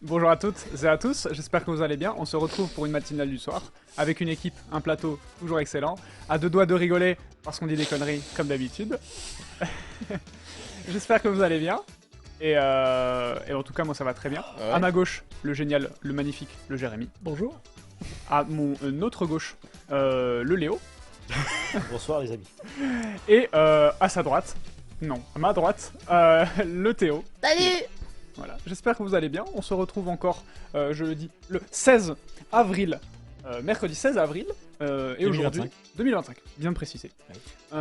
Bonjour à toutes et à tous, j'espère que vous allez bien. On se retrouve pour une matinale du soir, avec une équipe, un plateau toujours excellent, à deux doigts de rigoler parce qu'on dit des conneries comme d'habitude. J'espère que vous allez bien. Et en tout cas, moi ça va très bien. Ouais. À ma gauche, le génial, le magnifique, le Jérémy. Bonjour. À mon autre gauche, le Léo. Bonsoir les amis. Et à sa droite, non, à ma droite, le Théo. Salut. Voilà, j'espère que vous allez bien. On se retrouve encore, je le dis, le 16 avril, mercredi 16 avril, et aujourd'hui... 2025, bien de préciser. Oui.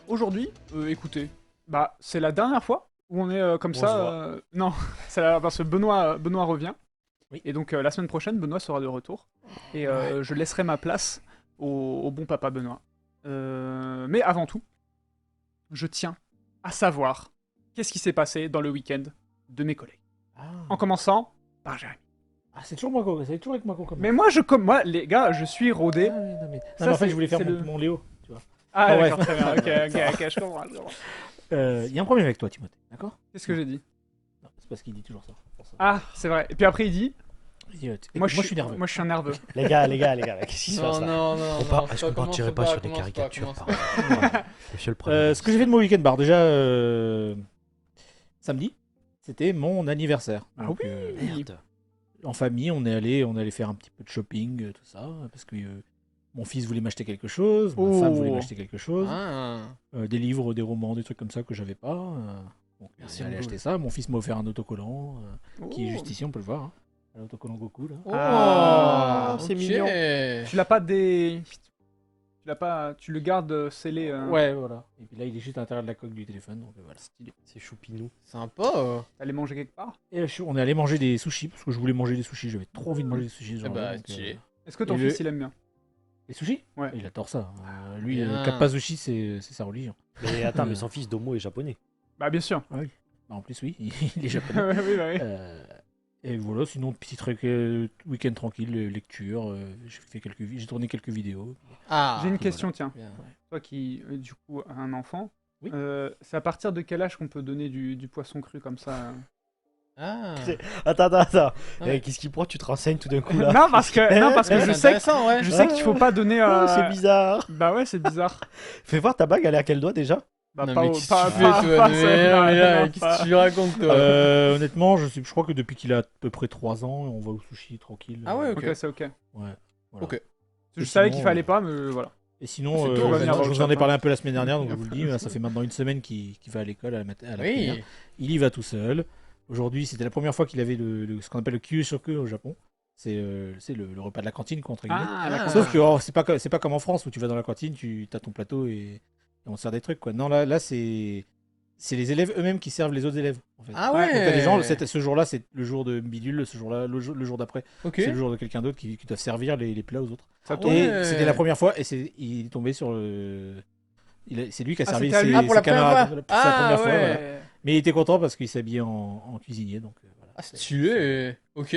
Aujourd'hui, écoutez, bah, c'est la dernière fois où on est comme ça... non, c'est parce que Benoît revient, oui. Et donc la semaine prochaine, Benoît sera de retour, et je laisserai ma place au bon papa Benoît. Mais avant tout, je tiens à savoir qu'est-ce qui s'est passé dans le week-end de mes collègues. En commençant par Jérémy. Ah, c'est toujours moi, c'est toujours avec moi qu'on commence. Mais moi, moi, les gars, je suis rodé. Ah, oui, non, mais... Ça, non, mais en fait, c'est- je voulais faire c'est le- mon Léo, tu vois. Ah, Oh, d'accord, ouais. très bien. Ok, je comprends. Il y a un problème avec toi, Timothée, d'accord? Qu'est-ce que j'ai dit? Non, c'est parce qu'il dit toujours ça. Pour ça. Ah, c'est vrai. Et puis après, il dit Il dit, moi, je suis nerveux. Moi, je suis un nerveux. Les gars, qu'est-ce qui se passe là Non. Est-ce qu'on partirait pas sur des caricatures par Monsieur le Premier Ce que j'ai fait de mon week-end, déjà, samedi, c'était mon anniversaire. Ah Donc, oui. Merde. en famille, on est allé faire un petit peu de shopping, tout ça, parce que mon fils voulait m'acheter quelque chose, ma femme voulait m'acheter quelque chose, Ah. des livres, des romans, des trucs comme ça que j'avais pas. Donc, Merci on allait beaucoup. acheter ça. Mon fils m'a offert un autocollant, qui est Oh. juste ici, on peut le voir. Hein. L'autocollant Goku, là. Oh, Ah, c'est ok. mignon. Tu l'as pas des... Tu l'as pas... Tu le gardes scellé... Ouais, voilà. Et puis là, il est juste à l'intérieur de la coque du téléphone, donc voilà. C'est choupinou. Sympa. T'allais manger quelque part? Et on est allé manger des sushis, parce que je voulais manger des sushis, j'avais trop envie de manger des sushis. ce Eh jour-là, bah, donc, stylé. Est-ce que ton Et fils, il aime bien? Les sushis Ouais. Il adore ça. Lui, bien. Kappa Sushi, c'est sa religion. Mais attends, mais son fils Domo est japonais. Bah, bien sûr. Bah, en plus, oui, il est japonais. oui, bah oui. Et voilà, sinon, petit week-end tranquille, lecture, j'ai tourné quelques vidéos. Ah. J'ai une question, tiens. Bien. Toi qui, du coup, a un enfant, Oui. c'est à partir de quel âge qu'on peut donner du poisson cru comme ça Ah. Attends. Ouais. Qu'est-ce qui prend? Tu te renseignes tout d'un coup là? Non, parce que Ouais, je c'est sais intéressant, ouais. je sais qu'il faut pas donner... Oh, c'est bizarre. Bah ouais, c'est bizarre. Fais voir ta bague, elle est à quel doigt déjà? Bah, Non, pas mais au- qu'est-ce pas- que tu fais, pas- toi, pas mais celle-là, non, mais là, non, qu'est-ce pas- que tu lui racontes, toi Honnêtement, je crois que depuis qu'il a à peu près 3 ans, on va au sushi tranquille. Ah ouais, Ok, c'est ok. Ouais. Voilà. Ok. Je Et savais sinon, qu'il fallait pas, mais voilà. Et sinon, C'est tout, je on va venir voir le vous en ai chat, parlé un peu la semaine dernière, donc je vous le dis, ça fait maintenant une semaine qu'il va à l'école, à la primaire. Oui. Il y va tout seul. Aujourd'hui, c'était la première fois qu'il avait ce qu'on appelle le kyushoku au Japon. C'est le repas de la cantine, quoi, entre guillemets. Ah, d'accord. Sauf que c'est pas comme en France où tu vas dans la cantine, tu as ton plateau et on te sert des trucs, quoi. Non, là c'est les élèves eux-mêmes qui servent les autres élèves. En fait. Ah Donc, ouais. t'as des gens, ce jour-là, c'est le jour de bidule, ce jour-là, le jour d'après, Ok. c'est le jour de quelqu'un d'autre qui doit servir les plats aux autres. Ça Ah tourne. ouais. Et c'était la première fois, et il est tombé sur le. C'est lui qui a Ah, servi c'était à lui. ses, Ah, pour ses la première camarades. fois. C'est la Ah, première fois, ouais. voilà. Mais il était content parce qu'il s'habillait en cuisinier, donc voilà. Ah, stylé. Ok.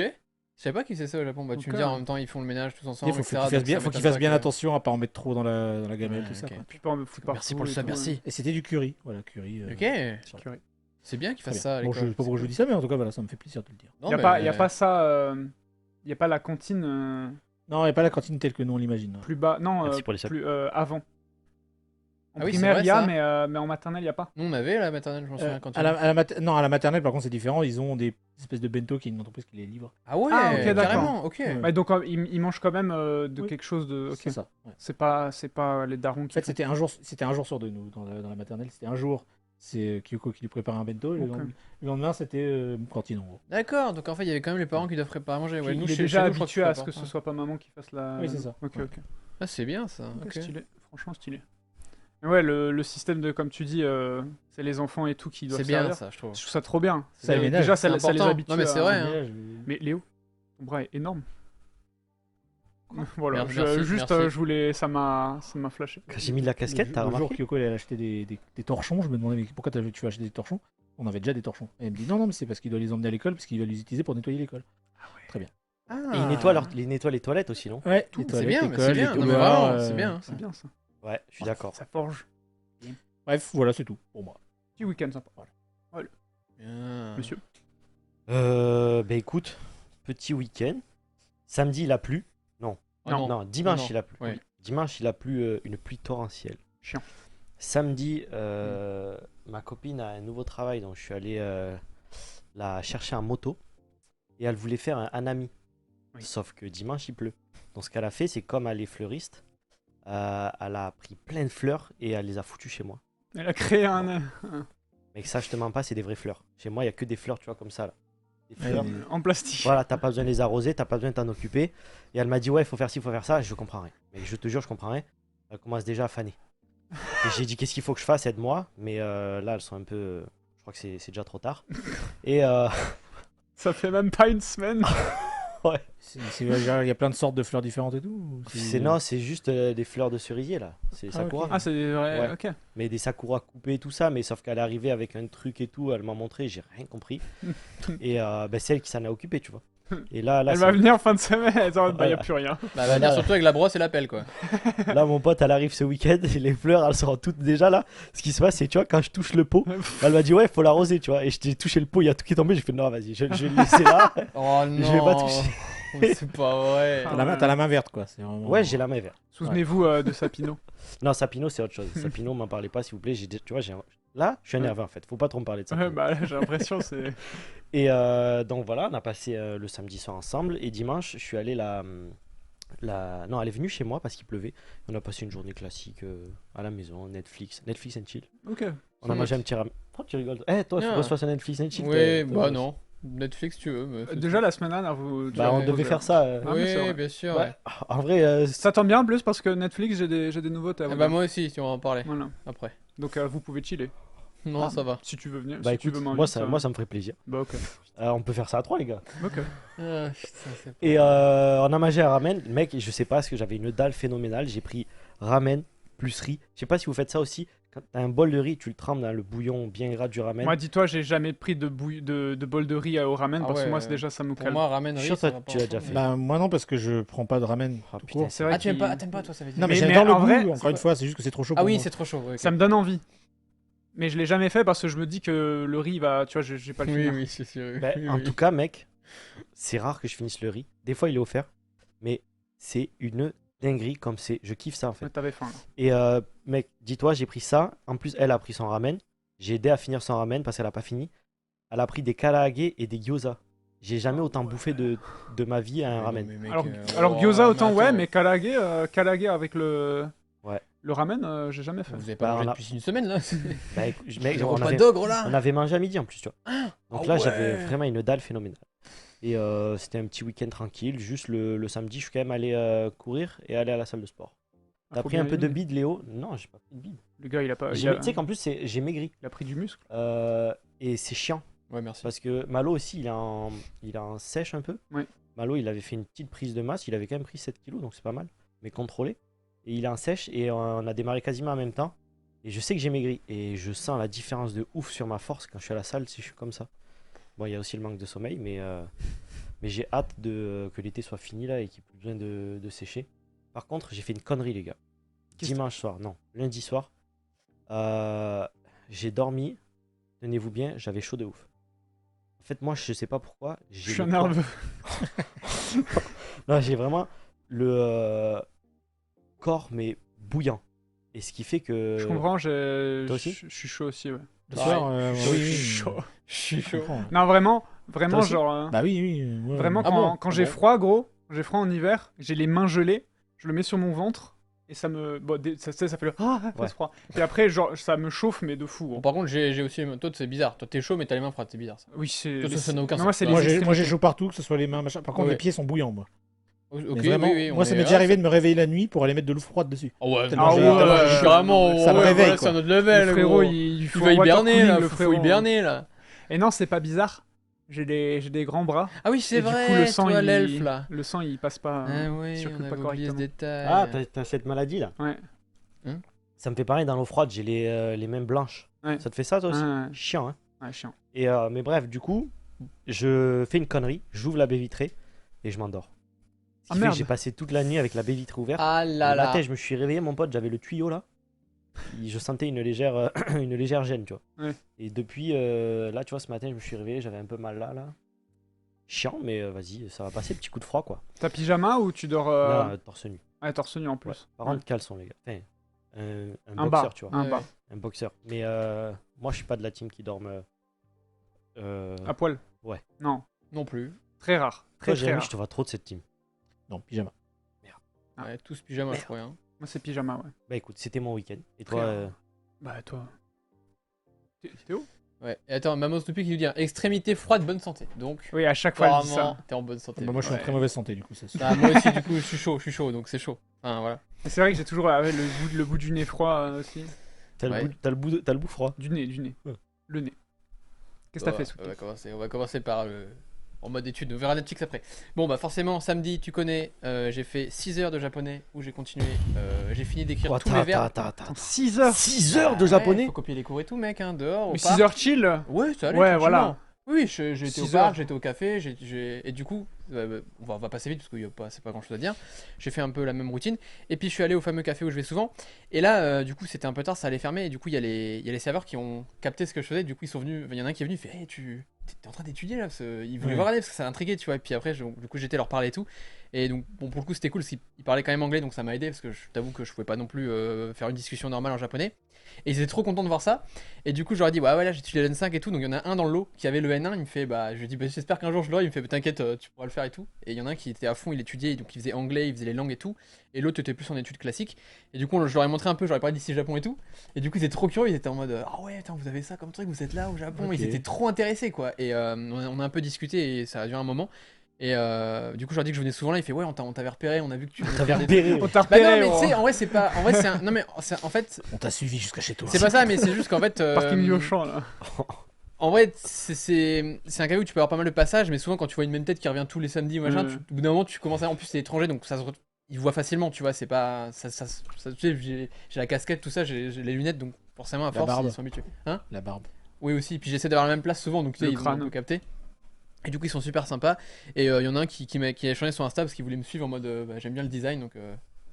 Je savais pas qu'ils faisaient ça au Japon. Bah, tu me Ok. dis en même temps, ils font le ménage tous ensemble. Il faut etc., qu'il fasse donc bien, ça faut qu'il m'étonne fasse bien pas que- attention à pas en mettre trop dans la gamelle, Ouais, tout ça. ok. quoi. Puis pas en foutre partout. Merci pour le et ça, tout. merci. Et c'était du curry, voilà, curry. Ok. Curry. C'est bien qu'ils Très fassent bien. ça à Bon, je sais l'école. pas pourquoi je vous dis ça, mais en tout cas, voilà, ça me fait plaisir de le dire. Non, Y a mais- pas, y a pas ça. Y a pas la cantine Non, il n'y a pas la cantine telle que nous on l'imagine. plus bas. Non, Merci pour les sacs. plus avant. En Ah oui, c'est primaire, vrai, il y a, ça. mais en maternelle, il y a pas. Nous, on avait la maternelle, je m'en souviens quand À non, à la maternelle, par contre, c'est différent. Ils ont des espèces de bento qui est une entreprise qui les livre. Ah ouais, Ah, ok, d'accord. carrément, ok. Ouais. Ouais, donc ils mangent quand même de Oui. quelque chose de. Ok. C'est ça. Ouais. C'est pas les darons En qui. fait, c'était un jour sur deux, nous, dans la maternelle. C'était un jour, c'est Kyoko qui lui prépare un bento. Ok. Le lendemain, c'était cantine, en gros. D'accord, donc en fait, il y avait quand même les parents qui doivent préparer à manger. Ouais, Puis nous, il est chez déjà nous, je crois habitué tu à ce que prépares ce soit pas maman qui fasse la. Oui, c'est ça. Ok, Ouais. ok. pas. Ah, c'est bien ça. Ok, ok. stylé. Franchement stylé. Mais ouais, le système de, comme tu dis, c'est les enfants et tout qui doivent C'est bien servir. ça, je trouve. Je trouve ça trop bien. Ça les ménage. Déjà, C'est ça les important. habitue Non, mais c'est à- vrai, hein. Mais Léo, ton bras est énorme. Voilà, Merci, juste, merci. je voulais, ça m'a flashé. Quand j'ai mis de la casquette, t'as Le jour, remarqué? Kyoko elle a acheté des torchons, je me demandais mais pourquoi tu vas acheter des torchons? On avait déjà des torchons. Et elle me dit non, mais c'est parce qu'il doit les emmener à l'école, parce qu'il va les utiliser pour nettoyer l'école. Et ils nettoient, ils nettoient les toilettes aussi, non? Ouais, Tout, les C'est toilettes, bien, mais l'école, c'est bien. les Non, mais couloirs, vraiment, c'est bien. C'est bien ça. Ouais, je suis d'accord. Ça forge. Bref, voilà, c'est tout pour moi. Petit week-end sympa. Bien. Monsieur. Bah écoute, petit week-end. Samedi, il a plu. Non, dimanche, il a plu. Ouais. Dimanche, il a plu une pluie torrentielle. Chiant. Samedi, ma copine a un nouveau travail, donc je suis allé la chercher en moto. Et elle voulait faire un Hanami. Oui. Sauf que dimanche, il pleut. Donc ce qu'elle a fait, c'est comme elle est fleuriste, elle a pris plein de fleurs et elle les a foutues chez moi. Elle a créé un. Mais ça, je te mens pas, c'est des vraies fleurs. Chez moi, il y a que des fleurs, tu vois, comme ça là. Des fleurs. En plastique. Voilà, t'as pas besoin de les arroser, t'as pas besoin de t'en occuper. Et elle m'a dit, ouais, il faut faire ci, il faut faire ça. Et je comprends rien. Mais je te jure, je comprends rien. Elle commence déjà à faner. Et j'ai dit, qu'est-ce qu'il faut que je fasse? Aide-moi. Mais là, elles sont un peu. Je crois que c'est déjà trop tard. Et Ça fait même pas une semaine. Il y a plein de sortes de fleurs différentes et tout ou non, c'est juste des fleurs de cerisier là. C'est Ah, sakura. ok. Ah, c'est des vrais. Ouais. Ok. Mais des sakura coupés et tout ça. Mais sauf qu'elle est arrivée avec un truc et tout. Elle m'a montré, j'ai rien compris. Et c'est elle qui s'en a occupé, tu vois. Et là Elle va venir en fin de semaine. Attends, bah, y a plus rien. Bah, elle va venir surtout avec la brosse et la pelle, quoi. Là, mon pote, elle arrive ce week-end et les fleurs, elles sont toutes déjà là. Ce qui se passe, c'est, tu vois, quand je touche le pot, elle m'a dit, ouais, faut l'arroser, tu vois. Et je t'ai touché le pot, il y a tout qui est tombé. J'ai fait, non, vas-y, je vais le laisser là. Oh non. Je vais pas toucher. C'est pas vrai. T'as la main verte, quoi. C'est vraiment... Ouais, j'ai la main verte. Souvenez-vous de Sapino. Non, Sapino, c'est autre chose. Sapino, m'en parlez pas, s'il vous plaît. Tu vois, là, je suis énervé en fait. Faut pas trop me parler de ça. Ouais, bah là, j'ai l'impression c'est. Et donc voilà, on a passé le samedi soir ensemble. Et dimanche, je suis allé Non, elle est venue chez moi parce qu'il pleuvait. On a passé une journée classique à la maison, Netflix and chill. Ok. On a mangé un petit ramen. Oh, tu rigoles. Eh, toi, il faut qu'on se fasse un Netflix and chill. Oui, bah non. Netflix, tu veux. Mais Déjà la semaine dernière, vous. Bah, on devait faire ça. Ah, mais c'est vrai. Oui, bien sûr. Ouais. Ouais. En vrai, Ça tombe bien en plus parce que Netflix, j'ai des nouveautés à vous Ah bah dire. moi aussi, tu vas en parler Voilà. après. Donc vous pouvez chiller. Non, ça va. Si tu veux venir. bah si tu écoute, veux moi m'inviter, ça me ferait plaisir. Bah ok. On peut faire ça à 3, les gars. Ok. Ah, putain, c'est pas... Et on a mangé un ramen. Mec, je sais pas, parce que j'avais une dalle phénoménale. J'ai pris ramen plus riz. Je sais pas si vous faites ça aussi. Quand t'as un bol de riz, tu le trempes dans le bouillon bien gras du ramen. Moi, dis-toi, j'ai jamais pris de bol de riz au ramen Ah parce que ouais, moi, c'est déjà ça me Pour calme. moi, ramen Je riz, suis sûr ça que va pas tu l'as ensemble. déjà fait. Bah, moi non, parce que je prends pas de ramen. Ah, tout putain, court. C'est vrai Ah, tu aimes qu'il- pas, t'aimes pas toi, ça veut dire. Non, mais, Mais j'adore le en goût, vrai, encore une fois, c'est juste que c'est trop chaud Ah pour oui, moi. c'est trop chaud. Ouais, Ça me donne envie. Mais je l'ai jamais fait parce que je me dis que le riz va. Tu vois, j'ai pas le Oui, finir. oui, c'est sûr. Bah, Oui, en oui. tout cas, mec, c'est rare que je finisse le riz. Des fois, il est offert. Mais c'est une dinguerie comme c'est. Je kiffe ça en fait. Ouais, t'avais faim. Là. Et mec, dis-toi, j'ai pris ça. En plus, elle a pris son ramen. J'ai aidé à finir son ramen parce qu'elle a pas fini. Elle a pris des karaage et des gyoza. J'ai jamais autant bouffé de ma vie à un Mais ramen. non, mais mec, Alors oh, gyoza autant attends, ouais, mais karaage avec le. Ouais. Le ramen, j'ai jamais fait. Vous avez Bah, pas mangé on a- depuis une semaine là. Bah, écoute, mec, J'ai on pas avait, d'ogre là. on avait mangé à midi en plus, tu vois. Donc Ah là, ouais. j'avais vraiment une dalle phénoménale. Et c'était un petit week-end tranquille. Juste le samedi, je suis quand même allé courir et aller à la salle de sport. Ah, T'as faut pris un bien peu de aimer. bide, Léo? Non, j'ai pas pris de bide. Le gars, il a pas. Tu sais qu'en plus, j'ai maigri. il a pris du muscle. Et c'est chiant. Ouais, merci. Parce que Malo aussi, il est en sèche un peu. Ouais. Malo, il avait fait une petite prise de masse. Il avait quand même pris 7 kilos, donc c'est pas mal. Mais contrôlé. Et il est en sèche. Et on a démarré quasiment en même temps. Et je sais que j'ai maigri. Et je sens la différence de ouf sur ma force quand je suis à la salle si je suis comme ça. Bon, il y a aussi le manque de sommeil. Mais j'ai hâte que l'été soit fini là et qu'il n'y ait plus besoin de sécher. Par contre, j'ai fait une connerie, les gars. Dimanche soir, non, lundi soir. J'ai dormi. Tenez-vous bien, j'avais chaud de ouf. En fait, moi, je sais pas pourquoi. Je suis nerveux. Non, j'ai vraiment le corps, mais bouillant. Et ce qui fait que. Je comprends, Toi aussi je suis chaud aussi, ouais. Le soir, Je oui, suis oui. chaud. Je suis Je chaud. comprends. Non, vraiment, Toi aussi genre. Bah oui, oui. Ouais, Vraiment, ouais. Ah bon quand j'ai bon froid, gros, j'ai froid en hiver, j'ai les mains gelées, je le mets sur mon ventre et ça me. Bon, ça fait le. Ah, Ouais. c'est froid. Et après, genre, ça me chauffe, mais de fou. Bon, Gros. par contre, j'ai aussi. Toi, c'est bizarre. Toi, t'es chaud, mais t'as les mains froides. C'est bizarre ça. Oui, c'est. Ça, ça n'a aucun Non, moi, sens. c'est Moi, les Moi, j'ai extrémités. chaud partout, que ce soit les mains, machin. Par contre, Ouais. mes pieds sont bouillants, moi. Ok, Mais vraiment, moi, ça m'est déjà arrivé de me réveiller la nuit pour aller mettre de l'eau froide dessus. Oh ouais, Tellement non, j'ai- ouais, tellement ouais, j'ai chaud. carrément. Ça me ouais, réveille, voilà, quoi. c'est un autre level. Le frérot, gros. il Il faut va un water hiberner cooling, là. le Faut frérot. hiberner là. Et non, c'est pas bizarre. J'ai des grands bras. Ah oui, c'est Et du vrai. coup, le sang, toi, il... l'elfe là. le sang, il passe pas. Ah ouais, circule on pas avait oublié ce correctement. détail. Ah, t'as cette maladie là. Ouais. Ça me fait pareil dans l'eau froide, j'ai les mains blanches. Ouais. Ça te fait ça toi aussi? Ouais. Chiant, hein. Ouais, chiant. Et mais bref, du coup, je fais une connerie, j'ouvre la baie vitrée et je m'endors. Ce Ah, qui fait merde. que j'ai passé toute la nuit avec la baie vitrée ouverte. Ah là Le là. matin, je me suis réveillé, mon pote, j'avais le tuyau là. Je sentais une légère gêne, tu vois. Ouais. Et depuis, là, tu vois, ce matin, je me suis réveillé, j'avais un peu mal là. chiant, mais vas-y, ça va passer. Petit coup de froid, quoi. T'as pyjama ou tu dors Là, torse nu. torse nu en plus. Ouais. Par contre, caleçon, les gars. Enfin, un Un boxer, bas, tu vois. un bas. Un boxer. Mais moi, je suis pas de la team qui dorme. À poil. Ouais. Non, Non plus. très rare. Toi, Très Jérémy, rare. je te vois trop de cette team. Non, pyjama. Ah. Ouais, tous pyjama, je crois. Hein. Moi c'est pyjama, ouais. Bah écoute, c'était mon week-end. Et Très toi, rare. Bah toi. Théo? Ouais. Et attends, Maman Snoopy qui nous dit extrémité froide, bonne santé. Donc, Oui, à chaque fois elle dit apparemment, ça. t'es en bonne santé. Bah, moi, je suis en Ouais. très mauvaise santé, du coup. Ça, Bah, moi aussi, du coup, je suis chaud, donc c'est chaud. Enfin, voilà. Et c'est vrai que j'ai toujours le bout du nez froid aussi. t'as Ouais. le bout froid. Du nez. Ouais. Le nez. Qu'est-ce que t'as fait, Souti? On va commencer par en mode étude. On verra Netflix après. Bon, bah forcément, samedi, tu connais, j'ai fait 6 heures de japonais où j'ai continué. J'ai fini d'écrire tous mes verbes. 6 heures. 6 heures de Ouais, japonais. faut copier les cours et tout, mec, hein, dehors. au Mais parc. 6 heures chill. Ouais, ça allait. Ouais, tranquillement. voilà. Oui, j'ai été au 6 parc, heures. j'étais au café, et du coup, on va passer vite parce qu'il c'est pas grand chose à dire. J'ai fait un peu la même routine, et puis je suis allé au fameux café où je vais souvent. Et là, du coup, c'était un peu tard, ça allait fermer, et du coup, il y a les serveurs qui ont capté ce que je faisais. Du coup, ils sont venus. Il y en a un qui est venu, il fait, hey, t'es en train d'étudier là, ils voulaient Ouais. voir aller parce que ça intriguait, tu vois. Et puis après, du coup, j'étais leur parler et tout. Et donc, bon, pour le coup, c'était cool parce qu'ils parlaient quand même anglais, donc ça m'a aidé parce que je t'avoue que je pouvais pas non plus faire une discussion normale en japonais. Et ils étaient trop contents de voir ça. Et du coup, je leur ai dit, ouais, là, j'étudie le N5 et tout. Donc, il y en a un dans le lot qui avait le N1. Il me fait, je lui ai dit, j'espère qu'un jour je l'aurai. Il me fait, t'inquiète, tu pourras le faire et tout. Et il y en a un qui était à fond, il étudiait, donc il faisait anglais, il faisait les langues et tout. Et l'autre était plus en études classiques. Et du coup, je leur ai montré un peu, j'aurais parlé d'ici Japon et tout. Et du coup, ils étaient trop curieux. Ils étaient en mode, ah ouais, attends, vous avez ça comme truc, vous êtes là au Japon. Ok. Ils étaient trop intéressés, quoi. Et on a un peu discuté et ça a duré un moment. Et du coup, je leur ai dit que je venais souvent là. Il fait, ouais, on t'avait repéré, on a vu que tu. T'avais repéré. On t'a Bah non, repéré. mais oh. tu sais, en vrai, c'est pas. En vrai, c'est un. Non, mais en fait, On t'a suivi jusqu'à chez toi. c'est pas ça, mais c'est juste qu'en fait. Parking du Auchan, là. En vrai, c'est un café où tu peux avoir pas mal de passages, mais souvent quand tu vois une même tête qui revient tous les samedis, machin, au bout d'un moment tu commences à. En plus, c'est étranger, donc ils voient facilement, tu vois, c'est pas. Tu sais, j'ai la casquette, tout ça, j'ai les lunettes, donc forcément, à La force, barbe. ils sont habitués. Hein? La barbe. Oui, aussi, puis j'essaie d'avoir la même place souvent, donc tu sais, Le ils ont un crâne. peu capté. Et du coup, ils sont super sympas. Et il y en a un qui a échangé sur Insta parce qu'il voulait me suivre en mode j'aime bien le design, donc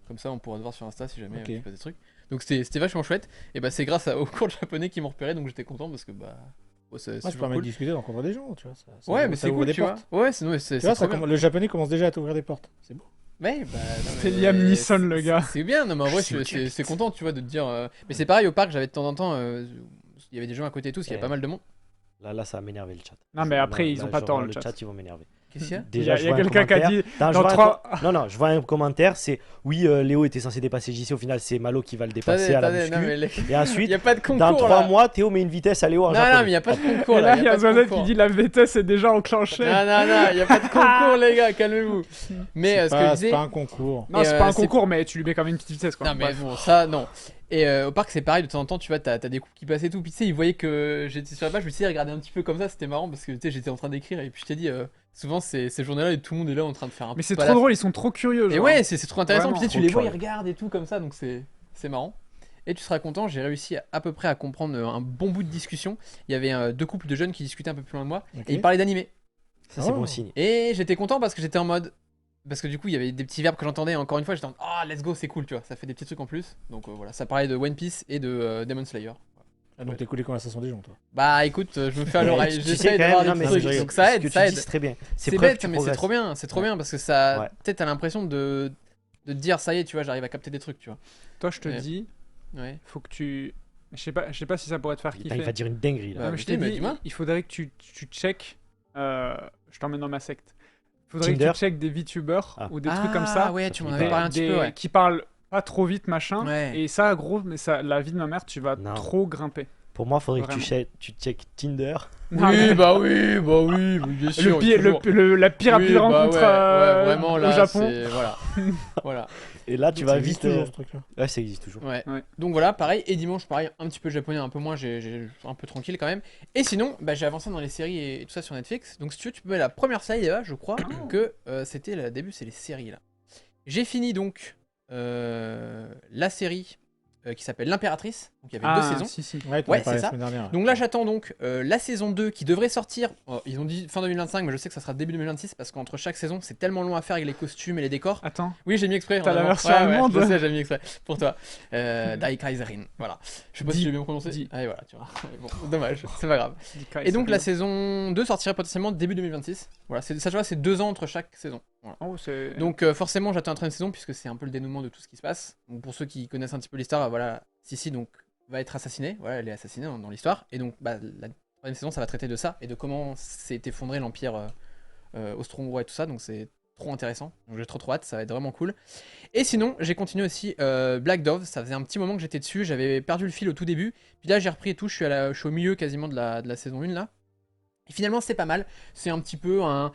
comme ça, on pourra te voir sur Insta si jamais Ok. tu fais des trucs. Donc c'était vachement chouette. Et bah, c'est grâce au cours de japonais qu'ils m'ont repéré, donc j'étais content parce que bah. Ouais, c'est Moi, ça toujours permet cool. de discuter, de rencontrer des gens, tu vois. Ça Ouais, ouvre- mais ça c'est ouvre cool, des tu vois. portes. Ouais, c'est Tu vois, trop bien. le japonais commence déjà à t'ouvrir des portes. C'est beau. Ouais, bah. non, C'est mais- Liam Neeson, le gars. C'est bien, non, mais en vrai, C'est c'est content, tu vois, de te dire. Mais c'est pareil au parc, j'avais de temps en temps. Il y avait des gens à côté et tout, parce qu'il y avait pas mal de monde. Là, ça a m'énervé le chat. Non, mais après, Là, ils ont là, pas je tort, vois le chat. ils vont m'énerver. Qu'est-ce qu'il y a Déjà, Il y a je vois un quelqu'un qui a commentaire. dit. Non, je Dans vois un 3. Non, je vois un commentaire, c'est oui, Léo était censé dépasser JC, au final c'est Malo qui va le dépasser à la muscu. non, mais Et il ensuite, y a pas de concours. dans 3 là. mois, Théo met une vitesse à Léo en Non, japonais. non, mais il y a pas de concours Et là, il y a pas de Zonette qui concours. dit la vitesse est déjà enclenchée. Non, il y a pas de concours, les gars, calmez-vous. Mais ce que je C'est disais. pas un concours. Non, Et, c'est pas un c'est- concours, mais tu lui mets quand même une petite vitesse, quoi. Non, mais Bref. bon, ça, non. Et au parc, c'est pareil, de temps en temps, tu vois, t'as des coups qui passaient et tout. Puis tu sais, ils voyaient que j'étais sur la page, je me suis dit, regarder un petit peu comme ça, c'était marrant parce que tu sais, j'étais en train d'écrire. Et puis je t'ai dit, souvent, ces journées-là, et tout le monde est là en train de faire un Mais c'est palace. trop drôle, ils sont trop curieux. Et genre. ouais, c'est trop intéressant. Vraiment, Puis tu sais, tu trop les vois, ils curieux. regardent et tout comme ça, donc c'est marrant. Et tu seras content, j'ai réussi à peu près à comprendre un bon bout de discussion. Il y avait 2 couples de jeunes qui discutaient un peu plus loin de moi Ok. et ils parlaient d'animé. Ça, c'est Oh. bon signe. Et j'étais content parce que j'étais en mode. Parce que du coup, il y avait des petits verbes que j'entendais. Encore une fois, j'étais en mode ah, let's go, c'est cool, tu vois. Ça fait des petits trucs en plus. Donc voilà, ça parlait de One Piece et de Demon Slayer. Ah, donc t'écoutes les conversations des gens, toi. Bah écoute, je me fais à Mais l'oreille. tu sais J'essaie quand d'avoir même, non, des mais trucs. c'est- Donc ça ce aide, que tu ça dis, aide. c'est très bien. C'est preuve bête, que tu mais c'est progresses. trop bien. C'est trop bien parce que ça. Ouais. Peut-être t'as l'impression de te dire ça y est, tu vois, j'arrive à capter des trucs, tu vois. Toi, je te Ouais. dis, Ouais. faut que tu. Je sais pas si ça pourrait te faire Putain, kiffer. il va dire une dinguerie là. Bah, Non, mais je vas-y, t'ai mais dit, dis-moi. il faudrait que tu check. Je t'emmène dans ma secte. Il faudrait Tinder. que tu check des VTubers Ah. ou des trucs comme ça. Ouais, tu m'en Des- avais parlé un petit peu, ouais. qui parlent pas trop vite, machin. Ouais. Et ça, gros, mais ça, la vie de ma mère, tu vas Non. trop grimper. Pour moi, il faudrait que Vraiment. tu check Tinder. Oui, bah oui, bien sûr. Le pire, toujours. la pire Oui, rapide bah rencontre ouais, vraiment, là, au Japon. c'est- Voilà. Voilà. Et là, tu Ça vas existe vite. toujours, ce truc-là. Ouais, ça existe toujours. Ouais. Ouais. Donc voilà, pareil. Et dimanche, pareil, un petit peu japonais, un peu moins, j'ai un peu tranquille quand même. Et sinon, bah, j'ai avancé dans les séries et tout ça sur Netflix. Donc si tu veux, tu peux mettre la première série là, je crois que c'était le début, c'est les séries là. J'ai fini donc la série qui s'appelle L'Impératrice. Donc il y avait 2 saisons. Si. Ouais, t'en Ouais, as parlé c'est la ça. semaine dernière. Donc là, j'attends donc la saison 2 qui devrait sortir. Ils ont dit fin 2025, mais je sais que ça sera début 2026 parce qu'entre chaque saison, c'est tellement long à faire avec les costumes et les décors. Attends. Oui, j'ai mis exprès. T'as la vraiment. version Ouais, allemande. je sais, j'ai mis exprès. Pour toi. Die Kaiserin. Voilà. Je sais pas si Dit. j'ai bien prononcé. Dit. Ah, et voilà, tu vois. Bon, dommage, c'est pas grave. Et donc la saison 2 sortirait potentiellement début 2026. Voilà, ça, tu vois, c'est 2 ans entre chaque saison. Voilà. Oh, c'est... Donc forcément, j'attends la troisième saison puisque c'est un peu le dénouement de tout ce qui se passe. Donc pour ceux qui connaissent un petit peu l'histoire, voilà, Sissi donc va être assassinée. Voilà, elle est assassinée dans l'histoire. Et donc la troisième saison, ça va traiter de ça et de comment s'est effondré l'empire austro-hongrois et tout ça. Donc c'est trop intéressant. Donc j'ai trop hâte, ça va être vraiment cool. Et sinon, j'ai continué aussi Black Dove. Ça faisait un petit moment que j'étais dessus. J'avais perdu le fil au tout début. Puis là, j'ai repris et tout. Je suis au milieu quasiment de la saison 1 là. Et finalement, c'est pas mal. C'est un petit peu un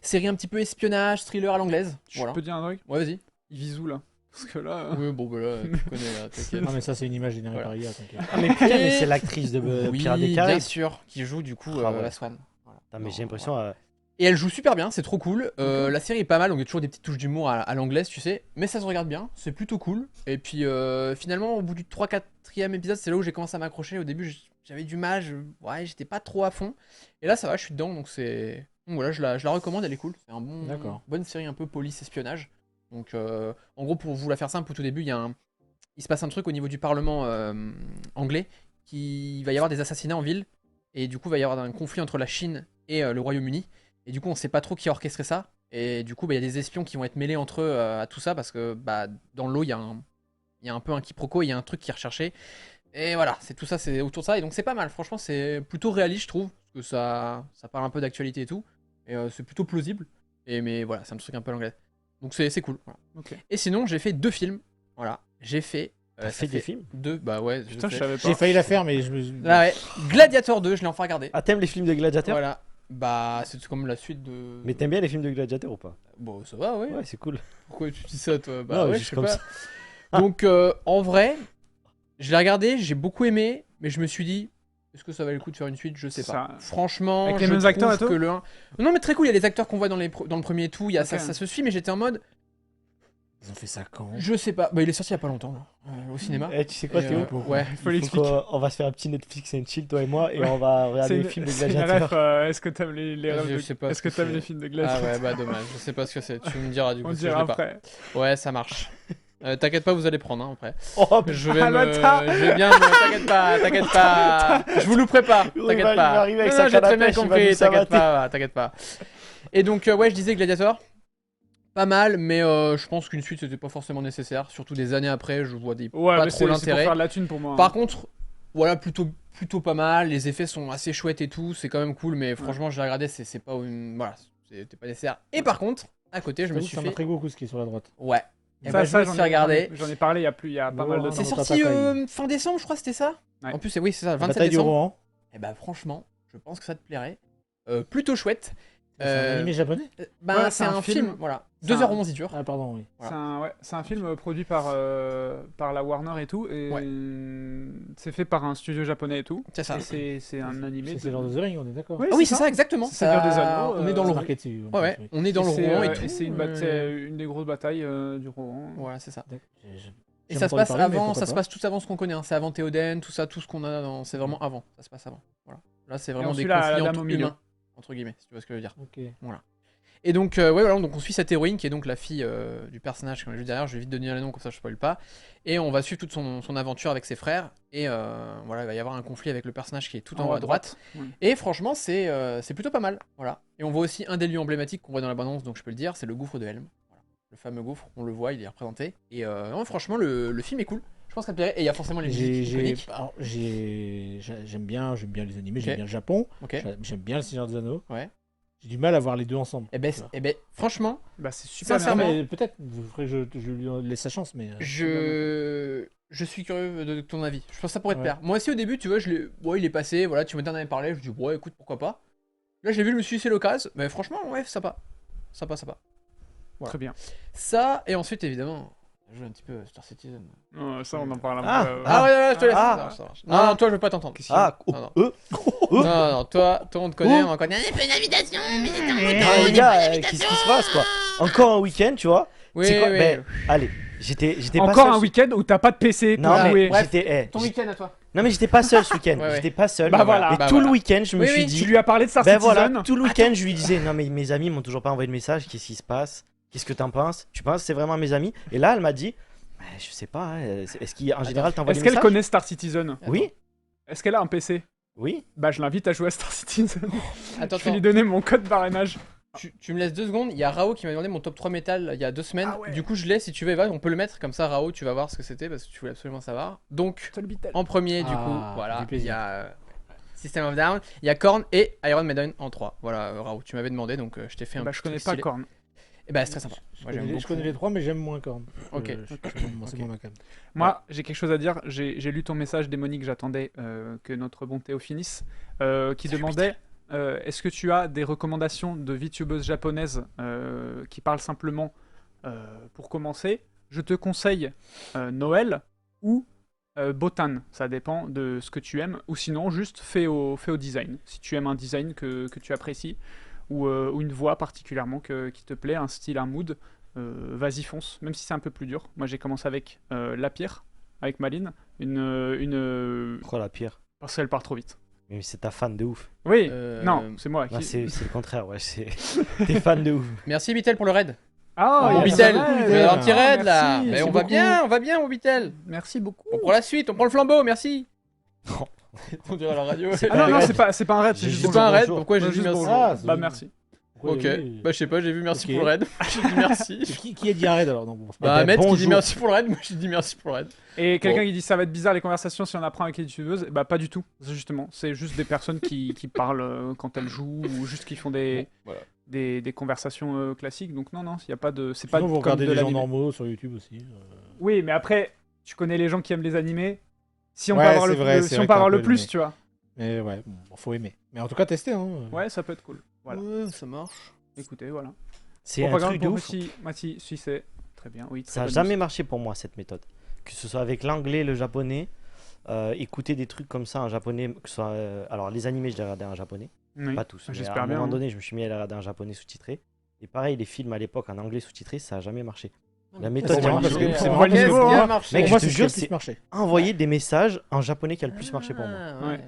série un petit peu espionnage, thriller à l'anglaise. Je Voilà. peux dire un truc? Ouais, vas-y. Il vise où là? Parce que là... Oui, bon, bah là, tu connais, là, t'inquiète. Non, mais ça, c'est une image générée Voilà. par IA, t'inquiète. Ah, mais putain, mais c'est l'actrice de Oui, Pirates des bien Caraïbes. sûr, qui joue du coup Ah ouais. la Swan. Voilà. Putain, mais j'ai l'impression. Et elle joue super bien, c'est trop cool. La série est pas mal, donc il y a toujours des petites touches d'humour à l'anglaise, tu sais. Mais ça se regarde bien, c'est plutôt cool. Et puis finalement, au bout du 3-4e épisode, c'est là où j'ai commencé à m'accrocher. Au début, j'avais du mal, ouais, j'étais pas trop à fond. Et là, ça va, je suis dedans, donc c'est. Donc voilà, je la recommande, elle est cool. C'est bonne série un peu police-espionnage. Donc en gros, pour vous la faire simple, au tout début, il se passe un truc au niveau du Parlement anglais, il va y avoir des assassinats en ville. Et du coup, il va y avoir un conflit entre la Chine et le Royaume-Uni. Et du coup, on sait pas trop qui a orchestré ça. Et du coup, il y a des espions qui vont être mêlés entre eux à tout ça parce que dans l'eau, il y a un peu un quiproquo, il y a un truc qui est recherché. Et voilà, c'est tout ça, c'est autour de ça. Et donc, c'est pas mal. Franchement, c'est plutôt réaliste, je trouve. Parce que ça parle un peu d'actualité et tout. Et c'est plutôt plausible. Mais voilà, c'est un truc un peu à l'anglais. Donc, c'est cool. Voilà. Ok. Et sinon, j'ai fait 2 films. Voilà. J'ai fait. T'as fait des films? 2, bah ouais. Putain, je sais. savais pas. J'ai failli la faire, mais je me. Là, ouais. Gladiator 2, je l'ai enfin regardé. Ah, t'aimes les films de gladiateurs? Voilà. Bah, c'est comme la suite de. Mais t'aimes bien les films de gladiateurs ou pas? Bon, ça va, ouais. Ouais, c'est cool. Pourquoi tu dis ça, toi? Bah, Non, ouais, juste je sais comme pas. ça. Donc, en vrai, je l'ai regardé, j'ai beaucoup aimé, mais je me suis dit, est-ce que ça valait le coup de faire une suite? Je sais pas. Ça- Franchement, Avec les je mêmes acteurs et trouve tout que le 1. Non, mais très cool, il y a les acteurs qu'on voit dans le premier et tout, Ok. ça se suit, mais j'étais en mode, Ils ont fait ça quand? je sais pas. Bah, il est sorti il y a pas longtemps, là, au cinéma. Eh, tu sais quoi, Et, Théo? ouais. Il faut l'expliquer. On va se faire un petit Netflix and chill, toi et moi, et on va regarder les films de c'est une gladiateurs. ref, est-ce que t'aimes les rêves Je de... sais pas Est-ce ce que que t'aimes c'est. les films de Ah gladiateurs? ouais, bah dommage, je sais pas ce que c'est. Tu me diras du coup On si je dira l'ai pas. après. Ouais, ça marche. T'inquiète pas, vous allez prendre hein, après. Oh, Je Ah, vais bâtard. je vais bien, t'inquiète pas. Je vous louperai pas, Il t'inquiète va pas. arriver avec Non, sa non, j'ai canne à très bien pêche, il va compris, nous savater. t'inquiète pas. Et donc, ouais, je disais Gladiator, pas mal, mais je pense qu'une suite c'était pas forcément nécessaire. Surtout des années après, je vois Ouais, pas mais trop c'est pour l'intérêt. faire de la thune pour moi. Par contre, voilà, plutôt pas mal. Les effets sont assez chouettes et tout, c'est quand même cool, mais franchement, je l'ai regardé, c'est pas une. Voilà, c'était pas nécessaire. Et par contre, à côté, je me suis Ça fait. m'a très beaucoup ce qui est sur la droite. Ouais. Et Ça, ben, je me j'en suis ai- regardé. J'en ai parlé il y a pas mal de Ouais, temps. C'est dans sorti Tataï. fin décembre, je crois, c'était ça. Ouais. En plus, oui, c'est ça, La 27 bataille du décembre. Rohan. Et bah, franchement, je pense que ça te plairait. Plutôt chouette. C'est un animé japonais? Ben, Ouais, c'est un film, voilà. C'est 2h11 il dure. Ah, pardon, oui. Voilà. C'est un film produit par la Warner et tout, et Ouais. c'est fait par un studio japonais et tout. C'est ça. Et c'est un animé. C'est Lord of the Rings, on est d'accord? Oui, Ah oui, c'est ça, exactement. C'est Seigneur des Anneaux, On est dans le C'est Rohan. marqué dessus. Ouais, ouais. On est dans le c'est, Rohan et tout. c'est une des grosses batailles du Rohan. Voilà, c'est ça. J'ai Et jamais ça se entendu passe parler, mais avant, pourquoi ça se pas. passe tout avant ce qu'on connaît. Hein. C'est avant Théoden, tout ça, tout ce qu'on a dans. C'est vraiment avant. Ça se passe avant. Voilà. Là, c'est vraiment on des suit la conflits dame entre au milieu. humains, entre guillemets, si tu vois ce que je veux dire. Ok. Et donc, ouais, voilà, donc on suit cette héroïne qui est donc la fille du personnage, comme je dis derrière, je vais vite donner les noms comme ça je spoil pas. Et on va suivre toute son aventure avec ses frères. Et voilà, il va y avoir un conflit avec le personnage qui est tout en haut à droite. Ouais. Et franchement, c'est plutôt pas mal. Voilà. Et on voit aussi un des lieux emblématiques qu'on voit dans la bande-annonce, donc je peux le dire, c'est le gouffre de Helm. Voilà. Le fameux gouffre, on le voit, il est représenté. Et non, franchement, le film est cool. Je pense que ça te plairait. Et il y a forcément les musiques iconiques. J'aime bien les animés, Ok. j'aime bien le Japon, Ok. j'aime bien le Seigneur des Anneaux. Ouais. J'ai du mal à voir les deux ensemble. Et ben, Tu vois. franchement, Bah, c'est super Sincèrement, bien. Mais peut-être, il faudrait que je lui laisse sa chance, mais. je suis curieux de ton avis. Je pense que ça pourrait te Ouais. plaire. Moi aussi au début, tu vois, ouais, il est passé, voilà, tu m'en avais parlé, je me dis ouais, écoute, pourquoi pas. Là, je l'ai vu, je me suis dit c'est l'occasion, mais franchement, ouais, sympa. Sympa. Voilà. Très bien. Ça, et ensuite, évidemment, je joue un petit peu Star Citizen. Non, ça, on en parle Ah, après. Ah, ouais, je te laisse. Ah. Ça marche, ça marche. Non, toi, je veux pas t'entendre. Ah, Non, non, toi, on te connaît, on connaît. J'ai fait une invitation, mais c'était en Ah, les gars, qu'est-ce qui se passe quoi? Encore un week-end, tu vois? Oui, C'est quoi? oui. Ben, allez, J'étais pas Encore seul un week-end où t'as pas de PC pour Non, mais jouer. bref. j'étais. Ton week-end à toi. Non, mais j'étais pas seul ce week-end. Ouais, ouais. J'étais pas seul. Bah voilà. Et Bah tout voilà. le week-end, je me Oui, suis oui, dit. Tu lui as parlé de Star Ben Citizen. voilà, tout le week-end, je lui disais non mais mes amis m'ont toujours pas envoyé de message, qu'est-ce qui se passe? Qu'est-ce que t'en penses? Tu penses que c'est vraiment mes amis? Et là elle m'a dit je sais pas, hein, est-ce qu'en général t'envoies des Est-ce qu'elle messages? connaît Star Citizen? Oui, Est-ce qu'elle a un PC? oui. Bah je l'invite à jouer à Star Citizen. Attends, Je vais lui attends. donner mon code parrainage. Tu me laisses 2 secondes. Il y a Rao qui m'a demandé mon top 3 métal il y a 2 semaines. Ah ouais. Du coup, je l'ai. Si tu veux, Eva, on peut le mettre. Comme ça, Rao, tu vas voir ce que c'était parce que tu voulais absolument savoir. Donc, en premier, du Ah, coup, ça voilà, fait il plaisir. y a System of Down, il y a Korn et Iron Maiden en 3. Voilà, Rao, tu m'avais demandé donc je t'ai fait un Bah petit je connais truc pas stylé. Korn. Et bah, c'est très sympa. Moi, j'aime Je beaucoup. connais les trois, mais j'aime moins Korn. Ok. C'est Ok. moins ma cam. Moi, j'ai quelque chose à dire. J'ai lu ton message démonique, j'attendais que notre bon Théo finisse, qui demandait est-ce que tu as des recommandations de VTubeuses japonaises qui parlent simplement pour commencer. Je te conseille Noël ou Botan, ça dépend de ce que tu aimes, ou sinon juste fais au design. Si tu aimes un design que tu apprécies, ou une voix particulièrement qui te plaît, un style, un mood, vas-y fonce, même si c'est un peu plus dur. Moi j'ai commencé avec La Pierre, avec Maline, Oh la pire. parce qu'elle part trop vite. Mais c'est ta fan de ouf. Oui, Euh, non, c'est moi Non, qui... c'est le contraire, ouais. T'es fan de ouf. Merci Bitel pour le raid. Ah, Mon il y a Bitel, ça, il ouais, va y avoir un petit ah, raid là. merci, Mais merci on va beaucoup. bien, mon Bitel. Merci beaucoup. On prend la suite, on prend le flambeau, merci. On dirait à la radio. C'est Ah non, non, raid. c'est pas un raid, c'est J'ai juste C'est juste pas un raid, bonjour. pourquoi j'ai Ouais, dit juste merci? bonjour. Ah, Bah c'est- merci. Pourquoi Ok, il y avait- bah je sais pas, j'ai vu merci Ok. pour le raid. J'ai dit merci. Qui a dit arrête alors donc, bon, c'est pas Bah ben, Ahmed qui dit bonjour. merci pour le raid, moi j'ai dit merci pour le raid. Et quelqu'un Bon. qui dit ça va être bizarre les conversations si on apprend avec les youtubeuses, bah pas du tout, c'est justement, c'est juste des personnes qui parlent quand elles jouent ou juste qui font des, Voilà. des conversations classiques, donc non, il y a pas de... C'est pas Sinon, vous comme regardez de les gens l'animé. normaux sur YouTube aussi. Oui, mais après, tu connais les gens qui aiment les animés, si on Ouais, peut avoir c'est vrai, si c'est on vrai peut que avoir t'as un le peu plus, aimé. tu vois. Mais ouais, bon, faut aimer. Mais en tout cas, tester. Hein. Ouais, ça peut être cool. Voilà. Ouais, ça marche. Écoutez, voilà. C'est un Propagande truc de pour ouf. Mathis, si c'est... Très bien, oui. très Ça a bonne jamais news. marché pour moi cette méthode. Que ce soit avec l'anglais, le japonais, écouter des trucs comme ça en japonais, que ce soit. Alors les animés, je les regardais en japonais, Oui. pas tous. Mais J'espère à un bien, moment hein. donné, je me suis mis à les regarder en japonais sous-titré. Et pareil, les films à l'époque en anglais sous-titré, ça a jamais marché. La méthode, c'est marrant parce que- Qu'est-ce c'est marrant qui parce que- a marché? Mec, Pour moi, je te c'est jure, ce qui a le c'est- plus marché. Envoyer des messages en japonais qui a le plus marché pour moi. Ah, Ouais. ok.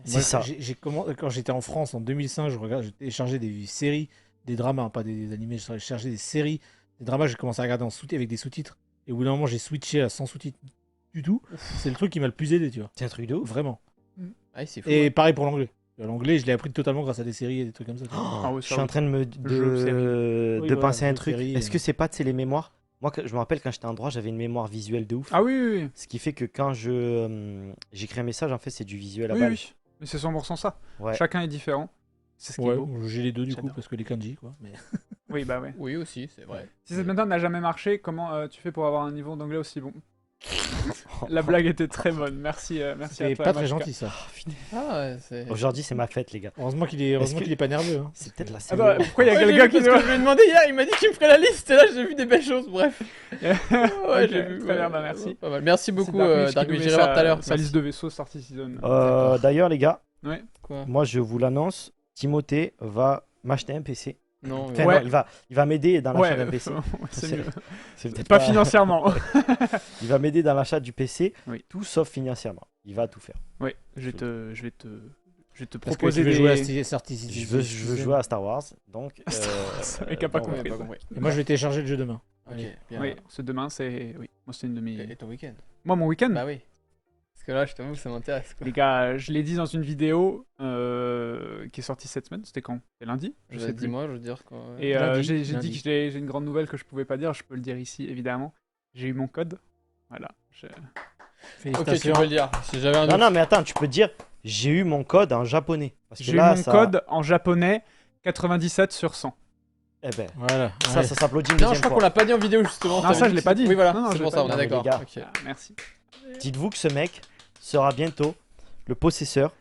C'est Moi, ça. Quand j'étais en France en 2005, je téléchargeais des séries, des dramas, hein, pas des animés, je téléchargeais des séries, des dramas, j'ai commencé à regarder avec des sous-titres. Et au bout d'un moment, j'ai switché à sans sous-titres du tout. C'est le truc qui m'a le plus aidé, tu vois. C'est un truc de ouf. Vraiment. Ah, c'est fou. Et pareil pour l'anglais. L'anglais, je l'ai appris totalement grâce à des séries et des trucs comme ça. tu vois. Ah ouais, Je ça, suis en oui. train de me Jeux, séries. de Oui, penser voilà, à un jeux, truc. séries, Est-ce que c'est pas les mémoires? Moi, je me rappelle quand j'étais en droit, j'avais une mémoire visuelle de ouf. Ah oui, oui, oui. Ce qui fait que quand j'écris un message, en fait, c'est du visuel à Oui, balle. oui. Mais c'est 100% ça. Ouais. Chacun est différent. C'est ce qui est Ouais, beau. j'ai les deux du coup, J'adore. parce que les kanji, quoi. Mais... Oui, bah ouais. Oui, aussi, c'est vrai. Si cette méthode n'a jamais marché, comment tu fais pour avoir un niveau d'anglais aussi bon? La blague était très bonne. Merci, merci à C'est toi. pas très Machka. gentil ça. Ah, ouais, c'est. Aujourd'hui, c'est ma fête, les gars. Heureusement qu'il est, Est-ce que- est pas nerveux. Hein. C'est peut-être la Ah série. bah, pourquoi il y a Ouais, j'ai quelqu'un vu qui parce que je lui ai demandé hier, il m'a dit qu'il me ferait la liste et là j'ai vu des belles choses, bref. Ouais, Ok, j'ai vu. très bien, bah, merci. Pas mal. Merci C'est beaucoup, Dark Mix qui Dark nous Mix. met J'irai voir tout à l'heure. sa Merci. liste de vaisseaux Star Citizen. D'ailleurs, les gars, Quoi? moi, je vous l'annonce, Timothée va m'acheter un PC. Non, Enfin, Ouais. non, il va m'aider dans l'achat Ouais, d'un PC. c'est mieux. C'est peut-être Pas financièrement. Il va m'aider dans l'achat du PC, Oui. tout sauf financièrement. Il va tout faire. Oui, je vais te Parce que proposer tu veux des... jouer à Star Citizen. Je veux jouer à Star Wars, donc. Ce mec a pas donc, compris. pas compris. Et moi, je vais télécharger le jeu demain. Ok, Allez. bien. Oui, ce demain, c'est... Oui, moi, c'était une de mes... Et ton week-end? Moi, mon week-end Bah oui. Parce que là, je t'avoue, ça m'intéresse. quoi. Les gars, je l'ai dit dans une vidéo qui est sortie cette semaine. C'était quand? C'est lundi? Je sais plus. Dis-moi, je veux dire. Quoi. Et Lundi. j'ai dit Lundi. que j'ai une grande nouvelle que je pouvais pas dire. Je peux le dire ici, évidemment. J'ai eu mon code. Voilà. Ok, tu Félicitations. peux le dire. Si j'avais un Non, doute. non, mais attends, tu peux dire j'ai eu mon code en japonais. Parce que J'ai eu là, mon ça... code en japonais 97 sur 100. Eh ben, Voilà. ça s'applaudit une Non, je deuxième crois qu'on fois. l'a pas dit en vidéo justement. Non, ça, je l'ai pas dit. Oui, voilà, Non, non, c'est je pour l'ai ça, pas on est dit. Non, mais d'accord. les gars. Ok. Ah, merci. Dites-vous que ce mec sera bientôt le possesseur.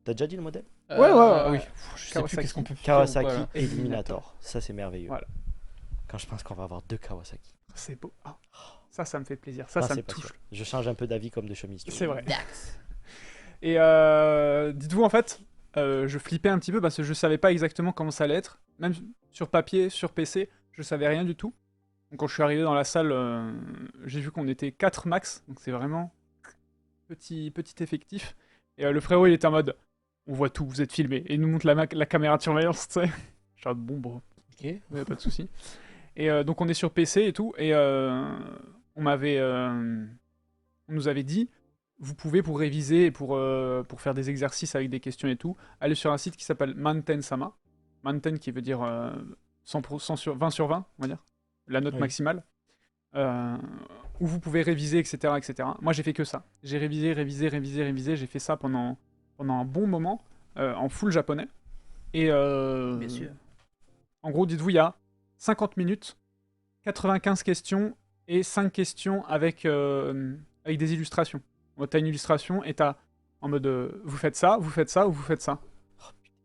T'as déjà dit le modèle? Ouais, ouais. Oui. Je sais plus Kawasaki. qu'est-ce qu'on peut faire. Kawasaki Voilà. Eliminator. Ça, c'est merveilleux. Voilà. Quand je pense qu'on va avoir deux Kawasaki. C'est beau. Ah, ça me fait plaisir. Ça Ah, me c'est pas touche. sûr. Je change un peu d'avis comme de chemise. tu vois. C'est vrai. Et dites-vous, en fait, je flippais un petit peu parce que je savais pas exactement comment ça allait être. Même sur papier, sur PC, je savais rien du tout. Donc, quand je suis arrivé dans la salle, j'ai vu qu'on était 4 max, donc c'est vraiment petit effectif. Et le frérot, il était en mode, on voit tout, vous êtes filmé. Et il nous montre la caméra de surveillance, tu sais. Je suis en mode, bon, bro, Ok. ouais, pas de souci. Et donc, on est sur PC et tout, et on nous avait dit, vous pouvez, pour réviser et pour faire des exercices avec des questions et tout, aller sur un site qui s'appelle Manten Sama. Manten qui veut dire 100% sur 20 sur 20, on va dire, la note Oui. maximale. Où vous pouvez réviser, etc., etc. Moi, j'ai fait que ça. J'ai révisé. J'ai fait ça pendant un bon moment, en full japonais. Et Bien sûr. en gros, dites-vous, il y a 50 minutes, 95 questions et 5 questions avec des illustrations. T'as une illustration et t'as en mode vous faites ça ou vous faites ça.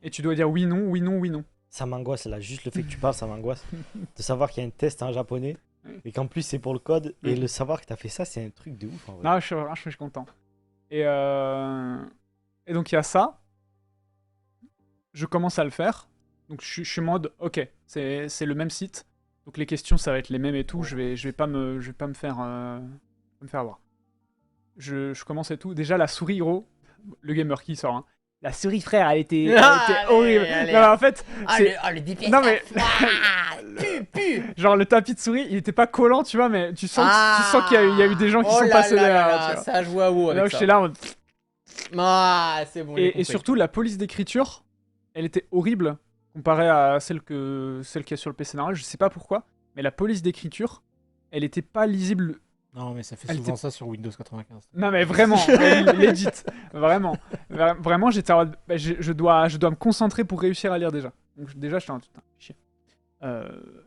Et tu dois dire oui, non, oui, non, oui, non. Ça m'angoisse là, juste le fait que tu parles, ça m'angoisse. De savoir qu'il y a un test en japonais et qu'en plus c'est pour le code et Oui. le savoir que t'as fait ça, c'est un truc de ouf en vrai. Non, je suis content. Et donc il y a ça. Je commence à le faire. Donc je suis en mode ok, c'est le même site. Donc les questions ça va être les mêmes et tout. Je vais pas me faire avoir. Je commence et tout. Déjà la souris gros, le gamer qui sort. Hein. La souris frère, elle était horrible. allez. Non, mais en fait, c'est le DPS. non mais Pu. genre le tapis de souris, il était pas collant, tu vois, mais tu sens qu'il y a eu des gens qui Oh sont là passés là derrière. là, tu vois. ça joue à WoW Là où avec j'étais ça. là en mode, Ah, c'est bon. j'ai et compris. surtout la police d'écriture, elle était horrible comparée à celle qu'il y a sur le PC normal. Je sais pas pourquoi, mais la police d'écriture, elle était pas lisible. Non, mais ça fait Elle souvent était- ça sur Windows 95. Non mais vraiment, legit, vraiment, vraiment, j'étais en mode, bah, je dois me concentrer pour réussir à lire déjà. Donc déjà, j'étais en mode, putain, chier.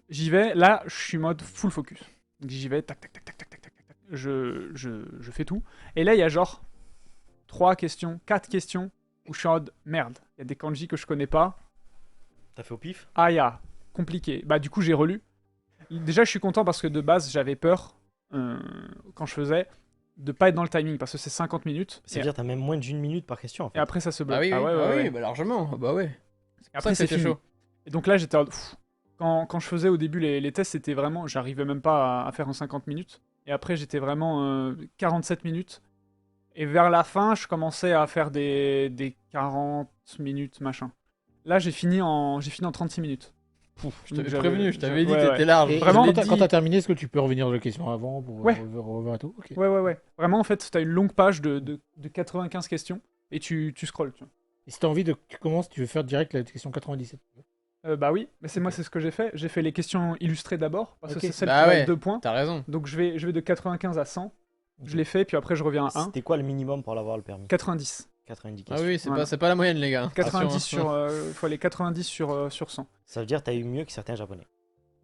J'y vais, là, je suis mode full focus. Donc j'y vais, tac, tac, tac, tac, tac, tac, tac, tac. Je fais tout. Et là, il y a genre 3 questions, 4 questions où je suis en mode, merde, il y a des kanji que je connais pas. T'as fait au pif? Ah, ya, compliqué. Bah, du coup, j'ai relu. Déjà, je suis content parce que de base, j'avais peur, quand je faisais, de pas être dans le timing parce que c'est 50 minutes. Ça veut dire que t'as même moins d'une minute par question en Et fait. après, ça se bloque. Bah oui, Ah ouais, ouais, ouais. bah largement. Bah ouais. Et après, ça c'est que c'était fini. chaud. Et donc là, j'étais en mode, pff. Quand je faisais au début les tests, c'était vraiment. J'arrivais même pas à faire en 50 minutes. Et après, j'étais vraiment 47 minutes. Et vers la fin, je commençais à faire des 40 minutes, machin. Là, j'ai fini en 36 minutes. Je Donc, t'avais j'avais- prévenu, je t'avais dit, ouais, ouais. t'étais large. Et Vraiment, Je l'ai quand dit. t'as terminé, est-ce que tu peux revenir sur la question avant pour Ouais. revoir tout? Ok. Ouais. Vraiment, en fait, t'as une longue page de 95 questions. Et tu scrolls, tu vois. Et si t'as envie de. Tu commences, tu veux faire direct la question 97. Bah oui, mais moi, c'est ce que j'ai fait. J'ai fait les questions illustrées d'abord, parce Ok. que c'est celle Bah qui ouais. valent 2 points. T'as raison. Donc je vais de 95 à 100. Je l'ai fait, puis après je reviens à 1. C'était quoi le minimum pour l'avoir le permis? 90. 90 Ah questions. oui, c'est Voilà. pas la moyenne, les gars. 90 Attention, hein. faut aller 90 sur 100. Ça veut dire que t'as eu mieux que certains japonais.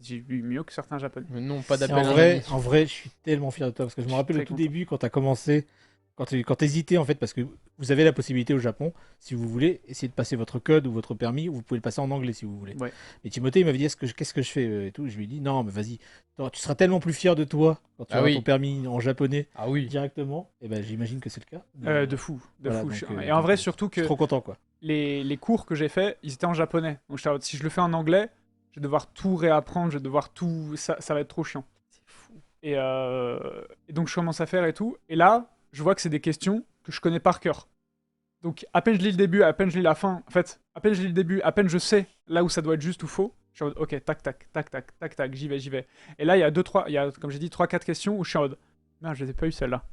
J'ai eu mieux que certains japonais. Mais non, pas Et d'appel. en vrai, je suis tellement fier de toi parce que je me rappelle très au tout content. début quand t'as commencé, quand t'hésitais en fait, parce que vous avez la possibilité au Japon, si vous voulez, essayer de passer votre code ou votre permis, vous pouvez le passer en anglais si vous voulez. Ouais. Et Timothée il m'avait dit qu'est-ce que je fais et tout. Je lui ai dit non, mais vas-y, tu seras tellement plus fier de toi quand tu Ah auras oui. ton permis en japonais Ah oui. directement. Et ben j'imagine que c'est le cas. De fou. Voilà, donc, Et en vrai, surtout je suis que trop content quoi. les cours que j'ai faits, ils étaient en japonais. Donc j'étais en mode, si je le fais en anglais, je vais devoir tout réapprendre, je vais devoir tout. Ça va être trop chiant. C'est fou. Et donc je commence à faire et tout. Et là, je vois que c'est des questions que je connais par cœur. Donc à peine je lis le début, à peine je lis la fin. En fait, à peine je lis le début, à peine je sais là où ça doit être juste ou faux. Je suis en mode, ok, tac, tac, tac, tac, tac, tac, j'y vais. Et là, il y a comme j'ai dit, 3-4 questions où je suis en mode, merde, je les ai pas eu celles-là.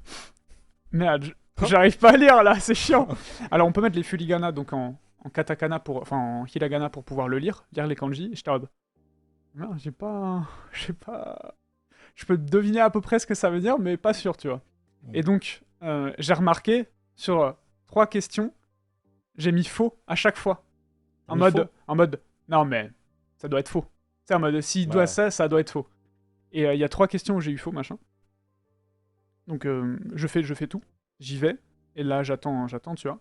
Merde, j'arrive pas à lire là, c'est chiant. Alors on peut mettre les furigana donc en katakana en hiragana pour pouvoir lire les kanji. J'étais en mode, merde, je sais pas. Je peux deviner à peu près ce que ça veut dire, mais pas sûr, tu vois. Et donc, j'ai remarqué sur 3 questions, j'ai mis faux à chaque fois. T'as mis faux En mode, non mais ça doit être faux. C'est en mode, s'il doit Ouais. ça doit être faux. Et il y a 3 questions où j'ai eu faux, machin. Donc je fais tout, j'y vais, et là j'attends, tu vois.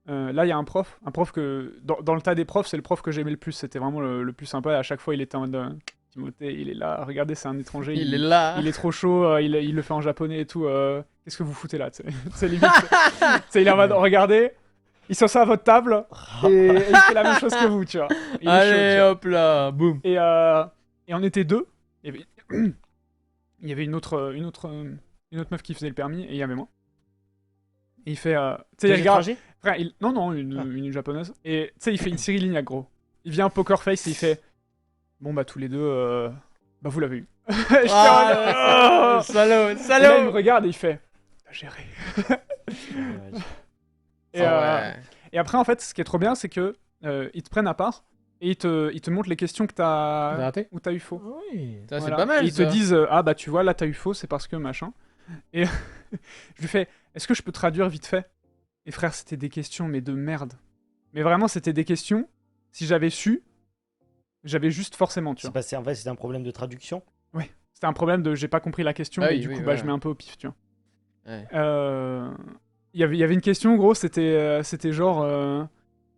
Là il y a un prof que, dans le tas des profs, c'est le prof que j'aimais le plus, c'était vraiment le plus sympa, et à chaque fois il était en mode, Timothée, il est là, regardez, c'est un étranger, Il est là. il est trop chaud, il le fait en japonais et tout, qu'est-ce que vous foutez là, tu sais. C'est limite, tu sais, il est en mode, regardez, il s'assoit à votre table, et il fait la même chose que vous, tu vois. Il est chaud, tu Allez, vois. hop là, boum. Et on était 2. Il il y avait une autre meuf qui faisait le permis et il y avait moi. Et il fait, tu sais, il regarde, frère, non, une japonaise. Et tu sais, il fait une Cyril Lignac, gros. Il vient poker face et il fait, bon bah tous les deux, bah vous l'avez eu. J'étais en mode, Salaud, Et là, il me salaud. regarde et il fait, t'as géré. Ouais, Et, Ah ouais. et après, en fait, ce qui est trop bien, c'est que ils te prennent à part et ils te montrent les questions que T'as t'as raté où t'as eu faux. Oui. Ça, c'est Voilà. pas mal. Et ils te ça. disent ah bah tu vois là t'as eu faux, c'est parce que machin. Et je lui fais est-ce que je peux traduire vite fait? Et frère, c'était des questions mais de merde. Mais vraiment, c'était des questions. Si j'avais su, j'avais juste forcément, tu C'est vois. passé, en fait, c'était un problème de traduction. C'était un problème de j'ai pas compris la question Ah et oui, du oui, coup bah voilà. je mets un peu au pif, tu vois. Ouais. Il y avait une question, gros, c'était genre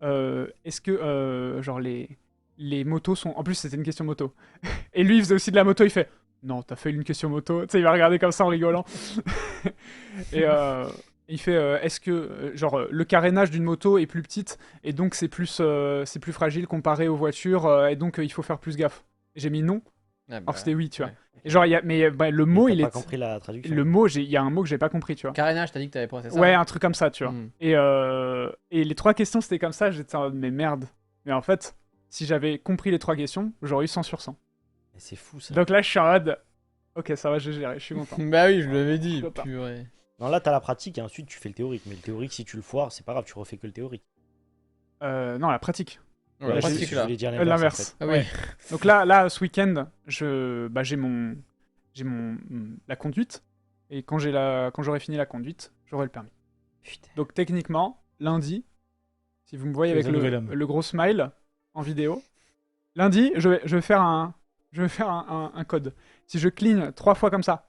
est-ce que genre les motos sont. En plus, c'était une question moto. Et lui, il faisait aussi de la moto, il fait non, t'as fait une question moto. Tu sais, il va regarder comme ça en rigolant. Et il fait est-ce que genre le carénage d'une moto est plus petite et donc c'est plus fragile comparé aux voitures et donc il faut faire plus gaffe. Et j'ai mis non, Ah, alors bah, que c'était oui, tu vois. ouais. Et genre, mais le Mais mot, t'as il pas est. compris la traduction. Le mot, il y a un mot que j'ai pas compris, tu vois. Carénage, t'as dit que t'avais pas, c'est ça? Ouais, hein un truc comme ça, tu vois. Hmm. Et les 3 questions, c'était comme ça, j'étais en mode, mais merde. Mais en fait, si j'avais compris les 3 questions, j'aurais eu 100 sur 100. Mais c'est fou ça. Donc là, je suis en mode, ok, ça va, j'ai géré, je suis content. Bah oui, je l'avais dit. Content. Purée. Non, là, t'as la pratique et ensuite tu fais le théorique. Mais le théorique, si tu le foires, c'est pas grave, tu refais que le théorique. Non, la pratique. Ouais, Là, la j'ai- pratique, je là. voulais dire L'inverse. Ah oui. Ouais. Donc là, ce week-end, j'ai la conduite. Et quand j'aurai fini la conduite, j'aurai le permis. Putain. Donc techniquement, lundi, si vous me voyez Tu es avec un nouvel homme. le gros smile en vidéo, lundi, je vais faire un code. Si je cligne 3 fois comme ça,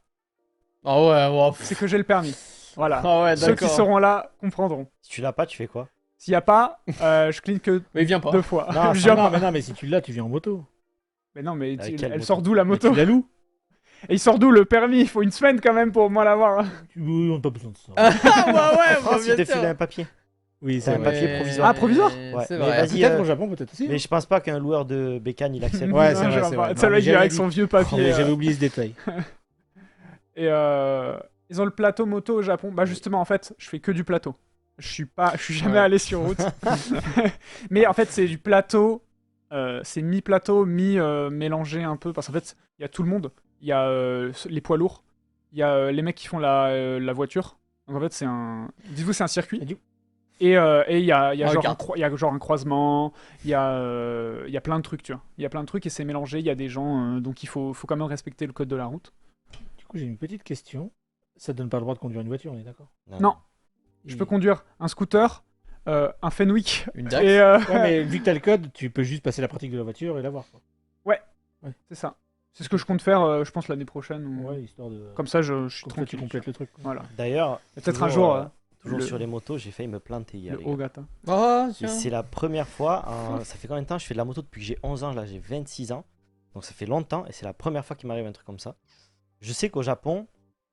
Ah ouais, wow. c'est que j'ai le permis. Voilà. Ah ouais, Ceux qui d'accord. seront là comprendront. Si tu l'as pas, tu fais quoi? S'il n'y a pas, je cligne que Mais il vient pas. 2 fois. Non, Je ça viens non, pas. mais si tu l'as, tu viens en moto. Mais non, mais Avec quelle elle moto sort d'où la Mais moto? tu la loues. Et il sort d'où le permis? Il faut une semaine quand même pour au moins l'avoir. Oui, on n'a pas besoin de ça. Ah bah ouais, En France, bien ils te sûr. filent un papier. Oui, c'est c'est un vrai. papier provisoire. Ah, provisoire? Ouais, C'est mais vrai. vas-y. Peut-être au Japon, peut-être aussi. Mais je pense pas qu'un loueur de bécane il accepte. Ouais, c'est Non, vrai, je c'est vois vrai. pas. Ça Non, va, mais il vient avec j'avais son dit- vieux Oh, papier. mais j'avais oublié ce détail. Et ils ont le plateau moto au Japon. Bah justement, en fait, je fais que du plateau. Je suis jamais Ouais. allé sur route. Mais en fait, c'est du plateau. C'est mi-plateau, mi-mélangé un peu. Parce qu'en fait, il y a tout le monde. Il y a les poids lourds. Il y a les mecs qui font la voiture. Donc en fait, dites-vous, c'est un circuit. Et du- Et il y a, Ah, genre regarde. il y a genre un croisement. Il y a plein de trucs, tu vois. Il y a plein de trucs et c'est mélangé. Il y a des gens. Donc il faut quand même respecter le code de la route. Du coup, j'ai une petite question. Ça te donne pas le droit de conduire une voiture, on est d'accord? Non. Je peux conduire un scooter, un Fenwick. Une Dax. Et Ouais, mais vu que t'as le code, tu peux juste passer la pratique de la voiture et l'avoir. quoi. c'est ça. C'est ce que je compte faire, je pense, l'année prochaine. Ouais, histoire de. Comme ça, je suis Comme ça, tu tranquille. complètes le truc. quoi. Voilà. D'ailleurs, Peut-être un toujours, jour, toujours le- sur les motos, j'ai failli me planter hier. le les gars. haut gâteau. Oh, Et tiens. c'est la première fois, ça fait combien de temps? Je fais de la moto depuis que j'ai 11 ans, là j'ai 26 ans. Donc ça fait longtemps et c'est la première fois qu'il m'arrive un truc comme ça. Je sais qu'au Japon,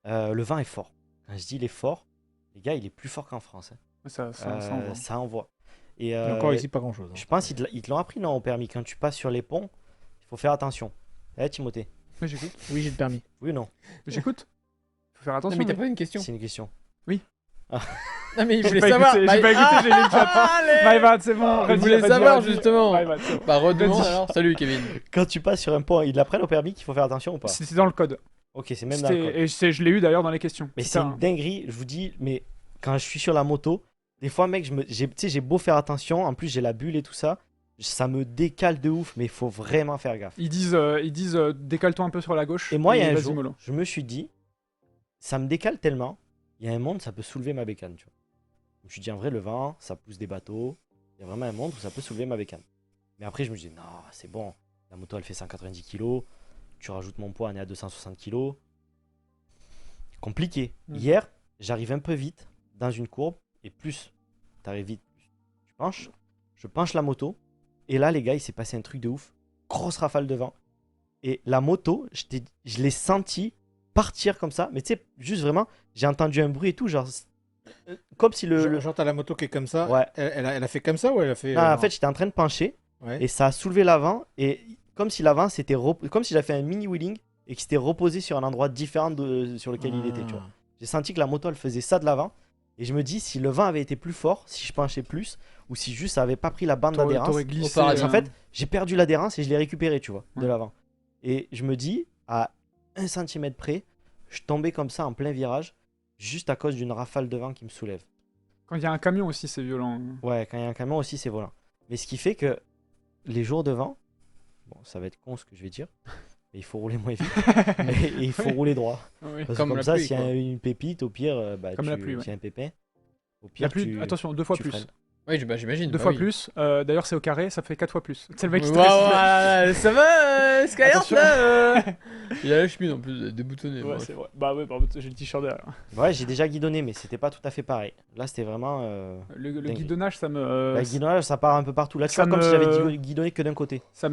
le vent est fort. Quand je dis il est fort, les gars, il est plus fort qu'en France. hein. Ça envoie. Ça envoie. Et Et encore ici, pas grand chose. je pense qu'ils te l'ont appris non, au permis. Quand tu passes sur les ponts, il faut faire attention. Eh Timothée, Mais j'écoute. Oui, j'ai le permis. oui ou non? J'écoute. Faut faire Non, attention. mais t'as mais- pas une question. C'est une question. Non, mais il J'ai voulait pas savoir. écouté, j'ai pas écouté, j'ai lu le chat. Allez. My bad, c'est bon. Il redis, voulait redis, savoir, redis. justement. My bad, c'est bon. Bah, redemande Vas-y. alors. Salut, Kevin. Quand tu passes sur un pont, ils l'apprennent au permis qu'il faut faire attention ou pas? C'était dans le code. Ok, c'est même dans le code. Et je l'ai eu d'ailleurs dans les questions. Mais C'est c'est ça, une hein. dinguerie, je vous dis, mais quand je suis sur la moto, des fois, mec, tu sais, j'ai beau faire attention, en plus j'ai la bulle et tout ça, ça me décale de ouf, mais il faut vraiment faire gaffe. Ils disent décale-toi un peu sur la gauche. Et moi, il y a un vas-y, jour, mollo. je me suis dit, ça me décale tellement, il y a un monde, ça peut soulever ma bécane, tu vois. Je me suis dit, en vrai, le vent, ça pousse des bateaux, il y a vraiment un monde où ça peut soulever ma bécane. Mais après, je me dis, non, c'est bon, la moto, elle fait 190 kg, tu rajoutes mon poids, on est à 260 kg. Compliqué. Mhm. Hier, j'arrive un peu vite dans une courbe, et plus t'arrives vite, plus tu penches. Je penche la moto, et là, les gars, il s'est passé un truc de ouf. Grosse rafale de vent. Et la moto, je l'ai senti partir comme ça, mais tu sais, juste vraiment, j'ai entendu un bruit et tout, genre, comme si le. Genre, t'as la moto qui est comme ça. Ouais. Elle a fait comme ça ou elle a fait. Non, en fait, j'étais en train de pencher, ouais. et ça a soulevé l'avant, et comme si l'avant, c'était. Comme si j'avais fait un mini wheeling, et qui s'était reposé sur un endroit différent sur lequel il était, tu vois. J'ai senti que la moto, elle faisait ça de l'avant. Et je me dis, si le vent avait été plus fort, si je penchais plus, ou si juste ça avait pas pris la bande d'adhérence. T'aurais glissé. paradis. En fait, j'ai perdu l'adhérence et je l'ai récupéré, tu vois, de Ouais. l'avant. Et je me dis, à 1 cm près, je tombais comme ça en plein virage, juste à cause d'une rafale de vent qui me soulève. Quand il y a un camion aussi, c'est violent. Ouais, quand il y a un camion aussi, c'est volant. Mais ce qui fait que les jours de vent, bon, ça va être con ce que je vais dire, mais il faut rouler moins vite. et il faut Oui. rouler droit. Oui. Parce que Comme comme la ça, pluie, s'il y a quoi. une pépite, au pire, bah, Comme la pluie, ouais. s'il y a un pépin, au La pire, pluie, attention, 2 fois tu plus. freines. Oui, bah, j'imagine. 2 bah fois oui. plus. D'ailleurs, c'est au carré, ça fait 4 fois plus. C'est le mec qui Waouh, stresse. ça va, Skyheart Attention. là Il a la chemise en plus, déboutonné. Ouais, c'est vrai. Bah ouais, par contre, j'ai le t-shirt derrière. Ouais, j'ai déjà guidonné, mais c'était pas tout à fait pareil. Là, c'était vraiment. Le Dingue. guidonnage, ça me. La guidonnage, ça part un peu partout. Là, tu ça vois, comme si j'avais me- guidonné que d'un côté. c'est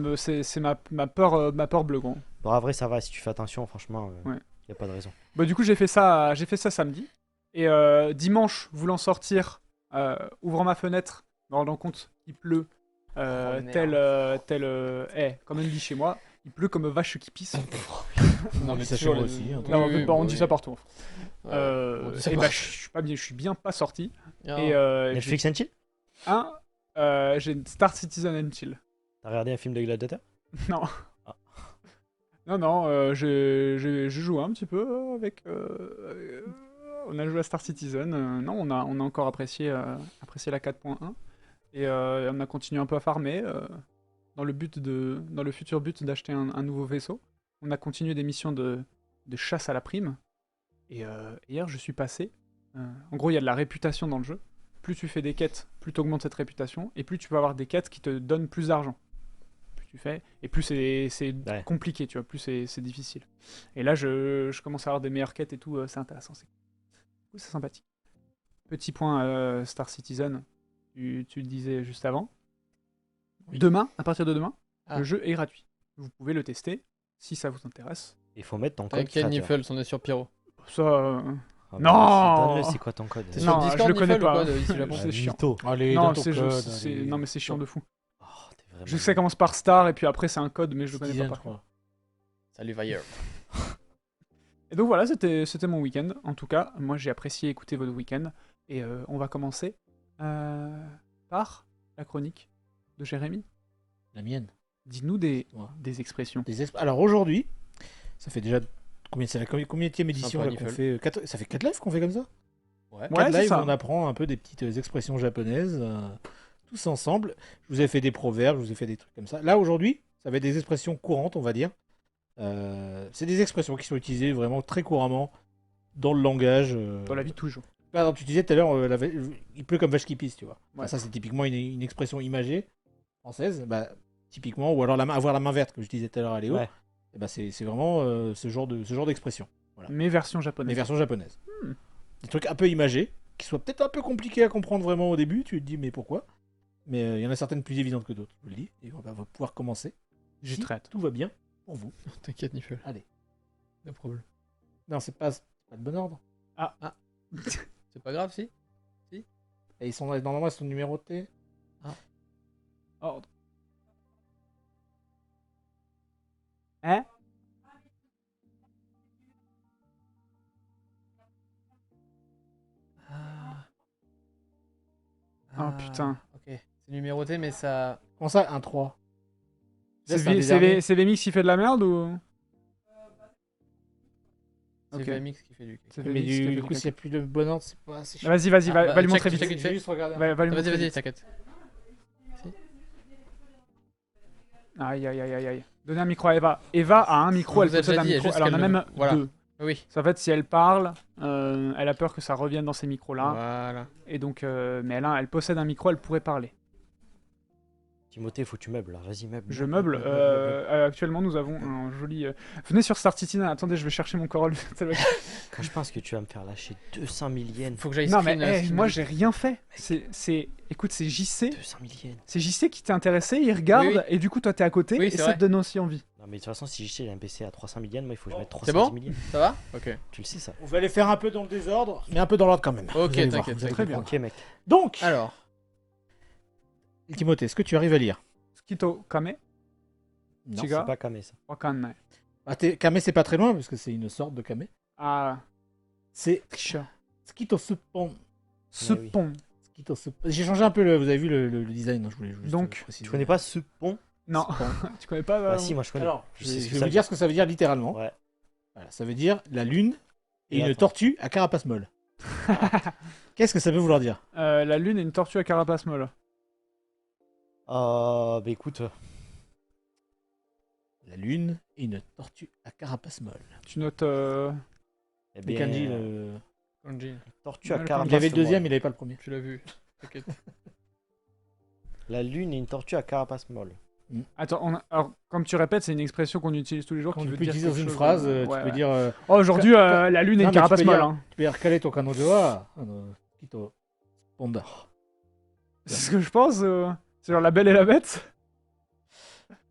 ma peur bleue, gros. Bon, en vrai, ça va, si tu fais attention, franchement, Ouais. y a pas de raison. Bah, du coup, j'ai fait ça samedi. Et dimanche, voulant sortir, ouvrant ma fenêtre, me rendant compte qu'il pleut, comme on dit chez moi, il pleut comme vache qui pisse. Non, mais ça toujours chez moi les- aussi, hein. Non, Oui, bah, on oui, dit oui. ça partout. Ouais, on dit ça Et bah, partout. je suis bien pas sorti. Ah. Et j'ai Netflix and chill? j'ai Star Citizen and Chill. T'as regardé un film de Gladiateur? Non. Ah. Non, j'ai joué un petit peu avec. On a joué à Star Citizen. Non, on a encore apprécié la 4.1. Et on a continué un peu à farmer dans le futur but d'acheter un nouveau vaisseau. On a continué des missions de chasse à la prime. Et hier, je suis passé. En gros, il y a de la réputation dans le jeu. Plus tu fais des quêtes, plus tu augmentes cette réputation. Et plus tu vas avoir des quêtes qui te donnent plus d'argent. Plus tu fais. Et plus c'est Ouais. compliqué, tu vois. Plus c'est difficile. Et là, je commence à avoir des meilleures quêtes et tout. C'est intéressant. C'est sympathique. Petit point Star Citizen. Tu le disais juste avant. Oui. Demain, à partir de demain, Ah. le jeu est gratuit. Vous pouvez le tester si ça vous intéresse. Il faut mettre ton code Avec Ken créateur. Niffles, on est sur Pyro. Ça, Ah, Non. bah, donne-le, c'est quoi ton code? T'es Non, sur je Discord, le connais Niffle, ou pas. quoi, ici au Japon C'est chiant. mytho. Allez, non, donne ton code, allez. non, mais c'est chiant de fou. Oh, t'es vraiment- Je sais que ça commence par Star et puis après c'est un code, mais je le connais Citizen, pas je par cœur. crois. Salut Vailleur. Et donc voilà, c'était mon week-end. En tout cas, moi j'ai apprécié écouter votre week-end. Et on va commencer par la chronique de Jérémy. La mienne. Dis-nous Ouais. des expressions. Alors aujourd'hui, ça fait déjà c'est la combienième édition Sympa, là, qu'on Niffle. fait ça fait 4 lives qu'on fait comme ça. Ouais. Ouais, 4 c'est lives, ça. on apprend un peu des petites expressions japonaises tous ensemble. Je vous ai fait des proverbes, je vous ai fait des trucs comme ça. Là aujourd'hui, ça va être des expressions courantes, on va dire. C'est des expressions qui sont utilisées vraiment très couramment dans le langage. Dans la vie de tous les jours. Par exemple, tu disais tout à l'heure, il pleut comme vache qui pisse, tu vois. Ouais. Ça, c'est typiquement une expression imagée française, bah, typiquement, ou alors avoir la main verte, comme je disais tout à l'heure à Léo. Ouais. Et bah, c'est vraiment ce genre d'expression. Mais version Les japonaise. versions japonaises. Des trucs un peu imagés, qui soient peut-être un peu compliqués à comprendre vraiment au début, tu te dis, mais pourquoi? Mais il y en a certaines plus évidentes que d'autres, je vous le dis. Et on va pouvoir commencer. J'ai Si très hâte. Tout va bien pour vous. T'inquiète, Niffle. Allez. No problème. Non, c'est pas de bon ordre. C'est pas grave, si Et ils sont normalement, ils sont numérotés. Ordre. Hein? Oh, putain. Ok. C'est numéroté, mais ça. Comment ça, un 3? Là, C'est un des derniers. VMix qui fait de la merde ou? C'est Ok. VMX qui fait du. C'est Mais VMix qui fait du du coup, caca. s'il n'y a plus de bon ordre, c'est pas assez chiant. Vas-y, Ah, va bah, lui montrer check, vite. check, Je vais juste regarder. Va lui Vas-y, montrer vas-y, vite. t'inquiète. Aïe, aïe, aïe, aïe, aïe. Donnez un micro à Eva. Eva a un micro, On elle vous a possède déjà un dit, micro. juste Elle en a qu'elle même le- voilà. deux. Oui. En fait, si elle parle, elle a peur que ça revienne dans ces micros-là. Voilà. Et donc, mais elle possède un micro, elle pourrait parler. Timothée, faut que tu meubles là. Vas-y, meuble. Je meuble. Actuellement, nous avons un joli. Venez sur Star Citizen. Attendez, je vais chercher mon Corolla. Ça va- Quand je pense que tu vas me faire lâcher 200 000 yens. Faut que j'aille non, mais screen, screen moi, le- j'ai rien fait. Écoute, c'est JC. 200 000 yens. C'est JC qui t'est intéressé. Il regarde. Oui, oui. Et du coup, toi, t'es à côté. Oui, et c'est ça vrai. te donne aussi envie. Non, mais de toute façon, si j'ai un PC à 300 000 yens, moi il faut que je mette C'est 310 bon 000 yens. Ça va Ok. Tu le sais ça. On va les faire un peu dans le désordre, mais un peu dans l'ordre quand même. Ok, Vous allez voir, t'inquiète, vous allez très bien. comprendre. Ok, mec. Donc, Alors. Timothée, est-ce que tu arrives à lire? Skito Kame. Non. Chiga. C'est pas camé ça. Wakanai. Ah, Kame, c'est pas très loin, parce que c'est une sorte de Kame. Ah, C'est tricheur. Skitosupon. Ce oui. pont. J'ai changé un peu, vous avez vu le design, hein, je voulais juste Donc, préciser. Tu connais pas ce pont? Non, tu connais pas Bah si, moi je connais. Alors, Je je sais ce vais que vous ça dire ce que ça veut dire littéralement. Ouais. Voilà, ça veut dire la lune et Et une attends. tortue à carapace molle. Qu'est-ce que ça veut vouloir dire? La lune et une tortue à carapace molle. Bah écoute, La lune et une tortue à carapace molle. Tu notes. eh Les bien, kanji, Kanji, tortue à Ouais, carapace il avait le deuxième, molle. il avait pas le premier. tu l'as vu. T'inquiète. La lune et une tortue à carapace molle. Attends, alors, comme tu répètes, c'est une expression qu'on utilise tous les jours Quand qui tu veut peux dire utiliser dans quelque une chose, phrase, ouais, tu ouais. peux dire. Oh, aujourd'hui, la lune et Non, une mais tu carapace peux molle. dire- Hein. Tu peux dire kaleto kanojo wa Kito Ponda. C'est ce que je pense. C'est genre la belle et la bête.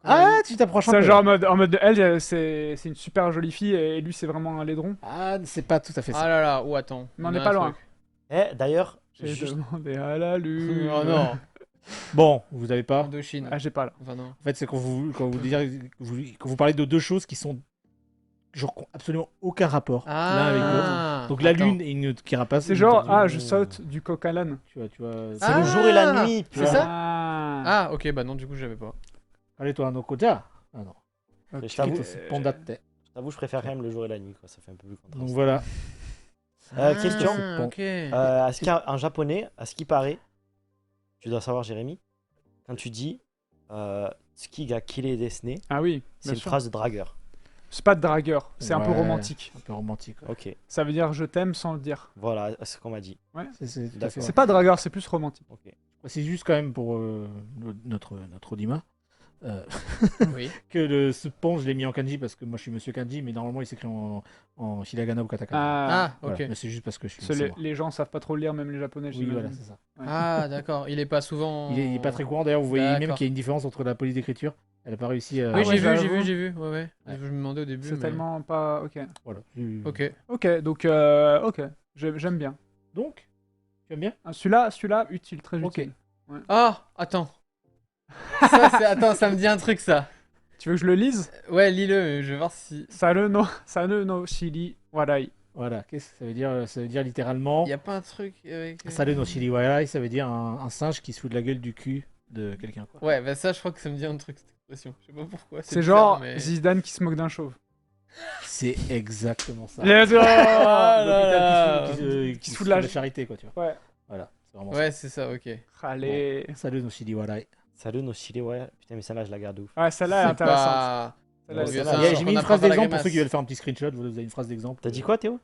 Ah, tu t'approches un C'est peu. genre là. en mode de elle, c'est une super jolie fille et lui, c'est vraiment un laidron. Ah, c'est pas tout à fait ça. Ah là là, ou attends. Mais on il y n'est a pas un loin. truc. Eh, d'ailleurs, J'ai juste... demandé à la lune. Oh non, Bon, vous avez pas. Indochine. Ah, j'ai pas là. Enfin non. En fait, c'est quand vous parlez de deux choses qui sont genre qui ont absolument aucun rapport l'un avec l'autre. Ah, Donc la attends. lune et une carapace. C'est une genre, tortue. je saute du coq à l'âne. Tu vois. C'est le jour et la nuit. C'est putain. ça Ah, Ah, ok, bah non, du coup, j'avais pas. Allez, toi, no koja. Ah non. ok. Je t'avoue, Pondate. Je t'avoue, je préfère quand même le jour et la nuit, quoi. Ça fait un peu plus contraste. Donc voilà. Question. Ah, ok. En japonais, à ce qui paraît, tu dois savoir, Jérémy, quand tu dis Tsuki ga kirei desu ne, Ah oui, c'est bien une sûr. phrase de dragueur. C'est pas de dragueur, c'est un peu Ouais, romantique. Un peu romantique. Ouais. Ok, Ça veut dire je t'aime sans le dire. voilà c'est ce qu'on m'a dit. C'est tout à D'accord. fait. C'est pas dragueur, c'est plus romantique. Ok. C'est juste quand même pour notre Odima. Oui. Que ce pont, je l'ai mis en kanji parce que moi je suis monsieur kanji, mais normalement il s'écrit en hiragana ou katakana. Ah, Ah, ok. Voilà. Mais c'est juste parce que je suis. parce que c'est moi. les gens savent pas trop lire, même les japonais. Oui, j'imagine. voilà, c'est ça. Ah, d'accord. Il est pas souvent. Il est pas très courant d'ailleurs, vous voyez même D'accord. qu'il y a une différence entre la police d'écriture. Elle a pas réussi à. Oui, ouais, j'ai vu, j'avoue. j'ai vu. Ouais, ouais. Ouais. Je me demandais au début. C'est mais- tellement pas. Ok. Voilà. Ok. Ok, donc ok, j'aime bien. Donc, tu aimes bien? Ah, celui-là, utile, très Ok. utile. Ah, attends. Attends, ça me dit un truc, ça. Tu veux que je le lise? Ouais, lis-le, je vais voir si. Sane no shiri warai. Voilà. Qu'est-ce que ça veut dire? Ça veut dire littéralement. Y a pas un truc avec. Sale no shiriwarai, ça veut dire un singe qui se fout de la gueule du cul de quelqu'un, quoi. Ouais, bah ça, je crois que ça me dit un truc, cette expression. Je sais pas pourquoi. C'est bizarre, genre mais- Zidane qui se moque d'un chauve. C'est exactement ça. Let's go. Ah là là. Qui se fout de la- charité, quoi, tu vois. Ouais. Voilà. C'est vraiment Ouais, c'est ça, ok. Allez. ça. Sale no shiriwarai. Salut no shiri, ouais. Putain, mais celle-là, je la garde ouf. Ouais, celle-là est C'est intéressante. pas. Celle-là, Ouais, elle est celle-là, bien. J'ai on mis une apprend phrase pas la d'exemple pour grimace. ceux qui veulent faire un petit screenshot. Vous avez une phrase d'exemple. T'as dit quoi, Théo?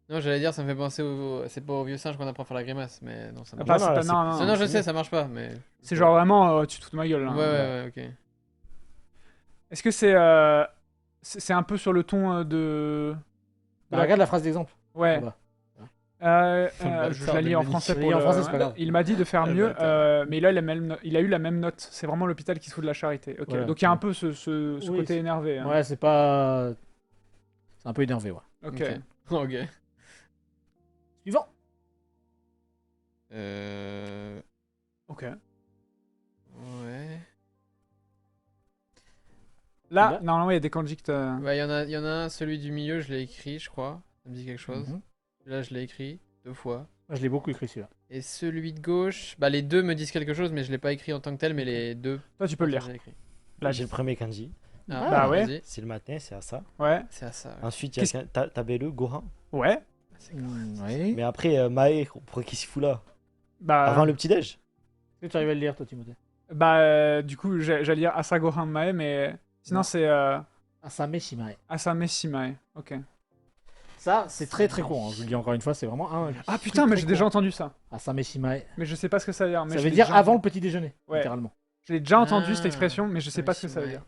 Non, j'allais dire, ça me fait penser au. C'est pas au vieux singe qu'on apprend à faire la grimace, mais non, ça Ah, marche pas- pas. c'est non, pas- là, non, Non, non, non, je c'est sais, mieux. ça marche pas, mais. C'est genre vraiment, tu te fous de ma gueule. Là. Ouais, ok. Est-ce que c'est un peu sur le ton de. Bah, regarde la phrase d'exemple. Ouais. Là-bas. Je la lis en français Je pour lis en le- français, c'est pas grave. Il m'a dit de faire Le mieux, bâtard. mais il a eu la même note. C'est vraiment l'hôpital qui se fout de la charité. Ok. Voilà. Donc il y a un peu ce Oui, côté c'est- énervé. hein. Ouais, c'est pas. C'est un peu énervé, ouais. Ok. Ok. Suivant. Ok. Ouais. Là, Là. normalement, il y a des kanji que t'as- Ouais, y en a un, celui du milieu, je l'ai écrit, je crois. Ça me dit quelque chose. Mhm. Là, je l'ai écrit 2 fois. Moi, je l'ai beaucoup écrit celui-là. Et celui de gauche, bah les deux me disent quelque chose, mais je l'ai pas écrit en tant que tel, mais les deux. Toi, tu peux le lire. je l'ai écrit. Là, J'ai le premier kanji. Ah, bah ouais. vas-y. C'est le matin, c'est à ça. Ouais. C'est à ça. ouais. Ensuite, il y a Tabelu, Gohan. Ouais. C'est grave. Oui. Mais après, Mae, pourquoi qu'il s'y fout là? Bah, Avant le petit-déj? Est-ce que tu arrives à le lire, toi, Timothée? du coup, j'allais dire Asagohan Mae, mais sinon, Non. c'est Asame Shimae. Asame Shimae. Ok. Ça, c'est très très court. Hein. Je vous le dis encore une fois, c'est vraiment un. Ah putain, mais j'ai déjà entendu ça. Asame Shimae. Mais je sais pas ce que ça veut dire. Mais Ça je veut l'ai dire déjà avant le entendu. petit déjeuner, Ouais. littéralement. Je l'ai déjà entendu Ah, cette expression, mais je sais pas ce que ça veut dire.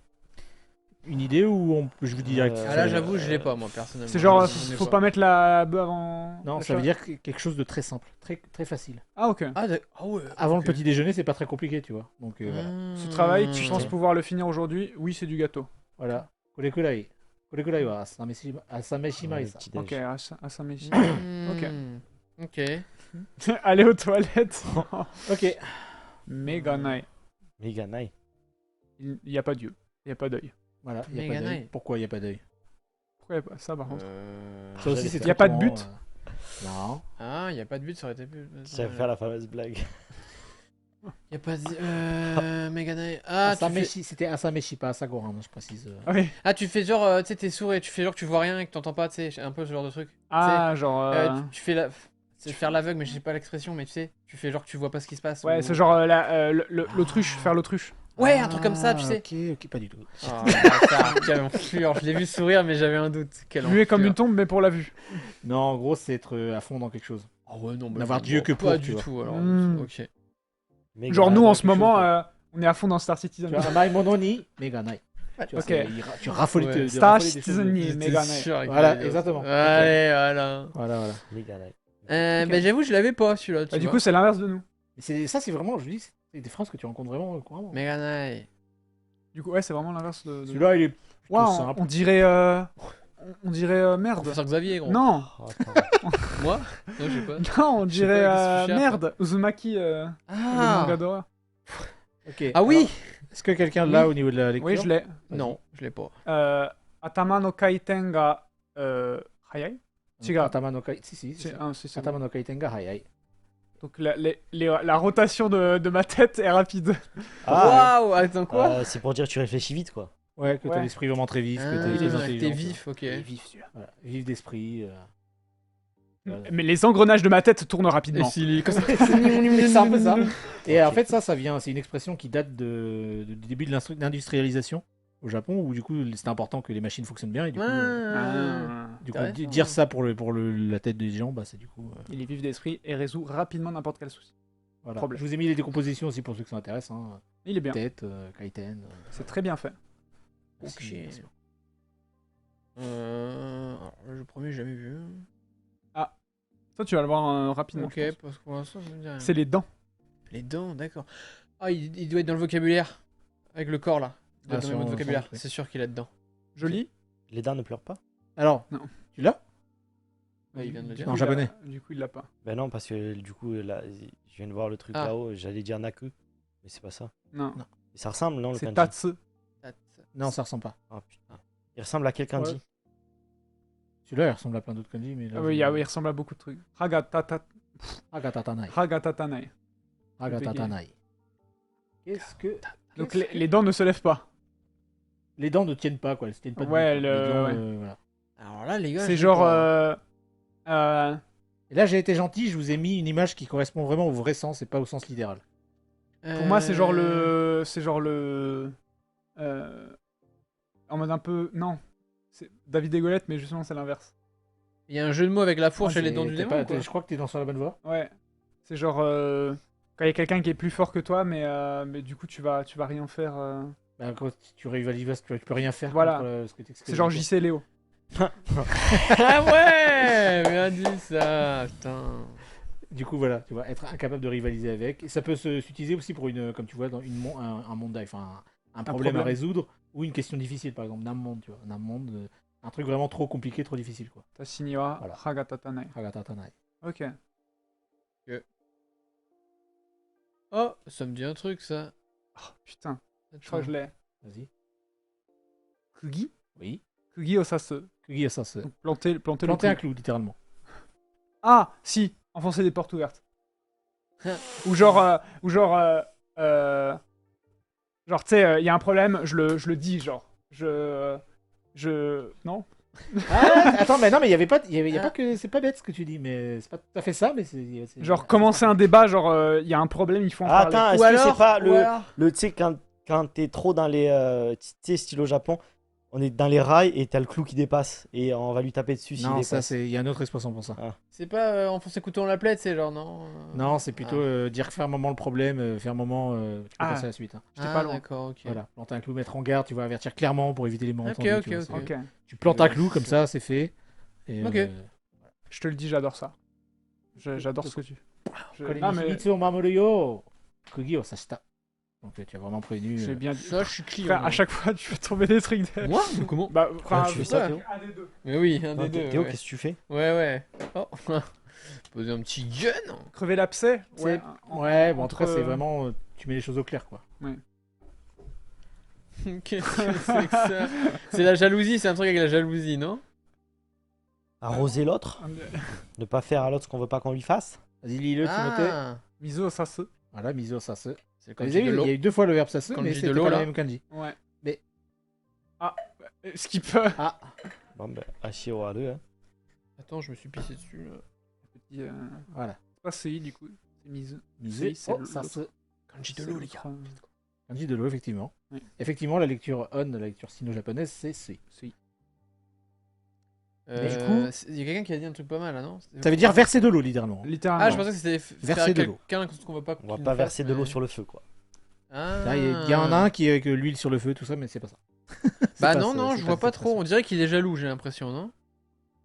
Une idée ou je vous dis direct Euh, Ah là, j'avoue, je l'ai pas, moi, personnellement. C'est genre, Je l'ai faut pas mettre la bœuf avant. Non, la ça veut charrette. dire quelque chose de très simple, très, très facile. Ah, ok. Ah, ouais. Avant ok. le petit déjeuner, c'est pas très compliqué, tu vois. Donc voilà. Ce travail, tu Hmm. penses pouvoir le finir aujourd'hui? Oui, c'est du gâteau. Voilà. Korekurai. Korekurai wa asame shimae Le sa. petit-déj. Ok, Asame Shimae. Hmm. Ok. Aller aux toilettes. Ok. Mega nice. Mega nice. Il n'y a pas d'yeux. Il n'y a pas d'œil. Voilà. Y a pas Mega d'œil. nice. Pourquoi il n'y a pas d'œil? Pourquoi ça par contre Ça aussi, J'allais c'est Y a très pas de courant, but Non. Ah, y a pas de but, ça aurait été plus. J'allais faire la fameuse blague. Y a pas de. Meganai. Ah, tu fais... C'était Asameshi, pas Asagoran, je précise. Ah oui. ah, tu fais genre, tu sais, t'es sourd et tu fais genre que tu vois rien et que t'entends pas, tu sais, un peu ce genre de truc. Ah, genre. Tu fais la. C'est faire l'aveugle, mais je sais pas l'expression, mais tu sais, tu fais genre que tu vois pas ce qui se passe. Ouais, ou- c'est genre l'autruche, faire l'autruche. Ouais, un truc comme ça, tu sais. Ok, pas du tout. Oh, bâtard, quel enflure. Je l'ai vu sourire, mais j'avais un doute. Quel Muet comme enflure. une tombe, mais pour la vue. Non, en gros, c'est être à fond dans quelque chose. Oh ouais, non, mais N'avoir bon, Dieu que pas pour, du tu vois. tout, alors. Mm. Ok. Mega Genre, nous, Drive, en ce quelque chose, moment, quoi. on est à fond dans Star Citizen. Tu vois, Amai Mononi, Meganai. Tu vois, Ok. tu raffoles Ouais. de Star raffoler des choses. Citizen, J'étais Meganai. sûr qu'il Voilà, allait dire exactement. ça. Allez, voilà. Voilà. Mega Drive. Ok. Bah, j'avoue, je l'avais pas celui-là. Bah, du coup, c'est l'inverse de nous. Ça, c'est vraiment, je dis, c'est des phrases que tu rencontres vraiment couramment. Meganai. Du coup, ouais, c'est vraiment l'inverse de. Celui-là, il est plutôt Ouais, simple. on dirait. On dirait merde. Professeur Xavier, gros. Non, Oh, attends. Moi Non, je sais pas. non, on Je sais dirait pas, qu'est-ce que tu cherches merde. Uzumaki, le manga d'horreur. Ok. Ah oui Alors, est-ce que quelqu'un l'a Oui. au niveau de la lecture Oui, je l'ai. Non, je l'ai pas. Atama no kaiten ga hayai. Chiga. Atama no kai... Si, si. C'est- c'est ça. ah, c'est Atama no kaiten ga hayai. Donc la rotation de ma tête est rapide. Ah, Waouh, attends quoi c'est pour dire que tu réfléchis vite, quoi. Ouais, que t'as Ouais. l'esprit vraiment très vif, que Ah, t'es très t'es intelligent. vif, ok. Il est vif, celui-là. Voilà. Vif d'esprit. Voilà. Mais les engrenages de ma tête tournent Et rapidement. s'il est comme ça. C'est un peu ça. Et en Ok. fait, ça vient, c'est une expression qui date du début de l'industrialisation au Japon, où du coup, c'est important que les machines fonctionnent bien. Et du coup, Ah. Intéressant. dire ça pour la tête des gens, bah, c'est du coup. Il est vif d'esprit et résout rapidement n'importe quel souci. Voilà. Problème. Je vous ai mis les décompositions aussi pour ceux que ça intéresse. Hein. Il est bien. Tête, kaiten. C'est très bien fait. Ok. Alors, le premier, j'ai jamais vu. Ça, tu vas le voir rapidement. Ok, je pense. parce que pour l'instant, ça me dit rien. C'est les dents. Les dents, d'accord. Ah, il doit être dans le vocabulaire. Avec le corps là. Il doit Ah, être dans le sûrement, mode vocabulaire. sans doute, oui. C'est sûr qu'il est dedans. Joli. Les dents ne pleurent pas? Alors, Non. tu l'as Ouais, il vient de le Du dire. En coup, japonais. Du coup, il l'a pas. Ben non, parce que du coup, là, je viens de voir le truc Ah. là-haut, j'allais dire Naku, mais c'est pas ça. Non. Non. Et ça ressemble, non, le C'est kanji? Tatsu. Non, ça ressemble pas. Ah, putain. Il ressemble à quel kanji? Ouais. Celui-là, il ressemble à plein d'autres kanji, mais là. Ah oui, il ressemble à beaucoup de trucs. Hagatatanai. Hagatatanai. Hagatatanai. Qu'est-ce que. Donc les dents ne se lèvent pas. Les dents ne tiennent pas, quoi. Elles se tiennent pas Ouais, debout, quoi. Les dents, ouais. voilà. Alors là, les gars. C'est je genre. sais pas. Et là, j'ai été gentil, je vous ai mis une image qui correspond vraiment au vrai sens et pas au sens littéral. Pour moi, c'est genre le. C'est genre le. En mode un peu. Non. C'est David et Goliath, mais justement, c'est l'inverse. Il y a un jeu de mots avec la fourche et les C'est- dents du t'es démon. pas- ou quoi Je crois que t'es dans sur la bonne voie. Ouais. C'est genre. Quand il y a quelqu'un qui est plus fort que toi, mais du coup, tu vas rien faire. Bah, quand tu rivalises, tu peux rien faire. Voilà. contre, ce que C'est genre JC et Léo. Ah ouais bien dit ça, putain. Du coup, voilà, tu vois, être incapable de rivaliser avec. Et ça peut s'utiliser aussi pour une, comme tu vois, dans un monde, enfin, un problème à problème. résoudre ou une question difficile, par exemple, d'un monde, tu vois, d'un monde, un truc vraiment trop compliqué, trop difficile, quoi. Tassiniwa Voilà. Hagatatanai. Hagatatanai. Ok. Oh, ça me dit un truc ça. Oh, putain, je crois que je l'ai. Vas-y. Kugi Oui. Kugi Osasu. Kugi Osasu. Donc planter le Planter un clou. clou, littéralement. Ah, si, enfoncer des portes ouvertes. ou genre, genre, tu sais, il y a un problème, je le dis, genre, non. Ah, attends, mais non, mais il y avait pas, y a pas que, c'est pas bête ce que tu dis, mais c'est pas tout à fait ça, mais c'est. Genre, commencer un débat, genre, il y a un problème, il faut en Ah, parler. attends, Ou est-ce que alors, c'est pas ou alors- le tu sais, quand t'es trop dans les. Tu sais, style au Japon, on est dans les rails et t'as le clou qui dépasse et on va lui taper dessus s'il Non, ça dépasse. c'est, il y a une autre expression pour ça. C'est pas enfoncer couteau dans la plaie, c'est genre non. Non, c'est plutôt dire fermement le problème, fermement. Tu peux Ah. passer à la suite. Hein. J'étais Ah, pas loin. d'accord, ok. Voilà, planter un clou, mettre en garde, tu vas avertir clairement pour éviter les malentendus. Ok, tu vois, ok, c'est- Ok, Tu plantes un clou comme ça, c'est fait. Et, Ok. je te le dis, j'adore ça. J'adore ce que tu. Ah, mais Mitsu o mamoru yo, Kugi o sashita. Donc tu as vraiment prévenu. j'ai bien dit. Ça, je suis client. Frère, à chaque fois, tu veux tomber des trucs. Moi ou comment Bah, Ah, enfin, tu fais ça, ça, Théo? un des deux. Mais oui, un Non, des deux. Théo, ouais. qu'est-ce que tu fais? Ouais. Oh. Poser un petit gun. Crever l'abcès. C'est- en- Ouais, bon, en tout cas, entre- c'est vraiment. Tu mets les choses au clair, quoi. Qu'est-ce que c'est que ça? C'est la jalousie, c'est un truc avec la jalousie, non? Arroser l'autre, ne pas faire à l'autre ce qu'on veut pas qu'on lui fasse. Vas-y, lis-le, Timothée. Ah, Miso sasu. Voilà, miso sase. c'est le Vous kanji avez de vu, il l'eau. y a eu 2 fois le verbe sase, Kanji mais de c'était l'eau, pas là. le même kanji. Ouais. Mais- Ah, skip. Ah, Bon, ben, Hashiro à 2. Hein. Attends, je me suis pissé dessus. Là. Petit, voilà. c'est pas Sei du coup. C'est Miso. Miso Sei, c'est sase. l'autre. Kanji de C'est l'eau, les l'autre, gars. Kanji de l'eau, effectivement. Oui. Effectivement, la lecture on, la lecture sino-japonaise, c'est Sei. Sei. Mais du coup- Il y a quelqu'un qui a dit un truc pas mal là, non? Ça veut dire verser de l'eau, littéralement. Littéralement. Ah, je pensais que c'était Verser faire de l'eau. quelqu'un ce qu'on veut pas On va qu'il pas nous verser fasse, de l'eau mais- sur le feu, quoi. Ah. Là, il y en a un qui est avec l'huile sur le feu, tout ça, mais c'est pas ça. C'est Bah pas non, ça, non, c'est je pas vois cette pas trop. expression. On dirait qu'il est jaloux, j'ai l'impression, non?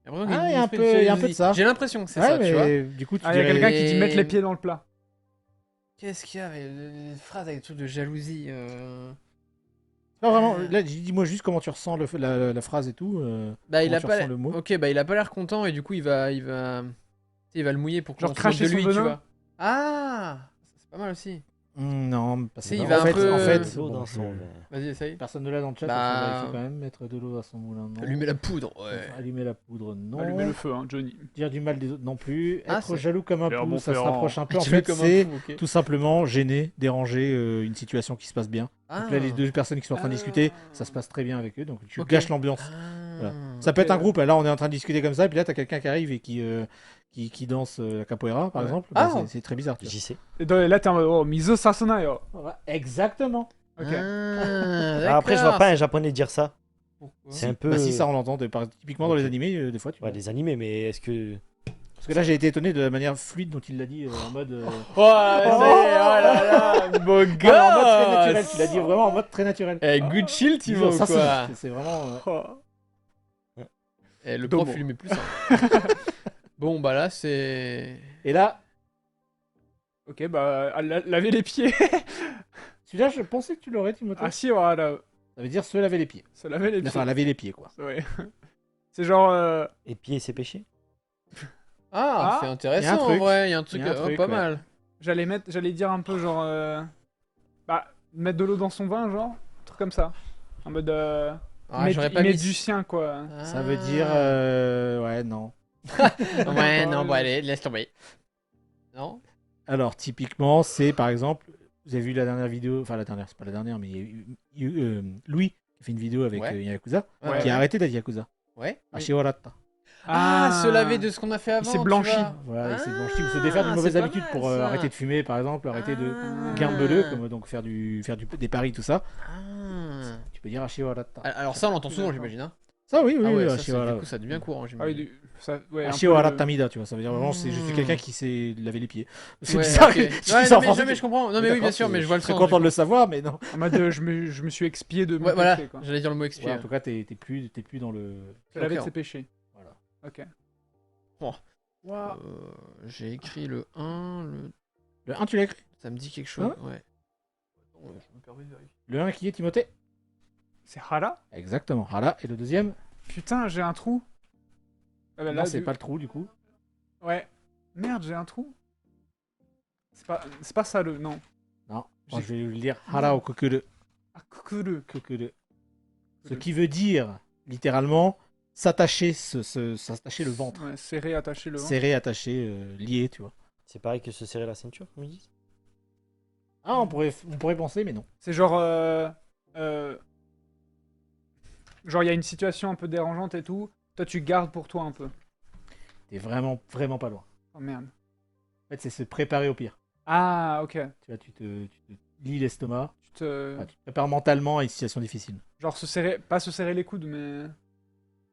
J'ai l'impression qu'il Ah, y a il y a un espèce peu- il y a un jalousie. peu de ça. J'ai l'impression que c'est Ouais, ça, tu vois. mais du coup, tu Ah, il y a dirais- quelqu'un qui dit Et- mettre les pieds dans le plat. Qu'est-ce qu'il y a avec les phrases avec des trucs de jalousie Non, vraiment, là, dis-moi juste comment tu ressens la phrase et tout. Bah, il Comment a tu pas. ressens le mot Ok, bah, il a pas l'air content et du coup, il va le mouiller pour Genre qu'on se moque cracher de son lui, tu venin. vois. Ah, c'est pas mal aussi. Non, parce Si, que il va en un fait, peu- en fait, De l'eau bon, dans son je- vin. Vas-y, essaye. personne ne l'a dans le chat, Bah- parce que là, il faut quand même mettre de l'eau à son moulin. Non. Allumer la poudre, ouais. Allumer la poudre, non. Allumer le feu, hein, Johnny. Dire du mal des autres non plus. Ah, Être c'est- jaloux comme un Clairement pou, ça se Ferrand. rapproche un peu. En Tu veux fait, comme un c'est fou, ok. tout simplement gêner, déranger une situation qui se passe bien. Donc là, les deux personnes qui sont en train de discuter, ça se passe très bien avec eux, donc tu Ok. gâches l'ambiance. Ah. Voilà. Ça peut être un groupe, là on est en train de discuter comme ça, et puis là t'as quelqu'un qui arrive et qui danse la capoeira par Ouais. exemple. Ah. Bah, c'est très bizarre. Tu vois. JC. Et là, t'es en mode, oh, Miso Sasuna yo. Voilà, exactement. Ok. Ah, Après, je vois d'accord. pas un japonais dire ça. Pourquoi C'est un peu. Bah, si ça on l'entend, typiquement dans Ok. les animés, des fois tu Ouais, vois. les animés, mais est-ce que. Parce que là j'ai été étonné de la manière fluide dont il l'a dit, en mode. Oh, ça y est, oh là là, beau Ah, mais en mode très gosse. naturel, tu l'as dit vraiment en mode très naturel. Eh, good chill, Timo, Ça, quoi. c'est vraiment. Oh. Eh, le Domo. prof, il lui met plus. Bon, bah là, c'est. Et là, Ok, bah, laver les pieds. celui-là je pensais que tu l'aurais, Timothée. Ah si, voilà. Ça veut dire se laver les pieds. Se laver les pieds. Enfin, laver les pieds quoi. Ouais. C'est genre. Et pieds, c'est péché. Ah, Ah, c'est y a un intéressant en truc. vrai, il y a un truc, Y a un truc, pas ouais. mal. J'allais dire un peu genre. Bah, mettre de l'eau dans son vin, genre. Un truc comme ça. En mode. Ah, j'aurais pas il met mis du sien, quoi. Ça veut dire. Ouais, non. Ouais, non, bon, allez, laisse tomber. Non? Alors, typiquement, c'est par exemple, vous avez vu la dernière vidéo, enfin la dernière, c'est pas la dernière, mais il y a eu Louis qui a fait une vidéo avec Ouais. Yakuza, Ouais. qui a arrêté d'être Yakuza. Ouais. Ashiwarata. Ah, se laver de ce qu'on a fait avant. s'est tu blanchi. vois. Voilà, il s'est blanchi ou se Ah, défaire d'une c'est mauvaise pas habitude mal, pour ça. arrêter de fumer, par exemple, arrêter de Ah. gambeleux, comme donc faire des paris, tout ça. Ah. Tu peux dire Ashiwarata. Alors, ça, on l'entend souvent, D'accord. j'imagine. Hein. Ça, oui, oui, Ah ouais, ça, Ashiwarata. du coup, ça devient courant, Ah oui, j'imagine. ouais, un peu Ashiwarata le- Mida, tu vois, ça veut dire vraiment, je suis Hmm. quelqu'un qui sait laver les pieds. C'est Ouais, bizarre. ok. c'est Ouais, bizarre non, en mais, français. non, mais je comprends. Non, mais oui, D'accord, bien sûr, mais je vois le Je serais sens. content du de le savoir, mais non. En mode, je me suis expié de coup. mon Ouais, voilà, péché, quoi. j'allais dire le mot expié. Ouais, en tout cas, t'es plus dans le. Se laver de Ok. ses péchés. Voilà. Ok. Bon. Waouh. J'ai écrit le 1, Le 1, tu l'as écrit? ça me dit quelque chose. Ah Ouais. Attends, je me permets de vérifier. Le 1 qui est Timothée? C'est Hara. Exactement. Voilà. Et le deuxième? Putain, j'ai un trou. Ah bah Là, là, c'est pas le trou du coup. Ouais. Merde, j'ai un trou. C'est pas ça le. Non. Non. J'ai- Moi, je vais le lire. Hara o kokuru. Ah, Kukuru. Kokuru. Ce qui veut dire, littéralement, s'attacher, s'attacher le ventre. Ouais, serré, attaché le ventre. Serré, attaché, lié, tu vois. C'est pareil que se serrer la ceinture, comme ils disent. Ah, on pourrait penser, mais non. C'est genre. Genre, il y a une situation un peu dérangeante et tout. Toi, tu gardes pour toi un peu. T'es vraiment, vraiment pas loin. Oh merde. En fait, c'est se préparer au pire. Ah, ok. Tu vois, tu te lis l'estomac. Tu te. Tu te prépares mentalement à une situation difficile. Genre, pas se serrer les coudes, mais.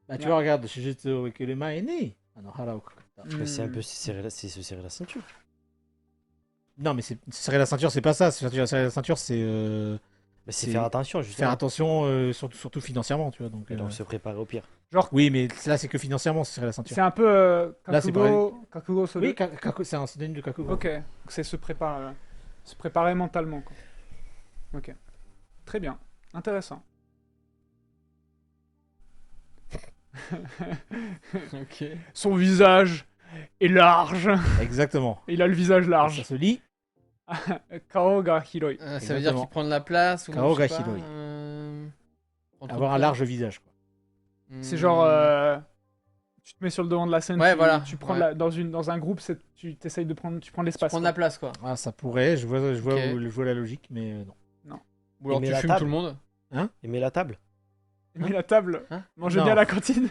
Bah, tu Ouais. vois, regarde, Shujutsu Oikurema est né. Ah non, Hara o kokuru. Mais c'est un Hmm. peu c'est se serrer la ceinture. Non, mais serrer la ceinture, c'est pas ça. Serrer la ceinture, c'est Mais c'est C'est faire attention, faire justement. attention, surtout financièrement, tu vois. Donc, Et donc se préparer au pire. oui, mais là, c'est que financièrement, c'est serrer la ceinture. C'est un peu. Là, c'est Kakugo Sodo. Oui, c'est un synonyme de kakugo. Ok. Donc, c'est se préparer mentalement, quoi. Ok. Très bien. Intéressant. Ok. Son visage est large. Exactement. Il a le visage Ça large. se lit. Kao ga hiroi. Ça veut dire Exactement. qu'il prend de la place ou Kao je sais ga pas, hiroi. prend trop Avoir de un place. large visage, quoi. C'est genre. Tu te mets sur le devant de la scène, Ouais, tu, voilà, tu prends ouais. dans un groupe, tu t'essayes de prendre, tu prends l'espace. Prendre quoi. la place, quoi. Ah, ça pourrait, je vois Ok. je vois la logique, mais non. Ou alors Et tu mets la fumes table. tout le monde. Aimer la table. Mais la table, Hein mangez Non. bien à la cantine.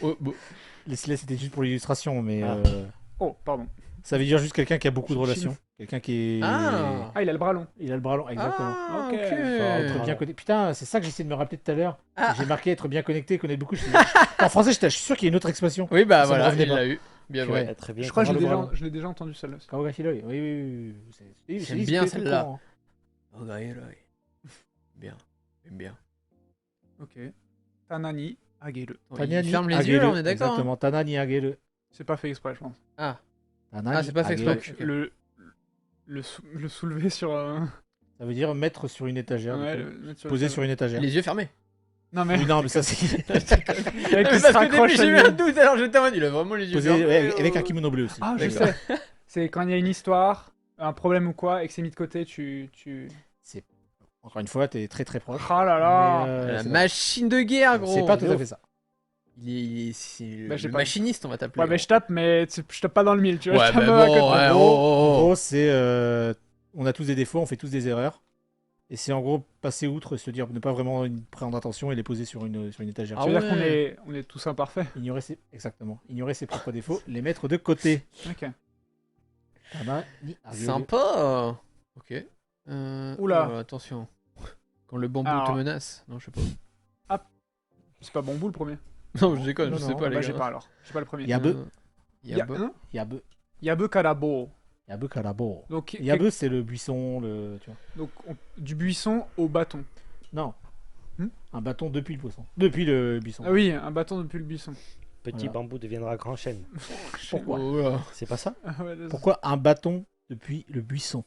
Oh, bon. Là, c'était juste pour l'illustration, mais Ah. Oh, pardon. ça veut dire juste quelqu'un qui a beaucoup de Chine. relations. Quelqu'un qui est. Ah. Ah, il a le bras long. Il a le bras long, exactement. Ah, Ok. ok. Être bien connecté. Putain, c'est ça que j'essaie de me rappeler tout à l'heure. Ah. J'ai marqué être bien connecté, connaître beaucoup. En français, je suis sûr qu'il y a une autre expression. Oui, bah Ça me voilà, revenait il pas. l'a eu. Bien Purée. vrai. Très bien. Je crois que Bras long. je l'ai déjà entendu celle-là. aussi. Kawagashiroi. Oui. J'aime bien c'est celle-là. courant. Oh, bien. J'aime bien. Ok. Tanani ageru. Tanani Il ferme les ageru. yeux, là, on est d'accord. hein. Exactement. Tanani ageru. C'est pas fait exprès, je pense. Ah, Tanani c'est pas fait ageru. exprès. Donc, Ok. le soulever sur. Ça veut dire mettre sur une étagère. Ouais, du coup. le mettre sur Poser le sur une étagère. les yeux fermés. Non, mais. Oui, non, mais ça c'est. Avec Mais qui parce se que au début, raccroche j'ai eu à un lui. doute, alors j'étais en mode, il a vraiment les yeux Poser fermés. ouais, avec un kimono bleu aussi. Ah, je D'accord. sais. C'est quand il y a une histoire, un problème ou quoi, et que c'est mis de côté, tu. Encore une fois, t'es très proche. Ah là là. Mais, La c'est machine de guerre, pas- gros. c'est pas tout à fait ça. C'est Bah, j'ai le pas- machiniste, on va t'appeler. Ouais, mais je tape, mais je tape pas dans le mille, tu vois. Ouais, je tape mais à bon, côté. ouais, En oh. gros, c'est on a tous des défauts, on fait tous des erreurs. Et c'est en gros passer outre, se dire ne pas vraiment prendre attention et les poser sur une étagère. Ah Tu veux dire ouais. on est tous imparfaits. Ignorer ses propres défauts, les mettre de côté. Ok. Tanani ageru. Sympa. Ok. Oula. Oh, attention. Quand le bambou Alors- te menace. Non, je sais pas. C'est pas bon bout le premier. Non, je déconne, Non, je non, sais bah, pas, les Bah, gars. j'ai pas alors. J'ai pas le premier. Yabe. Yabe. Yabe. Yabe Karabo. Yabe karabo. Donc, Yabe, c'est le buisson, tu vois. donc du buisson au bâton. Non. Hmm Un bâton depuis le poisson. Depuis le buisson. Ah oui, un bâton depuis le buisson. Petit Voilà. bambou deviendra grand chêne. Pourquoi Oh là. C'est pas ça? Ah ouais, là, Pourquoi un bâton depuis le buisson?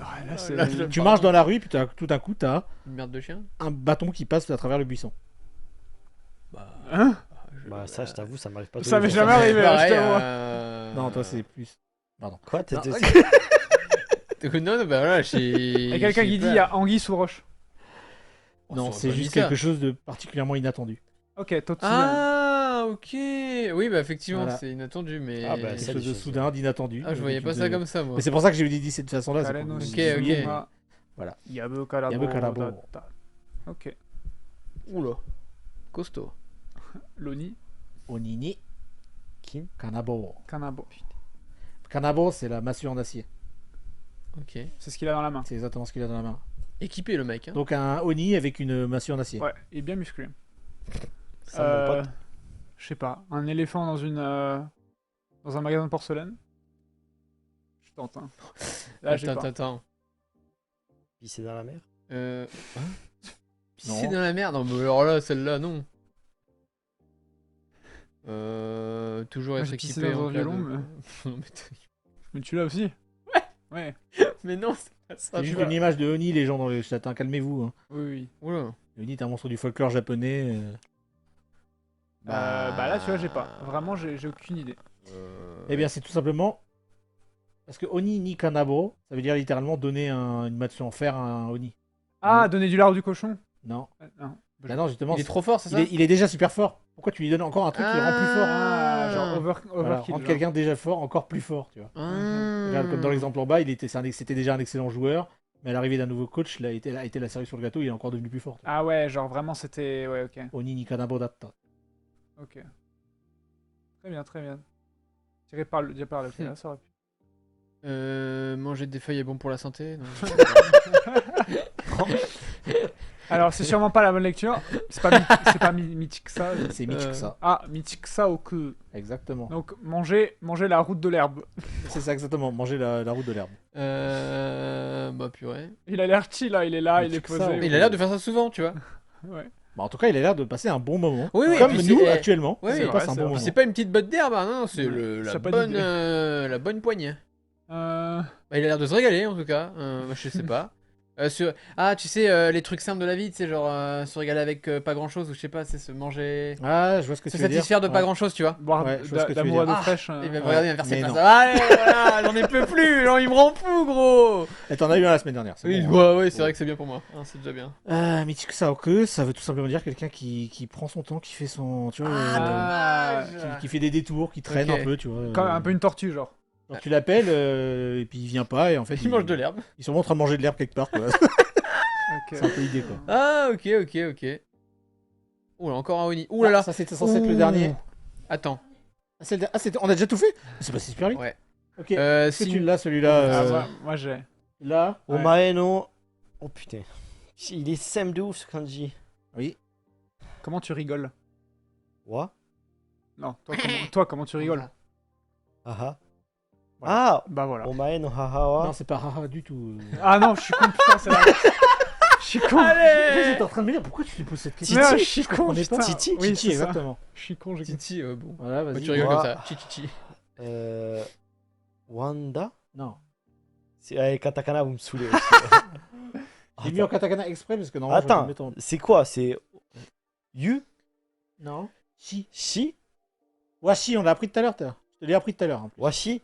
Ah, là, c'est- Là, je- Tu marches dans la rue, puis tout d'un coup, t'as Une merde de chien. un bâton qui passe à travers le buisson. Bah, Hein Bah, ça, je t'avoue, ça m'arrive pas. Ça tous les m'est jours. jamais arrivé, hein, pareil, je t'avoue. Non, toi, c'est plus. Quoi? Non. Non, bah voilà, j'ai. Il y a quelqu'un qui dit il y a anguille sous roche. Non, c'est juste quelque chose de particulièrement inattendu. Ok, Totsi. Ah, ok. Oui, bah effectivement, Voilà. c'est inattendu, mais. Ah, bah, Quelque ça, chose des de choses. soudain, d'inattendu. Ah, je voyais pas ça comme ça, moi. Mais c'est pour ça que j'ai dit de cette façon-là. c'est Karen pour que vous aussi. Ok, voyez, ok. mais- Voilà. Yabe Karabo. Yabe Karabo. Data. Ok. Oula. Costaud. Loni. Onini Qui? Kanabo. Kanabo. Kanabo, c'est la massue en acier. Ok. C'est ce qu'il a dans la main. C'est exactement ce qu'il a dans la main. Équipé, le mec. Hein. Donc un Oni avec une massue en acier. Ouais, il est bien musclé. Ça, mon pote. Je sais pas. Un éléphant dans dans un magasin de porcelaine. Je tente. Hein. Là, j'ai Attends, pas. attends. Pisser dans la mer? Hein Non. Pisser dans la merde. Non, mais alors là, celle-là, non. Toujours Moi, être j'ai pissé équipé dans en un cas violon, de- mais- Non, mais t'as- Mais tu l'as aussi. Ouais. mais non, c'est pas ça. C'est juste une image de Oni, les gens dans le chat. Hein, calmez-vous. Hein. Oui, oui. Oula. Le Oni est un monstre du folklore japonais. Bah là, tu vois, j'ai pas. Vraiment, j'ai aucune idée. Eh bien, c'est tout simplement. Parce que Oni ni Kanabo, ça veut dire littéralement donner une massue en fer à un Oni. Ah, donner du lard du cochon. Non. Non. Bah non, justement. Il est trop fort, c'est ça il est déjà super fort. Pourquoi tu lui donnes encore un truc qui le rend plus fort? Ah, genre overkill. Voilà, rendre genre. quelqu'un déjà fort encore plus fort, tu vois. Regarde, comme dans l'exemple en bas, c'était déjà un excellent joueur, mais à l'arrivée d'un nouveau coach, il a été la cerise sur le gâteau, il est encore devenu plus fort. tu vois. Ah ouais, genre vraiment, c'était. Ouais, ok. Oni ni Kanabo datta. Ok. Très bien, très bien. Tiré par le diable, ok, là, ça aurait pu. Manger des feuilles est bon pour la santé. Non. Alors, c'est sûrement pas la bonne lecture. C'est pas, Michiksa. C'est Michiksa. Ah, Michiksa Oku. Exactement. Donc, manger la route de l'herbe. C'est ça exactement, manger la route de l'herbe. Bah purée. Il a l'air chill, là, il est là, il est Michiksa, posé. Il a l'air de faire ça souvent, tu vois. Ouais. Bah, en tout cas, il a l'air de passer un bon moment. Oui, oui, Comme puis nous c'est- actuellement. Ouais, il c'est passe vrai, un c'est bon vrai. moment. C'est pas une petite botte d'herbe, hein, non, c'est Ouais, ça la, a pas bonne, d'idée. la bonne poignée. Euh, Bah, il a l'air de se régaler en tout cas. Je sais pas. Ah, tu sais, les trucs simples de la vie, tu sais, genre se régaler avec pas grand chose, ou je sais pas, c'est se manger. Ah, je vois ce que Se tu veux dire. satisfaire de pas Ouais. grand chose, tu vois. Boire Ouais, je vois ce que tu veux d'amour à dire. d'eau Ah, fraîche. Il va me Ouais, regarder, il va me faire mais ses non. passes. Allez, voilà, j'en ai peux plus, genre, il me rend fou, gros. Et t'en as eu un la semaine dernière. c'est Oui, bon, hein. ouais, c'est vrai que c'est bien pour moi. Hein, c'est déjà bien. Mythique Saoke, ça veut tout simplement dire quelqu'un qui prend son temps, qui fait son. Tu vois, Ah, qui fait des détours, qui traîne Ok. un peu, tu vois. Comme un peu une tortue, genre. Genre, tu l'appelles, et puis il vient pas, et en fait. Il mange de l'herbe. Il est sûrement en train de manger de l'herbe quelque part, quoi. Ok. C'est un peu l'idée, quoi. Ah, ok. Ouh là, encore un Oni. Ouh là là. Ça, c'était censé être le Ouh. dernier. Attends. On a déjà tout fait? C'est passé super vite. Ouais. Ok. Est-ce que Si- tu l'as, celui-là Ah, moi j'ai. Là Ouais. Omae no. Oh putain. Il est simple de ouf ce kanji. Oui. Comment tu rigoles? What? Non, toi, comment tu rigoles? Haha. Voilà. Ah! Bah voilà. Omae no haha Non, wa. c'est pas haha du tout. Ah non, je suis con, putain, c'est la. Je suis con. Allez. J'étais en train de me dire pourquoi tu lui poses cette question. Mais, Titi, je suis con, comprenais pas. putain. Titi, Oui, Titi, c'est ça. exactement. Je suis con, j'ai con. Titi, bon. Voilà, Bah, vas-y. tu rigoles Moi- comme ça. Chichichi. Wanda? Non. Katakana, vous me saoulez aussi. J'ai mis en katakana exprès parce que normalement, je vais Attends, le mettre en. c'est quoi? C'est. Yu? Non. Shi. Shi? Washi, on l'a appris tout à l'heure, Je te l'ai appris tout à l'heure. en plus. Washi?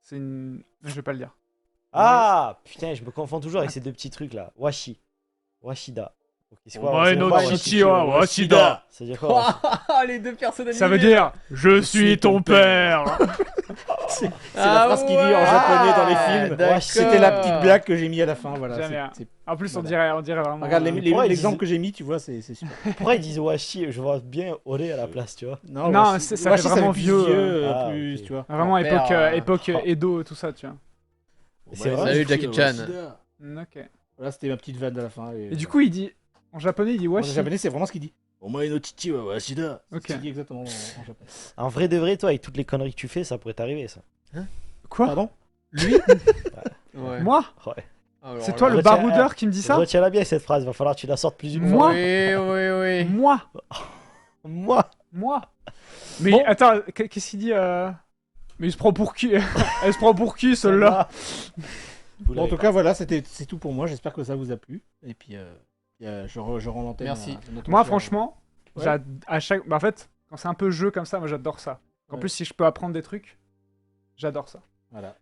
C'est une. Je vais pas le dire. Ah! Putain, je me confonds toujours avec ces deux petits trucs là. Washi. Washida. Ok, c'est quoi? Omae c'est no quoi, chichi wa washida. Ça veut dire quoi? Washi Les deux personnes Ça veut dire je suis ton père. C'est la phrase qu'il dit en japonais dans les films. d'accord. C'était la petite blague que j'ai mis à la fin. Voilà. J'aime bien. c'est- En plus, Voilà. on dirait vraiment. Regarde pourquoi ils l'exemple disent- que j'ai mis, tu vois, c'est super. Pourquoi ils disent Washi? Je vois bien Ore à la place, tu vois. Non, Washi- ça Washi, fait vraiment plus vieux, Ah, plus, ok. tu vois. Vraiment Mon époque, père, époque oh. Edo, tout ça, tu vois. C'est vrai. Salut, Jackie Chan. Ok. Voilà, c'était ma petite vanne à la fin. Et du coup, il dit. En japonais, il dit en washi. japonais, c'est vraiment ce qu'il dit. Omae no chichi wa washida. C'est Ok. ce qu'il dit exactement en japonais. En vrai de vrai, toi, avec toutes les conneries que tu fais, ça pourrait t'arriver, ça. Quoi? Pardon? Ouais. Moi? Ouais. Alors C'est toi là- le Retiens- baroudeur qui me dit ça? Retiens-la bien cette phrase, va falloir que tu la sortes plus d'une Moi fois. Oui. Moi? Moi. Moi? Mais Bon. attends, qu'est-ce qu'il dit Mais il se prend pour qui? Elle se prend pour qui, celle-là? Vous Bon, en l'avez tout pas. cas, voilà, c'est tout pour moi. J'espère que ça vous a plu. Et puis, je rends l'antenne. Merci. à notre Moi, cher- franchement, Ouais. à chaque. Bah, en fait, quand c'est un peu jeu comme ça, moi j'adore ça. En Ouais. plus, si je peux apprendre des trucs, j'adore ça. Voilà.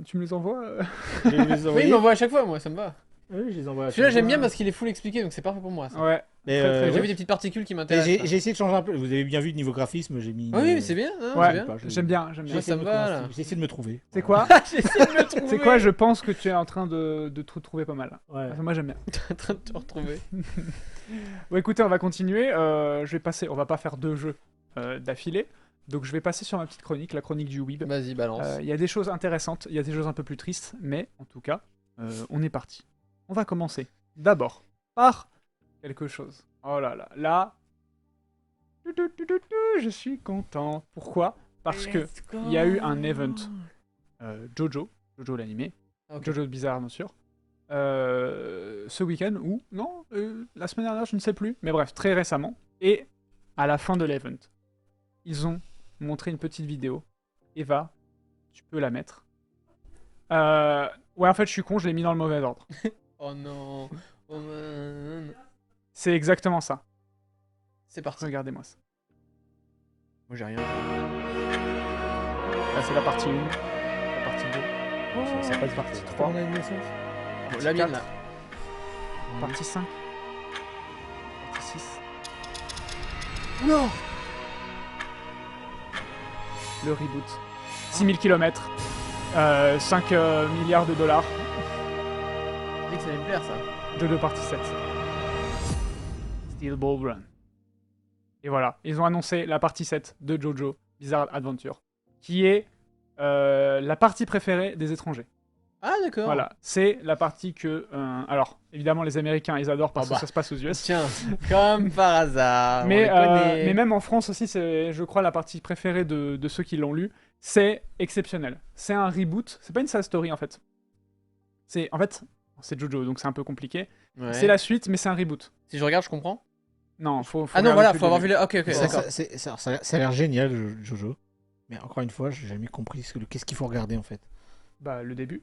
Tu me les envoies Je vais vous les Oui, il envoyer. m'envoie à chaque fois, moi, ça me va. Oui, je les envoie. à Celui-là, chaque j'aime fois. bien parce qu'il est full expliqué, donc c'est parfait pour moi. Ça. Ouais. Mais, Très, très J'ai ouais. vu des petites particules qui Mais m'intéressent. j'ai essayé de changer un peu. Vous avez bien vu niveau graphisme, j'ai mis. Oui, mais c'est bien. Hein, Ouais. c'est bien. pas, je- J'aime bien, j'aime J'ai bien. Ouais, ça essayé, me de me va, trouver- là. j'ai essayé de me trouver. C'est quoi? J'essaie de me trouver. C'est quoi? Je pense que tu es en train de te trouver pas mal. Ouais. Moi j'aime bien. en train de te retrouver. Bon, écoutez, on va continuer. Je vais passer. On va pas faire deux jeux d'affilée. Donc je vais passer sur ma petite chronique, la chronique du Weeb. Vas-y, balance. Il y a des choses intéressantes, il y a des choses un peu plus tristes, mais en tout cas, on est parti. On va commencer d'abord par quelque chose. Oh là là, là. Je suis content. Pourquoi? Parce que il y a eu un event Jojo l'animé, Ok. Jojo Bizarre Adventure, ce week-end ou non, la semaine dernière, je ne sais plus, mais bref, très récemment. Et à la fin de l'event, ils ont montré une petite vidéo. Eva, tu peux la mettre. Ouais, en fait, je suis con, je l'ai mis dans le mauvais ordre. Oh non. Oh man. C'est exactement ça. C'est parti. Regardez-moi ça. Moi, j'ai rien. Là, c'est la partie 1, la partie 2, Ça passe partie 3, On a une naissance. partie La mienne, 4, là. partie 5, partie 6. Non. Le reboot. 6000 km, 5 milliards de dollars, Je dis que ça allait me plaire, ça. Jojo partie 7. Steel Ball Run. Et voilà, ils ont annoncé la partie 7 de Jojo Bizarre Adventure, qui est la partie préférée des étrangers. Ah, d'accord. Voilà, c'est la partie que... alors, évidemment, les Américains, ils adorent parce Ah bah. que ça se passe aux US. Tiens, comme par hasard. Mais, on les connaît. mais même en France aussi, c'est, je crois, la partie préférée de ceux qui l'ont lu. C'est exceptionnel. C'est un reboot. C'est pas une side story, en fait. En fait, c'est Jojo, donc c'est un peu compliqué. Ouais. C'est la suite, mais c'est un reboot. Si je regarde, je comprends. Non, faut Ah non, regarder voilà, depuis faut le avoir début. vu le. Ok, ok, Ça, d'accord. ça a l'air génial, Jojo. Mais encore une fois, j'ai jamais compris qu'est-ce qu'il faut regarder en fait. Bah, le début.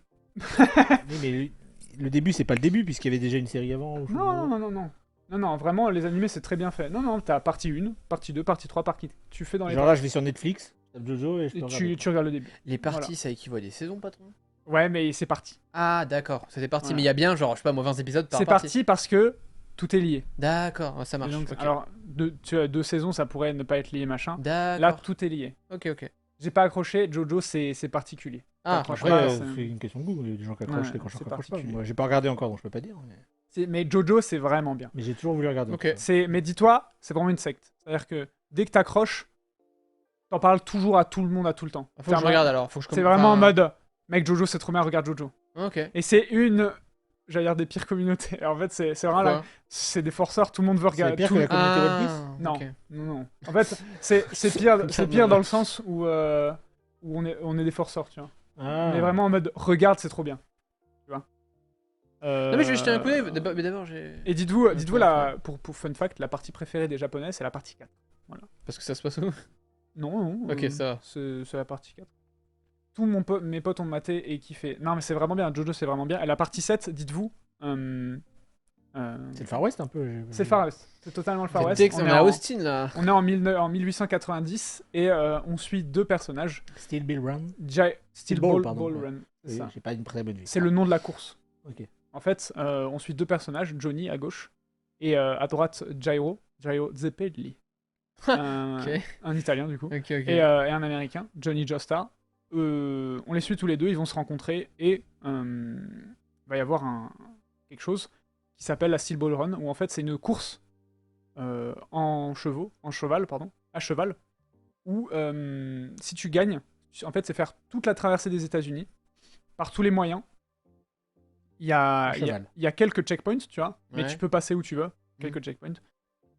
Oui, mais le début, c'est pas le début, puisqu'il y avait déjà une série avant. Non, vraiment, les animés, c'est très bien fait. Non, t'as partie 1, partie 2, partie 3, partie... Tu fais dans les Genre là, je vais sur Netflix, je tape Jojo et je et peux regarder. tu regardes le début. Les parties, Voilà. ça équivaut à des saisons, patron? Ouais, mais c'est parti. Ah, d'accord, c'était parti. Voilà. Mais il y a bien, genre, je sais pas, moi, 20 épisodes par C'est parti parce que tout est lié. D'accord, ça Et marche. donc, Ok. alors, tu as 2 saisons, ça pourrait ne pas être lié, machin. Là, D'accord. tout est lié. Ok. J'ai pas accroché, Jojo, c'est particulier. Ah, T'accroches Après, pas, c'est une question de goût. Il y a des gens qui accrochent, Ouais, des gens qui c'est accrochent pas. particulier. Moi, j'ai pas regardé encore, donc je peux pas dire. Mais Jojo, c'est vraiment bien. Mais j'ai toujours voulu regarder. Ok. Mais dis-toi, c'est vraiment une secte. C'est-à-dire que dès que t'accroches, t'en parles toujours à tout le monde, à tout le temps. Faut que je regarde alors. Faut que je C'est vraiment en mode, mec, Jojo, c'est trop bien, regarde Jojo. Ok. Et c'est j'allais dire des pires communautés. En fait, c'est vraiment là, Quoi c'est des forceurs, tout le monde veut C'est regarder. pire tout- que la communauté One Piece. Non, ok. non. En fait, c'est pire, c'est pire dans le sens où on est des forceurs, tu vois. Ah. On est vraiment en mode, regarde, c'est trop bien. Tu vois. Non, mais je vais jeter un coup d'œil. Mais d'abord, j'ai. Et dites-vous, Ok, pour fun fact, la partie préférée des Japonais, c'est la partie 4. Parce que ça se passe où? Non, Ok, ça va. c'est la partie 4. Tous mes potes ont maté et kiffé. Non, mais c'est vraiment bien, Jojo, c'est vraiment bien. Et la partie 7, dites-vous... C'est le Far West un peu. c'est le Far West. C'est totalement le Far West. On est à Austin là. On est en 1890 et on suit 2 personnages. Steel Bill Run. Steel Ball, Ball, pardon. Ball Run. C'est Oui, ça. j'ai pas une très bonne vie. C'est le nom de la course. Ok. En fait, on suit 2 personnages, Johnny à gauche et à droite Gyro Zeppelin. Ok. Un Italien du coup. Ok. Et un Américain, Johnny Joestar. On les suit tous les deux, ils vont se rencontrer et va y avoir quelque chose qui s'appelle la Steel Ball Run, où en fait c'est une course à cheval, où si tu gagnes, en fait c'est faire toute la traversée des États-Unis par tous les moyens. Il y a quelques checkpoints, tu vois, mais Ouais. tu peux passer où tu veux, quelques checkpoints.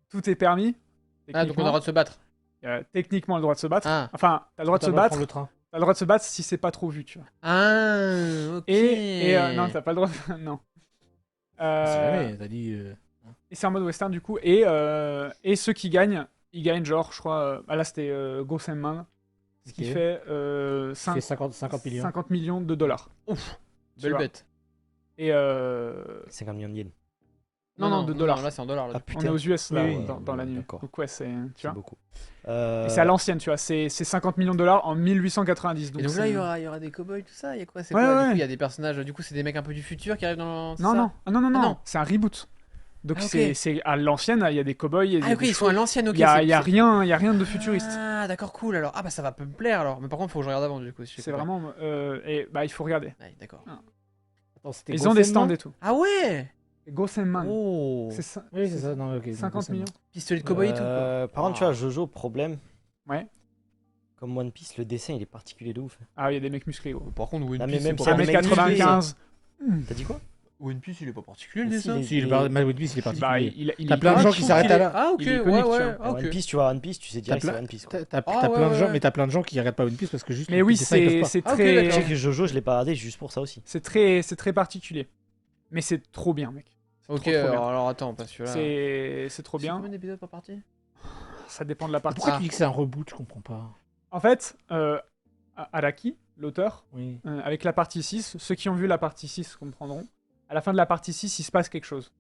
Tout est permis. Ah, donc on a le droit de se battre. Techniquement le droit de se battre. Ah. Enfin, t'as le droit de se T'as le droit battre. prendre le train. T'as le droit de se battre si c'est pas trop vu, tu vois. Ah, ok. Et non, t'as pas le droit de... Non. C'est jamais, t'as dit. Et c'est en mode western du coup. Et ceux qui gagnent, ils gagnent genre, je crois... là c'était Gosemman. Ce qui Ok. fait Ça fait 50 millions. 50 millions de dollars. Ouf. Tu Belle vois. bête. Et 50 millions de yens. non, de dollars. Là, c'est en dollars. Là. Ah, On est aux US là, Oui, dans l'anime. d'accord. Donc ouais, c'est... Tu C'est vois. beaucoup. Et c'est à l'ancienne, tu vois. C'est 50 millions de dollars en 1890. Et donc là, c'est- il y aura des cowboys, tout ça. Il y a quoi? C'est Ouais, quoi? ouais. Du coup, il y a des personnages. Du coup, c'est des mecs un peu du futur qui arrivent dans. c'est Non, ça non. Ah, non, non. c'est un reboot. Donc Ah, ok. c'est à l'ancienne, il y a des cowboys, il y a Ah, ok, des ils sont à l'ancienne, ok. Il y a c'est- rien de futuriste. Ah, d'accord, cool alors. Ah, bah ça va me plaire alors. Mais par contre, faut que je regarde avant du coup. Si j'ai C'est compris. vraiment et bah il faut regarder. Ouais, d'accord. Attends, c'était Ils ont des Gosemman stands et tout. Ah ouais. Gosemman. Oh. C'est ça. Oui, c'est ça. Non, ok. 50 Gosemman. millions. Pistolet de cowboy et tout quoi. Par contre, tu vois, Jojo, problème. Ouais. Comme One Piece, le dessin il est particulier de ouf. Ah, il y a des mecs musclés gros. Par contre, One Ah, mais Piece, même c'est ça, pas les mecs 1m95. T'as dit quoi? One Piece, il est pas particulier le Si, dessin. il est- Si, Mal One Piece, il est Bah, particulier. il T'as est plein de gens iconique. qui s'arrêtent à la. Ah, ok, Il est ouais, iconique, ouais. tu vois. Ah, ok. One Piece, tu vois One Piece, tu sais direct T'as c'est plein- One Piece. Quoi. T'as Ah, plein de ouais, gens, ouais. mais t'as plein de gens qui regardent pas One Piece parce que juste. Mais les oui, dessins, ils peuvent pas. c'est Ah, ok, très d'accord. Je sais que Jojo, je l'ai pas regardé juste pour ça aussi. c'est très particulier. Mais c'est trop bien, mec. Ok, trop bien. alors attends, parce que là. C'est trop bien. Combien d'épisodes par partie? Ça dépend de la partie. Pourquoi tu dis que c'est un reboot? Je comprends pas. En fait, Araki, l'auteur, Oui. avec la partie 6, ceux qui ont vu la partie 6 comprendront. À la fin de la partie 6, il se passe quelque chose.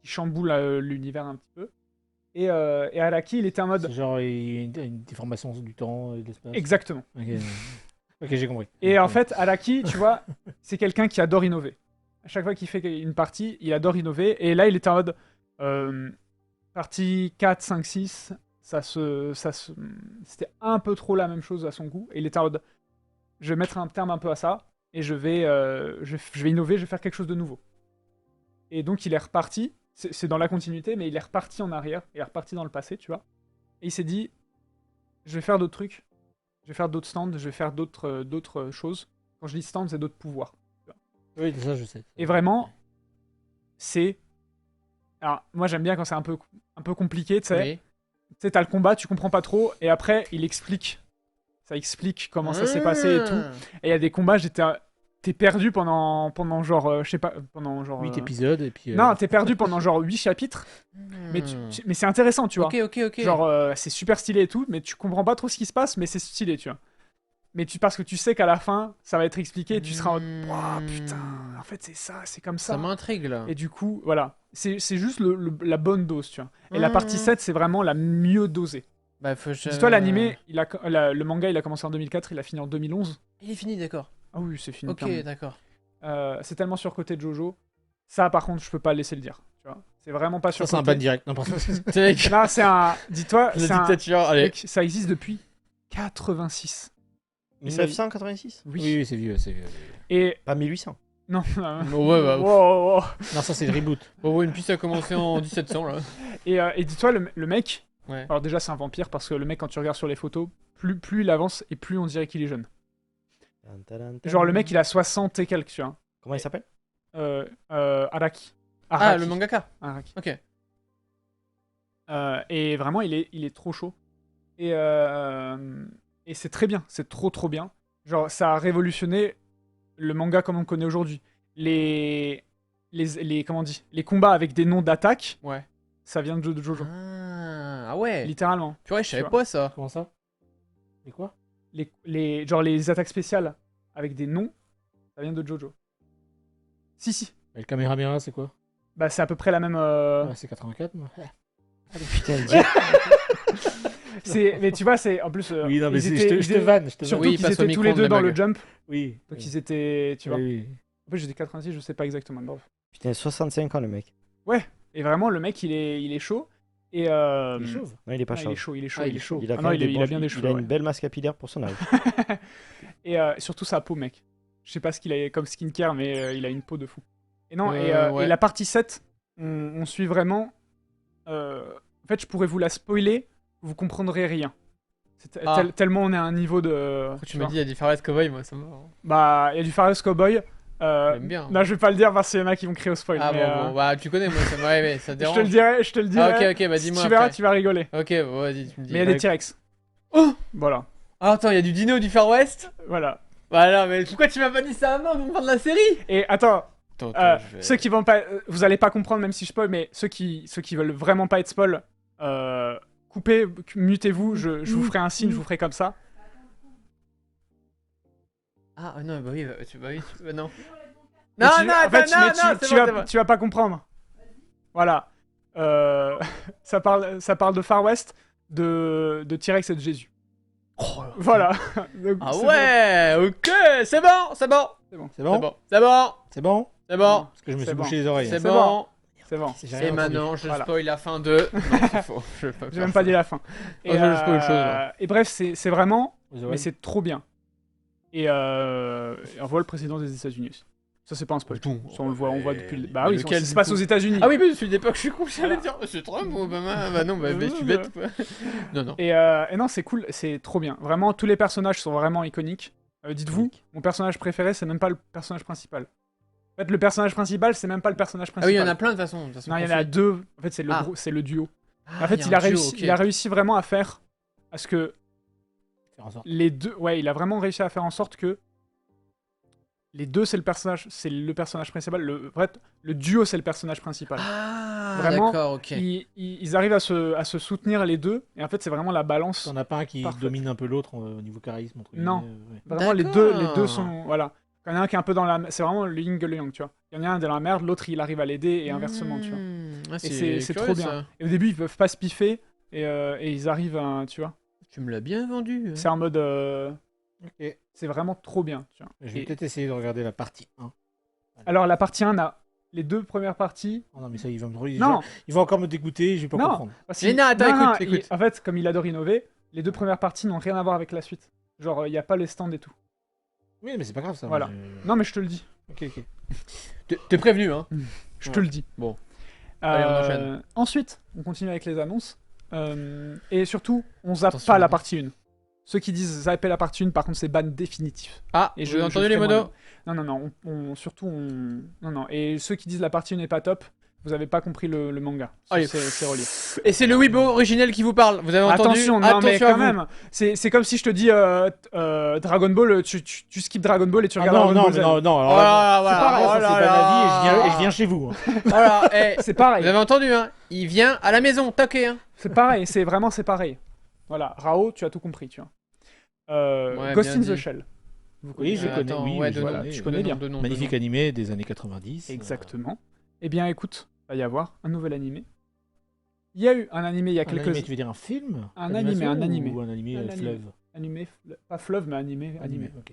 Il chamboule l'univers un petit peu. Et Araki, il était en mode... C'est genre une déformation du temps et de l'espace. Exactement. Ok, ok, j'ai compris. Et en fait, Araki, tu vois, c'est quelqu'un qui adore innover. À chaque fois qu'il fait une partie, il adore innover. Et là, il était en mode... partie 4, 5, 6, c'était un peu trop la même chose à son goût. Et il était en mode... Je vais mettre un terme un peu à ça. Et je vais innover, je vais faire quelque chose de nouveau. Et donc, il est reparti. C'est dans la continuité, mais il est reparti en arrière. Il est reparti dans le passé, tu vois. Et il s'est dit... Je vais faire d'autres trucs. Je vais faire d'autres stands, je vais faire d'autres choses. Quand je dis stands, c'est d'autres pouvoirs. Oui, ça, je sais. Et vraiment, c'est... Alors, moi, j'aime bien quand c'est un peu compliqué, tu sais. Oui. Tu sais, t'as le combat, tu comprends pas trop, et après, il explique. Ça explique comment ça s'est passé et tout. Et il y a des combats, t'es perdu pendant genre, je sais pas, pendant genre... 8 épisodes et puis. Non, t'es perdu pendant genre 8 chapitres, mais, mais c'est intéressant, tu vois. Ok. Genre, c'est super stylé et tout, mais tu comprends pas trop ce qui se passe, mais c'est stylé, tu vois. mais parce que tu sais qu'à la fin, ça va être expliqué et tu seras en mode Ouah, putain, en fait, c'est ça, c'est comme ça. Ça m'intrigue là. Et du coup, voilà. C'est juste la bonne dose, tu vois. Et la partie 7, c'est vraiment la mieux dosée. Bah, faut que je- Dis-toi, l'animé, le manga, il a commencé en 2004, il a fini en 2011. Il est fini, d'accord. Ah oui, c'est fini. Ok, clairement. d'accord. C'est tellement surcoté de Jojo. Ça, par contre, je peux pas le laisser le dire. Tu vois. C'est vraiment pas Ça, surcoté. c'est un ban direct. Non, pardon. Mec, Non, c'est un. Dis-toi, la c'est un. dictature, allez. Mec, ça existe depuis 86. 1986. Oui. Oui, c'est vieux, c'est vieux. Et. Pas 1800. Non. Bon, ouais, bah. Wow, wow, wow. Non, ça, c'est le reboot. Bon, ouais, une piste a commencé en 1700 là. Et dis-toi, le mec. Ouais. Alors, déjà, c'est un vampire parce que le mec, quand tu regardes sur les photos, plus il avance et plus on dirait qu'il est jeune. Genre, le mec, il a 60 et quelques, tu vois. Comment il s'appelle? Araki. Ah, Araki. le mangaka. Araki. Ok. Et vraiment, il est trop chaud. Et c'est très bien, c'est trop bien. Genre, ça a révolutionné le manga comme on le connaît aujourd'hui. Comment on dit, les combats avec des noms d'attaque, Ouais. ça vient de Jojo. Ah ouais. Littéralement. Purée, je savais Tu vois. pas ça. Comment ça? Et quoi? Genre les attaques spéciales avec des noms, ça vient de Jojo. Si. Et le Kamehameha, c'est quoi? Bah, c'est à peu près la même. Ouais, c'est 84, moi. Putain, Mais tu vois, c'est en plus. Oui, non, mais ils je te vanne. Je te Surtout vanne. Oui, qu'ils passe au étaient tous les micro-ondes, deux les dans bugs. le jump. Oui. Donc oui. ils étaient. Tu vois. Oui. En plus, j'étais 86, je sais pas exactement. Bref. Putain, 65 ans le mec. Et vraiment, le mec, il est chaud. Et Il est chauve. Non, il est pas ah, il chaud. est chaud, il est chaud, Ah, il est chaud. Il a, Ah quand non, même il a bien des il cheveux. a ouais. une belle masse capillaire pour son âge. Et surtout sa peau, mec. Je sais pas ce qu'il a comme skincare, mais il a une peau de fou. Et non, Ouais. et la partie 7, on suit vraiment. En fait, je pourrais vous la spoiler, vous comprendrez rien. Ah. Tellement on est à un niveau de. Quand tu tu m'as vois. dit il y a du Far West Cowboy, moi ça m'a. Bah, il y a du Forest Cowboy. J'aime bien. Non, je vais pas le dire parce qu'il y en a qui vont crier au spoil. Ah mais, bon, bah tu connais moi, ça me ouais, mais ça te je dérange. te le dirai, je te le dirai. Ah ok, bah Si dis-moi tu verras, après. tu vas rigoler. Ok, bon, vas-y, tu me dis. Mais il y a des T-Rex. Oh Voilà. Ah attends, il y a du dino du Far West. Voilà. Bah non, mais pourquoi tu m'as pas dit ça avant de me prendre la série? Et attends, Attends, je vais- ceux qui vont pas, vous allez pas comprendre même si je spoil, mais ceux qui veulent vraiment pas être spoil, coupez, mutez-vous, je vous ferai un signe, je vous ferai comme ça. Ah non, bah oui, non. Mais Non, tu- non, en fait, attends, non, mais non, tu c'est bon. vas pas comprendre. Voilà. Ça parle de Far West, de T-Rex et de Jésus. Voilà. Donc, Ah c'est ouais, ok, c'est bon, c'est bon, C'est c'est bon? bon, c'est bon, C'est bon? c'est bon, Parce que je me C'est suis bon. bouché les oreilles. c'est hein. C'est bon. bon. C'est bon. J'ai rien Et entendu. maintenant, je Voilà. spoil la fin de. Non, c'est faux. Je vais pas J'ai faire même ça. pas dit la fin. Oh, je spoil autre chose, là. Et bref, c'est vraiment, Les mais oreilles. c'est trop bien. Et on voit le président des États-Unis aussi. Ça, c'est pas un spoil. Tout. Ça, on le voit, depuis le. Bah Mais oui, lequel, ça se du passe coup aux États-Unis. Ah oui, mais celui d'époque, je suis con, j'allais dire. C'est Trump ou Obama? Bah non, bah je suis bête quoi. Non, non. Et non, c'est cool, c'est trop bien. Vraiment, tous les personnages sont vraiment iconiques. Dites-vous, mon personnage préféré, c'est même pas le personnage principal. En fait, le personnage principal, c'est même pas le personnage Ah oui, il principal. y en a plein de façon. De toute façon, Non, il y en qu'on a suit. deux. En fait, c'est Ah. c'est le duo. Ah, En fait, y a il a un duo, réussi, ok. il a réussi vraiment à faire à ce que Faire en sorte. les deux. Ouais, il a vraiment réussi à faire en sorte que les deux, c'est le personnage principal. Le duo, c'est le personnage principal. Ah, Vraiment, d'accord, ok. Ils arrivent à se soutenir les deux, et en fait, c'est vraiment la balance. T'en as pas un qui Parfaite. domine un peu l'autre au niveau charisme entre Non. guillemets, ouais. Vraiment, les D'accord. deux sont. Voilà. Quand il y en a un qui est un peu dans la. C'est vraiment le yin et le yang, tu vois. Il y en a un dans la merde, l'autre, il arrive à l'aider, et inversement, tu vois. Ah, Et c'est curieux, trop bien. ça. Et au début, ils peuvent pas se piffer, et ils arrivent à. Tu vois. Tu me l'as bien vendu. C'est en mode. Ok. C'est vraiment trop bien, tu vois. Je vais Et- peut-être essayer de regarder la partie 1. Alors, la partie 1 a les deux premières parties. Oh non, mais ça, il va me Non, il va encore me dégoûter, je vais pas Non. comprendre. parce Mais qu'il- non, attends, écoute. En fait, comme il adore innover, les deux premières parties n'ont rien à voir avec la suite. Genre, il n'y a pas les stands et tout. Oui, mais c'est pas grave ça. Voilà. moi, Non, mais je te le dis. Ok, ok. T'es prévenu, hein. Je Ouais. te le dis. Bon. Allez, on enchaîne. Ensuite, on continue avec les annonces. Et surtout, on zappe Attention. pas la partie 1. Ceux qui disent zapper la partie 1, par contre, c'est ban définitif. Ah, Et vous avez entendu je les ferai modos? moi-même. Non, non. Non. Et ceux qui disent la partie 1 n'est pas top, vous avez pas compris le manga. Allez. C'est relié. Et c'est le Weibo originel qui vous parle. Vous avez entendu? Attention, non, mais à quand vous. même. C'est comme si je te dis Dragon Ball, tu skips Dragon Ball et tu Ah regardes non, Dragon non, Ball mais Z. non, non. Alors, Voilà, c'est voilà. pareil, Oh ça, là c'est pas là. ma vie et je viens chez vous. hein. Voilà, eh, C'est pareil. vous avez entendu, hein? Il vient à la maison, toqué, hein? C'est pareil, c'est pareil. Voilà, Rao, tu as tout compris, tu vois. Ouais, Ghost bien in the dit. Shell. Vous Oui, je connaissez connais. Attends, Oui, ouais, oui, de voilà, nom, nom. tu de connais nom, bien. de nom, de Magnifique nom. animé des années 90. Exactement. Eh bien, écoute, va y avoir un nouvel animé. Il y a eu un animé il y a Un quelques animé, tu veux dire un film Un Animation animé. Ou un animé Un animé. fleuve pas fleuve, mais animé. ok.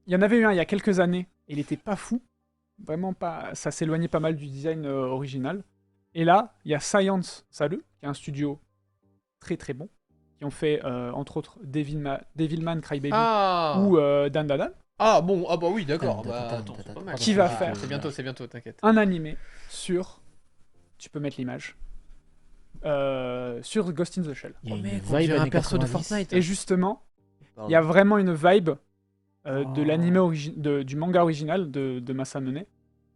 Il y en avait eu un il y a quelques années. Et il était pas fou. Vraiment pas. Ça s'éloignait pas mal du design original. Et là, il y a Science Salu, qui est un studio très très bon, qui ont fait entre autres Devilman Crybaby Ah ou Dan Dan Dan. Ah bon, ah bah oui, d'accord. Tan, Bah, tan, attends, tan, c'est tan, pas tan. mal. Qui va Ah, faire C'est bientôt, t'inquiète. Un animé sur. Tu peux mettre l'image. Sur Ghost in the Shell. Il y a Oh une mec, on vibe dirait un années perso de 90. Fortnite. Et justement, Pardon. il y a vraiment une vibe de Oh. l'anime du manga original de Masamune,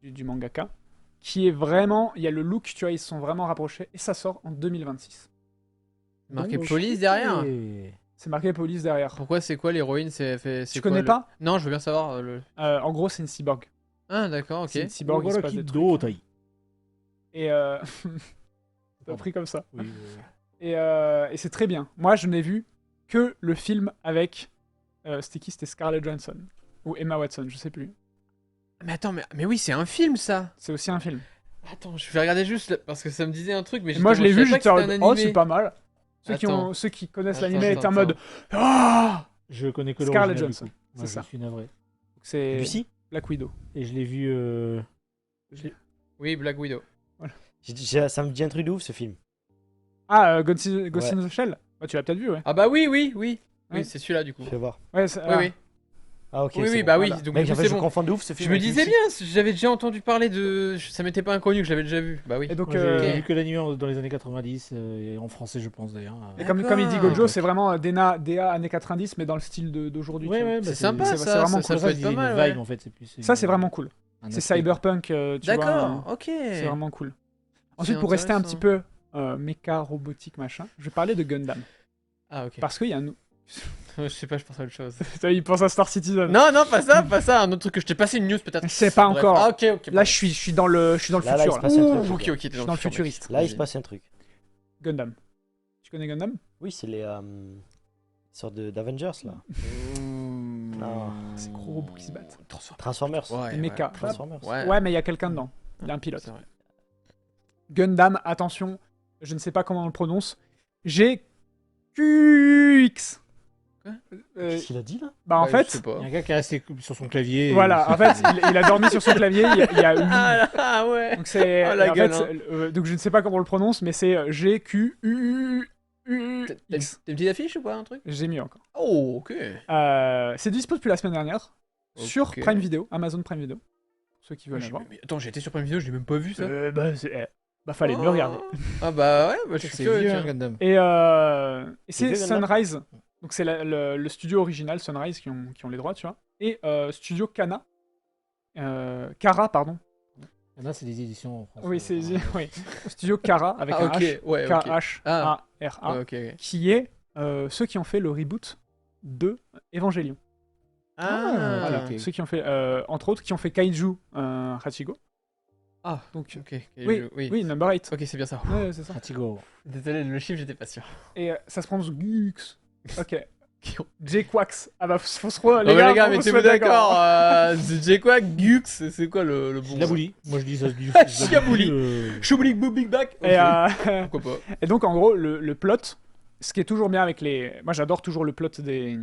du mangaka, qui est vraiment. Il y a le look, tu vois, ils se sont vraiment rapprochés. Et ça sort en 2026. Marqué Donc, police derrière. C'est marqué police derrière. Pourquoi c'est quoi l'héroïne Tu connais pas Non, je veux bien savoir le. En gros, c'est une cyborg. Ah d'accord, ok. C'est une cyborg, il se passe des trucs. Dotai. Et t'as pris comme ça. Oui, Et c'est très bien. Moi, je n'ai vu que le film avec. C'était qui? C'était Scarlett Johansson. Ou Emma Watson, je sais plus. Mais attends, mais oui, c'est un film ça. C'est aussi un film. Attends, je vais regarder juste là, parce que ça me disait un truc, mais Et moi, je l'ai vu, j'étais en mode, oh, c'est pas mal. Attends. Ceux qui connaissent Attends, l'anime étaient en attends. mode, ah, Je connais que Scarlett l'original, du Johansson, coup. c'est Moi, ça. Je suis navré. c'est Lucie Black Widow. Et je l'ai vu. Oui, Black Widow. Ça me dit un truc de ouf ce film. Ah, Ghost in the Shell. Bah, tu l'as peut-être vu, ouais. Ah bah oui. Oui. Oui, c'est celui-là du coup. Je vais voir. Ouais, Oui. Ah ok. Oui, c'est oui, bon. bah oui. Voilà. Donc Mec, du en coup, fait, c'est je bon. confonds de ouf ce film. Je me avec disais Lucie. bien, j'avais déjà entendu parler de. Ça m'était pas inconnu que je l'avais déjà vu. Bah oui. Et donc, Moi, j'ai ok. vu que l'anime dans les années 90, et en français, je pense d'ailleurs. et comme il dit D'accord. Gojo, c'est vraiment DA années 90, mais dans le style d'aujourd'hui. tu vois. C'est sympa, ça, c'est vraiment ça cool. peut être pas mal, ouais. En fait, c'est plus. Ça, c'est vraiment cool. un C'est aspect, cyberpunk, tu vois. D'accord, ok. C'est vraiment cool. Ensuite, pour rester un petit peu méca, robotique, machin, je vais parler de Gundam. Ah ok. Parce qu'il y a un. Je sais pas, je pense à autre chose. Il pense à Star Citizen. Non, pas ça, un autre truc que je t'ai passé une news peut-être. Je sais pas Bref. encore. Ah ok. Là, je suis dans le Là, il futur. se Là. passe un truc. Ok, t'es Je suis dans le futur, mec. futuriste. Là, il se passe un truc. Gundam. Tu connais Gundam? Oui, c'est les sortes d'Avengers là. Non. C'est gros robots qui se battent. Transformers. Ouais, Les méca. Transformers. Ouais, mais il y a quelqu'un dedans. Il y a un pilote. C'est vrai. Gundam, attention, je ne sais pas comment on le prononce. GQX. Quoi Qu'est-ce qu'il a dit là? Bah, en Ouais, je fait, sais pas. Il y a un gars qui est resté sur son clavier. voilà, en fait, il a dormi sur son clavier. Il y a une. Ah ouais. Donc c'est. Oh, la en gueule, fait, hein. donc je ne sais pas comment on le prononce, mais c'est GQUX. T'as une petite affiche ou pas, un truc? J'ai mis encore. Oh, ok. C'est dispo depuis la semaine dernière sur Ok. Prime Video, Amazon Prime Video. Pour ceux qui veulent avoir. Mais attends, j'ai été sur Prime Vidéo, je l'ai même pas vu ça. Bah, fallait mieux regarder. Ah bah ouais, bah je suis C'est curieux, vieux, tiens. hein, Gundam. Et c'est vieux, Gundam Sunrise. Donc c'est le studio original Sunrise qui ont les droits, tu vois. Et studio Kana. Kara, pardon. Là, c'est des éditions en français. Oui, c'est oui. Studio Kara avec Ah un ok, H. ouais, ok. K-H-A-R-A. Ouais, ok. Qui est ceux qui ont fait le reboot de Evangelion. Ah, Voilà. ok. Ceux qui ont fait, entre autres, qui ont fait Kaiju Hachigo. Ah, Donc, ok. oui, number 8. Ok, c'est bien ça. Ouais, c'est ça. Hatigo. Désolé, le chiffre, j'étais pas sûr. Et ça se prononce Gux. Ok. J-Quax. Ah bah, faut se les Non, mais gars, les gars, faut se mettez-vous mettre d'accord. C'est quoi, Gux? C'est quoi le bon? La boulie. Moi, je dis ça. Chiabouli. Choublik Boubik Back. Et, Pourquoi pas? et donc, en gros, le plot, ce qui est toujours bien avec les. Moi, j'adore toujours le plot des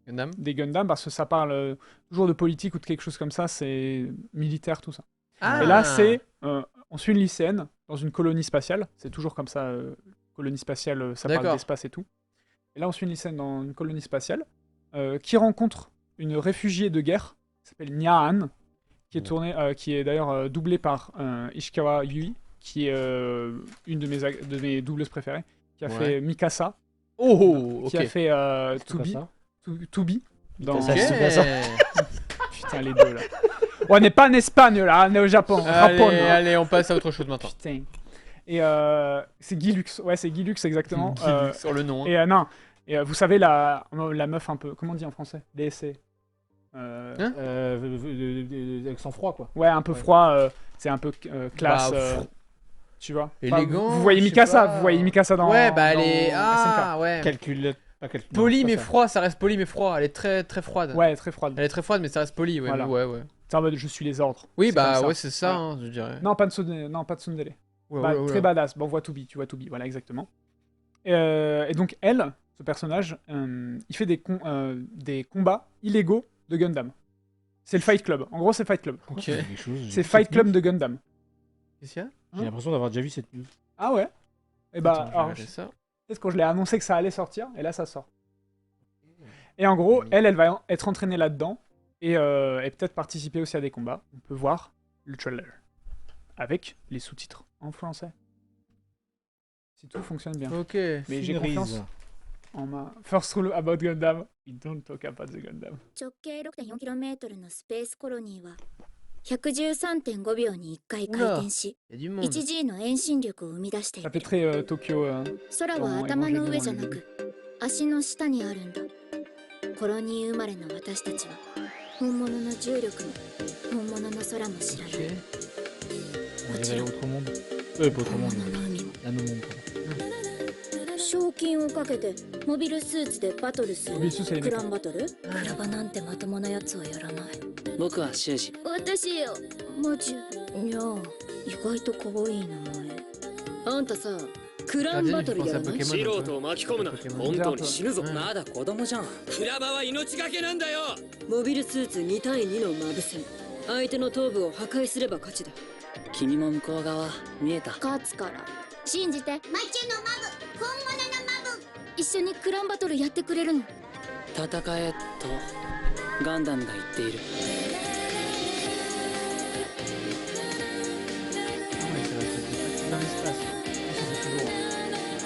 Gundam. Gundam parce que ça parle toujours de politique ou de quelque chose comme ça, c'est militaire, tout ça. Ah. Et là, c'est. On suit une lycéenne dans une colonie spatiale. C'est toujours comme ça, colonie spatiale, ça parle D'accord. d'espace et tout. Et là, on suit une lycéenne dans une colonie spatiale qui rencontre une réfugiée de guerre qui s'appelle Nyaan, qui est d'ailleurs doublée par Ishikawa Yui, qui est une de mes doubleuses préférées, qui a Ouais. fait Mikasa, Oh, qui ok. a fait C'est pas ça. Tubi dans. Mikasa, Ok. c'est bien ça. Putain, les deux là. On n'est pas en Espagne là, on est au Japon. Japon, Allez, là. allez, on passe à autre chose maintenant. Putain. Et c'est Gilux, ouais, c'est Gilux exactement. Sur le nom. Hein. Et non, et vous savez la meuf un peu, comment on dit en français? DSC. Avec sang-froid, quoi. Ouais, un peu Ouais. froid, c'est un peu classe, Bah, pff. tu vois. Élégant, Vous voyez je sais Mikasa, pas. vous voyez Mikasa dans. Ouais, bah elle dans est. SNK. Ah, ouais. Calcul. Pas qu'elle- non, Poli c'est pas mais ça. froid, ça reste poli mais froid. Elle est très très froide. Ouais, très froide. Elle est très froide mais ça reste poli. Ouais, Voilà. ouais. C'est en mode je suis les ordres. Oui, C'est bah comme ça. ouais, c'est ça, Voilà. hein, je dirais. Non, pas de tsundere. Ouais, Bah, ouais, très ouais. badass. Bon, on voit Toubi, tu vois Toubi, voilà exactement. Et donc elle, ce personnage, il fait des combats illégaux de Gundam. C'est le Fight Club. En gros, c'est Fight Club. Pourquoi Ok. ça me dit quelque chose, j'ai C'est vu Fight cette Club news. de Gundam. Qu'est-ce qu'il y a J'ai l'impression d'avoir déjà vu cette news. Ah ouais. Et bah, Attends, je vais alors, regarder ça. peut-être quand je l'ai annoncé que ça allait sortir, et là ça sort. Et en gros, elle va être entraînée là-dedans, et peut-être participer aussi à des combats. On peut voir le trailer. Avec les sous-titres en français. Si tout fonctionne bien. Ok. Mais j'ai Finrise. confiance en ma first rule about Gundam. We don't talk about the Gundam. 直径 6.4km のスペースコロニーは113.5秒に1回回転し Il y a du monde. 1G の遠心力を生み出してい Ça て fait très Tokyo. 空は頭の上じゃなく足の下にあるんだコロニー生まれの私たちは本物の重力も本物の空も知らない Ok. On dirait l'autre monde. Pas autre 本 monde. 物の海も La même monde, pardon. 賞金をかけてモビルスーツでバトルする Mobiles Suits, c'est les ク mecs. ランバトルクラバなんてまともなやつはやらない僕は修二私よマジいや意外と可愛い名前あんたさクランバトルやらない Pokémon, 素 un peu. 人を巻き込むな Pokémon. 本当に死ぬぞうんまだ子供じゃんクラバは命がけなんだよモビルスーツ2対2のマブ戦相手の頭部を破壊すれば勝ちだ君も向こう側見えた勝つから信じてマチュのマブ本物のマブ一緒にクランバトルやってくれるの戦えとガンダムが言っている Ah ouais, ça va être dans l'espace. Ça, c'est toujours.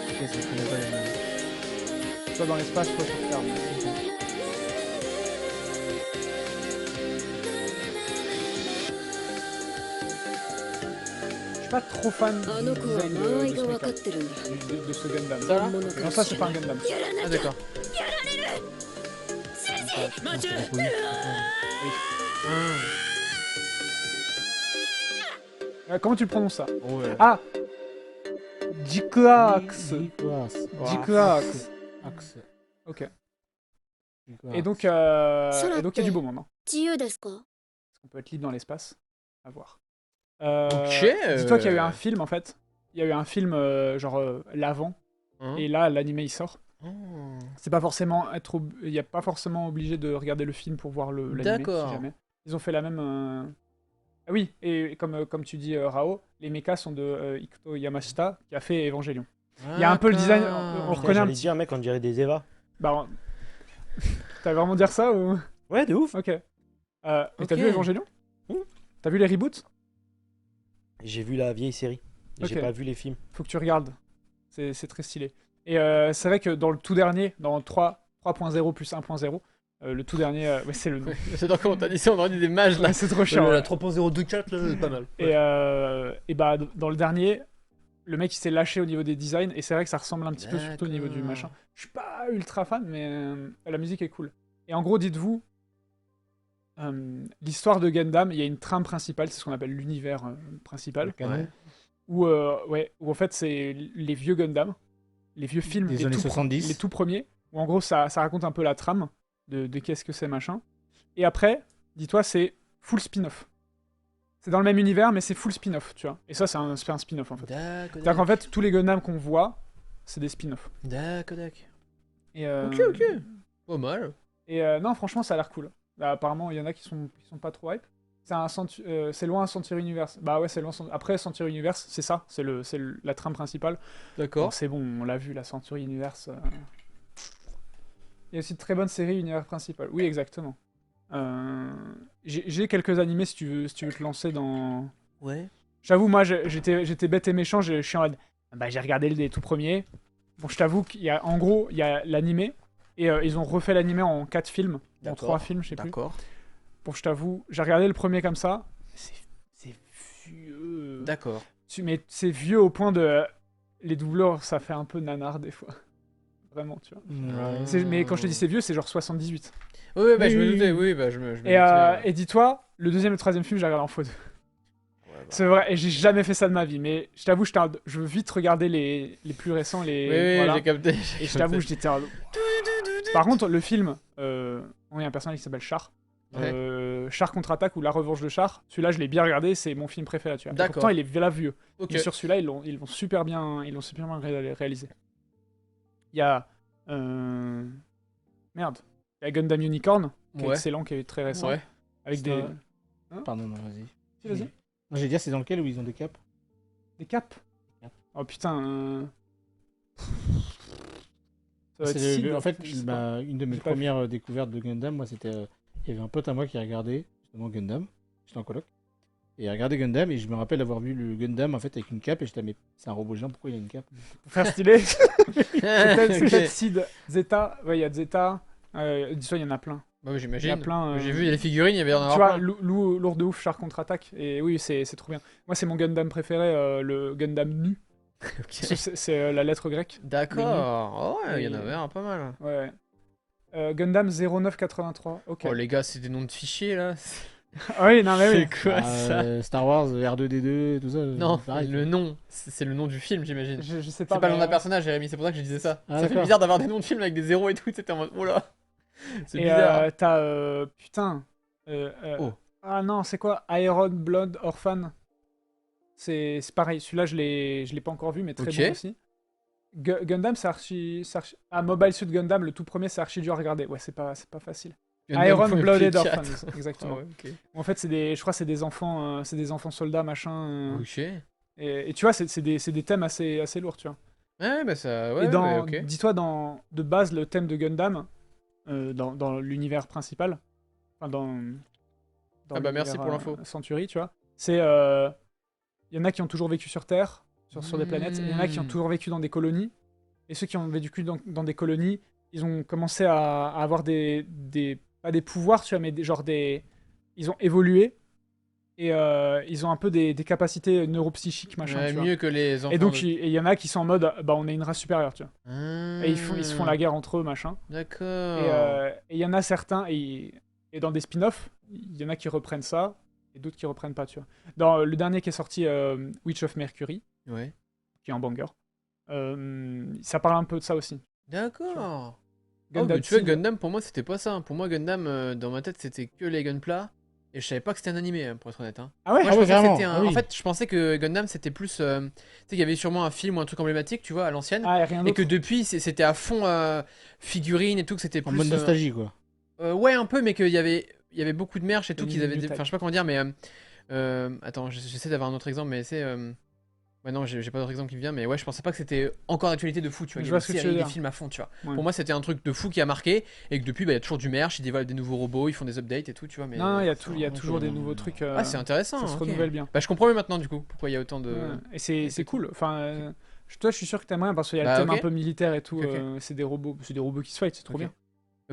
Ok, ça connaît pas les mêmes. Soit dans l'espace, soit sur Terre. Je suis pas trop fan あ du の子は design 間合い de が ce 分かっ mecha, てるんだ de ce Gundam. Ça, là本物 Non, か ça も c'est しれ pas な un い Gundam. Ah, d'accord. Mathieu Comment tu le prononces ça? Ouais. Ah Jikuax. Jikuax. Jikuax. Axe. Ok. Jikuax. Et donc, il y a du beau monde. Hein. 自由ですか Est-ce qu'on peut être libre dans l'espace? À voir. Ok, Dis-toi qu'il y a eu un film en fait. Il y a eu un film l'avant. Hein Et là, l'anime il sort. Oh. C'est pas forcément il y a pas forcément obligé de regarder le film pour voir l'anime. D'accord. Si jamais. Ils ont fait la même. Ah oui, et comme tu dis Rao, les mechas sont de Ikuto Yamashita qui a fait Evangelion. Il y a un peu le design, on Putain, reconnaît un j'allais petit. dire, mec, on dirait des Eva. Bah, t'as vraiment dire ça ou? Ouais, de ouf. Ok. Mais t'as Ok. vu Evangelion? T'as vu les reboots? J'ai vu la vieille série. J'ai Ok. pas vu les films. Faut que tu regardes. C'est très stylé. Et c'est vrai que dans le tout dernier, dans 3.0 plus 1.0, le tout dernier, ouais, c'est le nom. J'adore comment t'as dit ça, on aurait dit des mages là. Ouais, c'est trop chiant. La ouais. 3.024, là, pas mal. Et bah, dans le dernier, le mec il s'est lâché au niveau des designs, et c'est vrai que ça ressemble un petit peu, surtout au niveau du D'accord. machin. Je suis pas ultra fan, mais la musique est cool. Et en gros, dites-vous, l'histoire de Gundam, il y a une trame principale, c'est ce qu'on appelle l'univers principal, Ouais. où en fait c'est les vieux Gundam, les vieux films, Des les années tout 70. les tout premiers, où en gros ça raconte un peu la trame de qu'est-ce que c'est machin. Et après, dis-toi, c'est full spin-off. C'est dans le même univers, mais c'est full spin-off, tu vois. Et ça, c'est un spin-off en fait. D'accord. C'est-à-dire qu'en fait, tous les Gundam qu'on voit, c'est des spin-offs. D'accord. Et, Ok. Pas mal. Et non, franchement, ça a l'air cool. Là, apparemment, il y en a qui sont pas trop hype. C'est loin un Century Universe. Bah ouais, c'est loin. Après, Century Universe, c'est ça. C'est la trame principale. D'accord. Donc, c'est bon, on l'a vu, la Century Universe. Il y a aussi de très bonnes séries univers principal. Oui, exactement. J'ai quelques animés si tu veux te lancer dans. Ouais. J'avoue, moi, j'étais bête et méchant. Je suis en mode. Bah, j'ai regardé les tout premiers. Bon, je t'avoue qu'il y a, en gros, il y a l'animé. Et ils ont refait l'animé en 4 films. En D'accord. 3 films, je sais plus. D'accord. Bon, je t'avoue, j'ai regardé le premier comme ça. C'est vieux. D'accord. Mais c'est vieux au point de. Les doubleurs, ça fait un peu nanar des fois. Vraiment, tu vois. Mais quand je te dis c'est vieux, c'est genre 78. Oui, bah Oui, je me oui, doutais, oui. oui, bah je me Et, doutais. et dis-toi, le deuxième et le troisième film, j'ai regardé en x2. C'est vrai, et j'ai jamais fait ça de ma vie, mais je t'avoue, je veux vite regarder les plus récents, Oui, voilà. j'ai capté. Et je t'avoue, j'étais en... Par contre, le film, il y a un personnage qui s'appelle Char. Char contre-attaque ou La Revanche de Char. Celui-là, je l'ai bien regardé, c'est mon film préféré. Tu vois. D'accord. Pourtant, il est bien vieux. Ok. Mais sur celui-là, ils l'ont super bien réalisé. Il y a... Merde. Il y a Gundam Unicorn, qui est excellent, qui est très récent. Ouais. Avec C'est des... Pardon, non, vas-y. Si, vas-y. Non, j'allais dire, c'est dans lequel où ils ont des caps? Des caps. Oh putain. Ça doit être C'est Sid, en fait, je sais pas. une de mes J'ai pas premières découvertes de Gundam, moi, c'était. Il y avait un pote à moi qui regardait justement Gundam. J'étais en coloc. Et il regardait Gundam, et je me rappelle avoir vu le Gundam en fait avec une cape, et j'étais, mais c'est un robot géant, pourquoi il a une cape? Pour faire stylé. C'est peut-être Ok. Sid, Zeta. Ouais, il y a Zeta. Il y en a plein. Bah oui, Il y a j'imagine. plein. J'ai vu, il y a les figurines, il y avait en Tu avoir vois, plein. lourd de ouf, Char contre-attaque. Et oui, c'est trop bien. Moi, c'est mon Gundam préféré, le Gundam nu. Ok. C'est la lettre grecque. D'accord. Oh, ouais, il y en Et- avait un pas mal. Ouais. Gundam 0983. Ok. Oh, les gars, c'est des noms de fichiers là. Ah oui, non, mais oui. C'est quoi ça? Star Wars, R2D2, tout ça. Non, pareil. le nom, c'est le nom du film, j'imagine. Je sais pas. C'est pas le nom mais, d'un personnage, Jérémy, c'est pour ça que je disais ça. Ah, Ça fait d'accord. bizarre d'avoir des noms de films avec des zéros et tout, c'était en mode, oh là. C'est Et bizarre. t'as. Putain. Oh. Ah non, c'est quoi? Iron Blood Orphan. C'est pareil, celui-là je l'ai pas encore vu, mais très Ok. bon aussi. Gundam, c'est archi. Ah, Mobile Suit Gundam, le tout premier, c'est archi dur à regarder. Ouais, c'est pas facile. Gundam Iron Premier Blooded Play Orphans, 4. exactement. Ah ouais, ok. En fait, je crois que c'est des enfants soldats, machin. Ok. Et tu vois, c'est des thèmes assez lourds, tu vois. Ouais, bah ça. Ouais, Et ouais, ok. dis-toi, de base, le thème de Gundam, dans l'univers principal, enfin dans Ah bah, merci l'univers, pour l'info. Century, tu vois, c'est il y en a qui ont toujours vécu sur Terre, sur des planètes, il y en a qui ont toujours vécu dans des colonies, et ceux qui ont vécu dans des colonies, ils ont commencé à avoir pas des pouvoirs, tu vois, mais ils ont évolué, et ils ont un peu des capacités neuropsychiques, machin, Ouais, tu vois. mieux que les enfants. Et donc, de- il y en a qui sont en mode, bah, on est une race supérieure, tu vois. Et ils se font la Ah, guerre entre eux, machin. D'accord. Et il y en a certains, et dans des spin-offs, il y en a qui reprennent ça, et d'autres qui reprennent pas, tu vois. Dans le dernier qui est sorti, Witch of Mercury, Ouais. qui est un banger, ça parle un peu de ça aussi. D'accord. Oh, Gundam mais tu vois, Seed, Gundam, pour moi, c'était pas ça. Pour moi, Gundam, dans ma tête, c'était que les Gunpla. Et je savais pas que c'était un animé, hein, pour être honnête. Hein. Ah ouais, Moi, Ah je ouais, pensais que carrément. c'était un... Ah oui. En fait, je pensais que Gundam, c'était plus... tu sais, qu'il y avait sûrement un film ou un truc emblématique, tu vois, à l'ancienne. Ah, et rien Et d'autre. que depuis, c'était à fond figurines et tout, que c'était En plus... mode nostalgie, quoi. Ouais, un peu, mais qu'il y avait beaucoup de merch et tout, Une qu'ils avaient... minute, Enfin, je sais pas comment dire, mais... attends, j'essaie d'avoir un autre exemple, mais c'est... Ouais, non, j'ai pas d'autre exemple qui me vient, mais ouais, je pensais pas que c'était encore d'actualité de fou, tu vois. Je Il y vois a ce des que tu veux séries, des dire. films à fond, tu vois. Ouais. Pour moi, c'était un truc de fou qui a marqué, et que depuis, bah, il y a toujours du merch, ils développent des nouveaux robots, ils font des updates et tout, tu vois. Mais... Non, il y a vraiment toujours des cool. nouveaux trucs. Ah, c'est intéressant. ça se ok. renouvelle bien. Bah, je comprends mieux maintenant, du coup, pourquoi il y a autant de. Ouais. Et c'est c'est cool. Enfin, toi, je suis sûr que t'aimerais bien parce qu'il y a Bah, le thème ok. un peu militaire et tout. Ok, ok. C'est des robots qui se fight, c'est trop Ok. bien.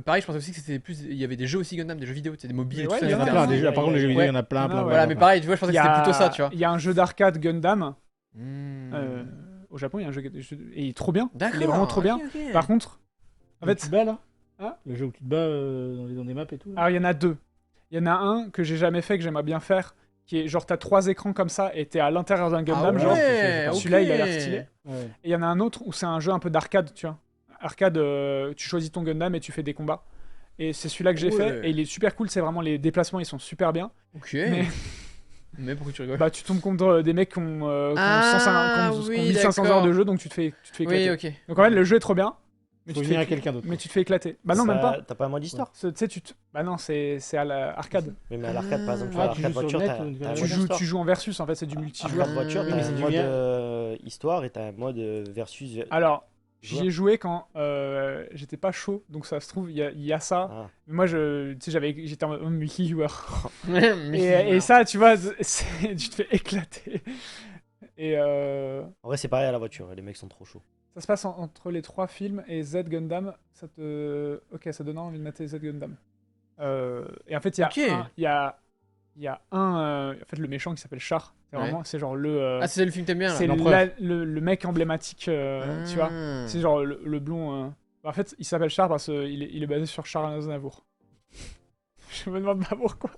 Pareil, je pensais aussi que c'était plus. Il y avait des jeux aussi Gundam, des jeux vidéo, des mobiles, Mais tout ouais, ça. il y Il y en a en a etc. plein, plein, déjà. Par contre, les jeux vidéo, il y en a plein, Ouais. plein, Ouais, plein. Voilà, mais plein. pareil, tu vois, je pensais que c'était plutôt ça, tu vois. Il y a un jeu d'arcade Gundam. Hmm. Au Japon, il y a un jeu et il est trop bien. D'accord. Il est vraiment trop bien. ok, ok. Par contre, en Le jeu où fait, tu te bats, là Hein Le jeu où tu te bats dans des maps et tout là. alors il y en a deux. Il y en a un que j'ai jamais fait, que j'aimerais bien faire, qui est genre t'as 3 écrans comme ça et t'es à l'intérieur d'un Gundam, Ah genre. ouais, Celui-là, il a l'air ok. stylé. Ouais. Et il y en a un autre où c'est un jeu un peu d'arcade, tu vois. Arcade, tu choisis ton Gundam et tu fais des combats. Et c'est celui-là que j'ai Ouais. fait, et il est super cool, c'est vraiment les déplacements, ils sont super bien. Ok. Mais Mais pourquoi tu rigoles? bah tu tombes contre des mecs qui ont, Ah, qui ont oui, 1500 d'accord. heures de jeu, donc tu te fais éclater. Oui, ok. Donc en fait, le jeu est trop bien, mais Faut tu te venir fais à quelqu'un d'autre. mais tu te fais éclater. Bah non, même pas. T'as pas un mode histoire? Tu sais, bah non, c'est à l'arcade. Mais à l'arcade, par exemple, tu Ah, vois, tu l'arcade joues sur voiture, le net t'as ou une t'as un connerie Tu mode joues, histoire. tu joues en versus, en fait, c'est du multijoueur. Arcade voiture, Oui, t'as mais un c'est du mode VR. histoire et t'as un mode versus. Alors, j'y Joueur. ai joué quand j'étais pas chaud, donc ça se trouve, il y a ça. Ah. Mais moi, tu sais, j'étais en multijoueur. Mais- Et ça, tu vois, tu te fais éclater. Et En vrai, c'est pareil à la voiture, les mecs sont trop chauds. ça se passe entre les 3 films et Z Gundam. Ok, ça donne envie de mater Z Gundam. Et en fait, Ok. il y a en fait, le méchant qui s'appelle Char. C'est Ouais. vraiment, c'est genre le. Ah, c'est le film que t'aimes bien là. c'est l'empereur. le mec emblématique, tu vois. Ah. C'est genre le blond. Bah, en fait, il s'appelle Char parce qu'il est basé sur Charles Aznavour. Je me demande pas pourquoi.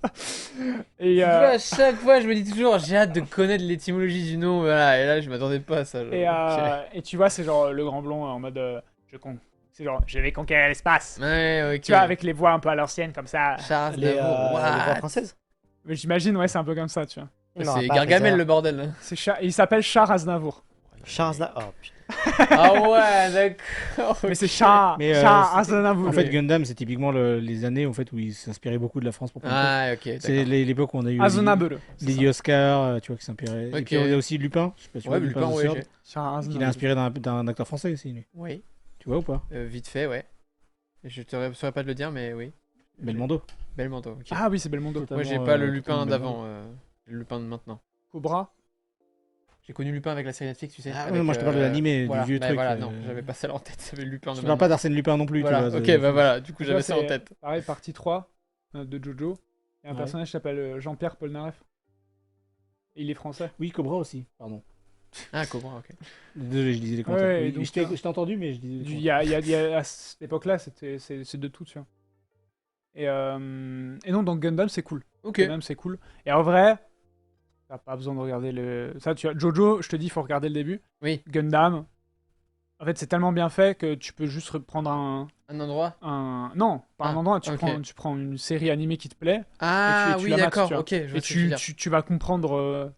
Et Tu vois, à chaque fois, je me dis toujours, j'ai hâte de connaître l'étymologie du nom, voilà, et là, je m'attendais pas à ça. genre, ok. et tu vois, c'est genre le grand blond en mode c'est genre je vais conquérir l'espace. Ouais, ok. Tu vois, avec les voix un peu à l'ancienne comme ça. Charles Les Navour, voix what françaises. Mais j'imagine, ouais, c'est un peu comme ça, tu vois. Il m'aura C'est pas Gargamel fait le bordel. Hein. Il s'appelle Char Aznavour. ça. Charles. Oh putain. Ah ouais, d'accord. Mais c'est Char Mais, Aznavour. En fait, Gundam, c'est typiquement les années en fait, où ils s'inspiraient beaucoup de la France pour plein de trucs. Ah, ok. C'est d'accord. l'époque où on a eu Aznavour. Lily Oscar, tu vois, qui s'inspirait. Ok. Et puis il y a aussi Lupin. Je sais pas si tu Ouais, vois, Lupin, the ouais. Third, Char qu'il a Aznavour. inspiré d'un acteur français aussi, lui. Oui, Tu vois ou pas? vite fait, ouais. Je ne saurais pas te le dire, mais oui. Belmondo. Belmondo, ok. Ah oui, c'est Belmondo. Moi, j'ai totalement, pas le Lupin totalement d'avant, le Lupin de maintenant. Cobra. J'ai connu Lupin avec la série Netflix, tu sais. Ah, avec, moi, je te parle de l'animé, voilà. du vieux Bah, truc. Voilà, non, j'avais pas ça en tête, ça avait Lupin de Je te parle pas d'Arsène Lupin non plus, Voilà, tu vois. ok, bah voilà, du coup, j'avais ça en C'est, tête. Pareil, partie 3 de Jojo. Il y a un Ouais. personnage qui s'appelle Jean-Pierre Polnareff. Et il est français. Oui, Cobra aussi, pardon. Ah, Cobra, ok. Désolé, je disais les concepts. Ouais, Oui, donc, je t'ai entendu, mais je disais. Il y a à cette époque-là, c'est de tout, tu vois. Et non, donc Gundam, c'est cool. Ok. Gundam, c'est cool. Et en vrai, t'as pas besoin de regarder le. Ça, tu vois, Jojo, je te dis, il faut regarder le début. Oui. Gundam, en fait, c'est tellement bien fait que tu peux juste reprendre Un endroit Non, pas un Ah, endroit. ok. Tu prends une série animée qui te plaît. Ah, tu oui, la mates, d'accord, tu vois. ok. Je vois Et ce que tu veux dire. tu vas comprendre.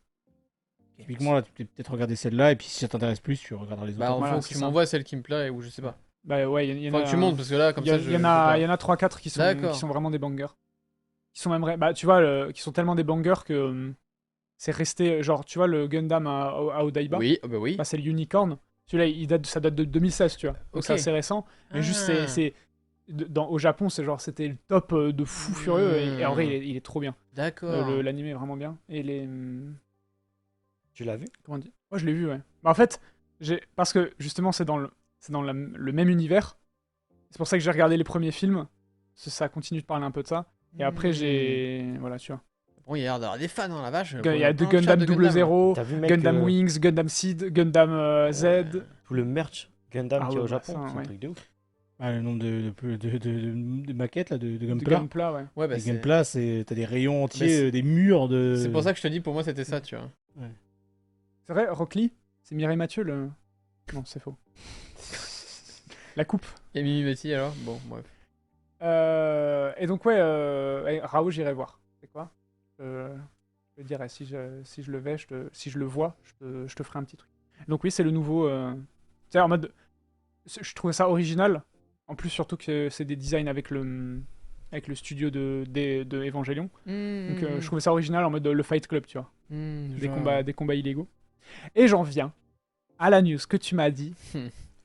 Typiquement, là, tu peux peut-être regarder celle-là, et puis si ça t'intéresse plus, tu regarderas les autres. Bah, Voilà, faut c'est que tu ça. m'envoies celle qui me plaît ou je sais pas. Bah ouais, il y en Faut a. que tu montes parce que là, comme ça, je. Il y en a 3-4 qui D'accord. sont vraiment des bangers. Qui sont même. Bah, tu vois, qui sont tellement des bangers que. C'est resté. Genre, tu vois, le Gundam à Odaiba. Oui, bah oui. Bah, c'est le Unicorn. Celui-là, ça date de 2016, tu vois. Donc Ok. c'est assez récent. Mais juste, Ah. au Japon, c'était le top de fou furieux. Et en vrai, il est trop bien. D'accord. L'anime est vraiment bien. Et les. Tu l'as vu? Comment dire? Moi, je l'ai vu, ouais. Bah, en fait, parce que justement, c'est dans le même univers. C'est pour ça que j'ai regardé les premiers films. Ça continue de parler un peu de ça. Et après, Voilà, tu vois. Bon, il y a l'air d'avoir des fans, hein, la vache. Il y a plein de de chats Gundam de 00, T'as vu, mec, Gundam Wings, Gundam Seed, Gundam Z. tout le merch Gundam Ah qu'il y a ouais, au bah Japon? ça, C'est un ouais. truc de ouf. Ah, le nombre de maquettes, là, de De Gunpla. Gunpla, ouais. Ouais, bah Les c'est. Gunpla, t'as des rayons entiers, c'est- des murs de. C'est pour ça que je te dis, pour moi, c'était ça, tu vois. C'est vrai, Rock Lee? C'est Mireille Mathieu, le. Non, c'est faux. La coupe. Et Mimi Betty, alors bon, bref. Et donc, ouais, Raoult, j'irai voir. C'est quoi je te dirais, si je le vais, si je le vois, je te ferai un petit truc. Donc, oui, c'est le nouveau. Tu sais, en mode. Je trouvais ça original. En plus, surtout que c'est des designs avec le studio de Evangelion. Donc, je trouvais ça original en mode le Fight Club, tu vois. Des combats illégaux. Et j'en viens à la news que tu m'as dit.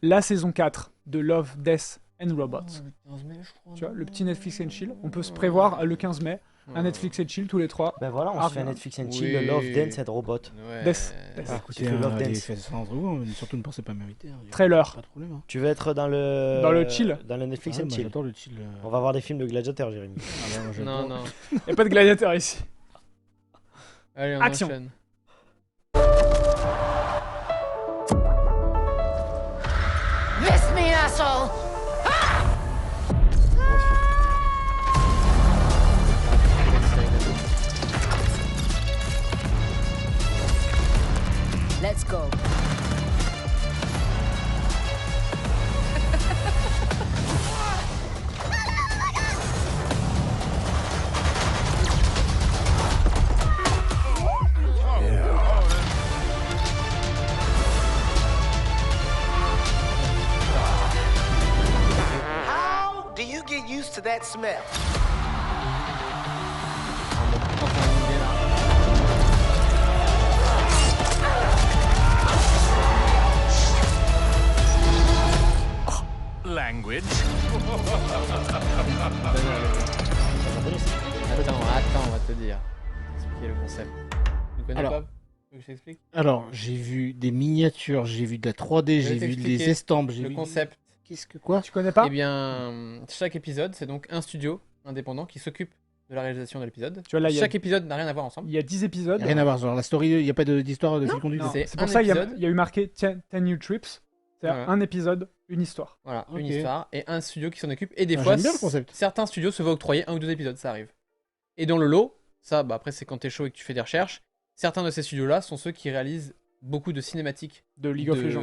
La saison 4 de Love, Death and Robots. Tu vois, le petit Netflix and Chill. On peut se prévoir le 15 mai. Un Netflix and Chill tous les trois. Ben voilà, on Ah, se fait un bien. Netflix and chill, Oui. Love, Dance and Robot. Ouais. Death. Ah, écoutez, C'est le Love allez, Dance. faites ça entre vous, mais surtout ne pensez pas mériter. Hein, Trailer. Pas de problème. Hein. Tu veux être dans le... Dans le chill. Dans le Netflix Ah, and moi, chill. j'adore le chill. On va voir des films de gladiateurs, Jérémy. Ah, bah, moi, Non, j'adore. non. Y a pas de gladiateur ici. Allez, on Action. enchaîne. Miss me, asshole! Let's go. How do you get used to that smell? Language. Attends, on va te dire. Expliquer le concept. Tu connais Alors. pas? Tu veux que je t'explique? Alors, j'ai vu des miniatures, j'ai vu de la 3D, Je vais j'ai vu t'expliquer des estampes, j'ai Le vu. concept. Qu'est-ce que quoi? Tu connais pas? Eh bien, chaque épisode, c'est donc un studio indépendant qui s'occupe de la réalisation de l'épisode. Tu vois, là, il y a- Chaque épisode n'a rien à voir ensemble. Il y a 10 épisodes. Rien à voir, genre la story, il n'y a pas d'histoire de fil conduit. Non, C'est c'est pour un ça qu'il épisode. y a eu marqué 10 New Trips. C'est-à-dire Voilà. un épisode, une histoire. Voilà, Ok. une histoire et un studio qui s'en occupe. Et des Ah, fois, j'aime bien le concept. certains studios se voient octroyer un ou deux épisodes, ça arrive. Et dans le lot, ça, bah après c'est quand t'es chaud et que tu fais des recherches, certains de ces studios-là sont ceux qui réalisent beaucoup de cinématiques De League of de Legends.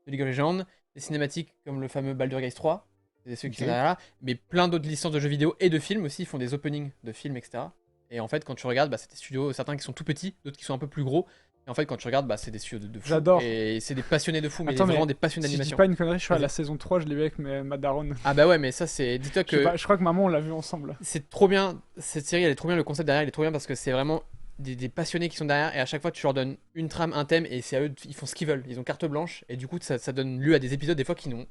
League of Legends, des cinématiques comme le fameux Baldur's Gate 3, c'est ceux qui Ok. sont derrière là, mais plein d'autres licences de jeux vidéo et de films aussi, ils font des openings de films, etc. Et en fait, quand tu regardes, bah, c'est des studios, certains qui sont tout petits, d'autres qui sont un peu plus gros. Et en fait, quand tu regardes, bah, c'est des studios de fou. J'adore. Et c'est des passionnés de fou, mais Attends, vraiment mais des passionnés Si je dis d'animation. pas une connerie, je crois à Vas-y. la saison 3, je l'ai vu avec ma daronne. Ah bah ouais, mais ça, c'est. Dis-toi Je sais que pas, je crois que maman, on l'a vu ensemble. c'est trop bien. Cette série, elle est trop bien. Le concept derrière, il est trop bien parce que c'est vraiment des passionnés qui sont derrière. Et à chaque fois, tu leur donnes une trame, un thème, et c'est à eux, ils font ce qu'ils veulent. Ils ont carte blanche. Et du coup, ça donne lieu à des épisodes, des fois, qui n'ont.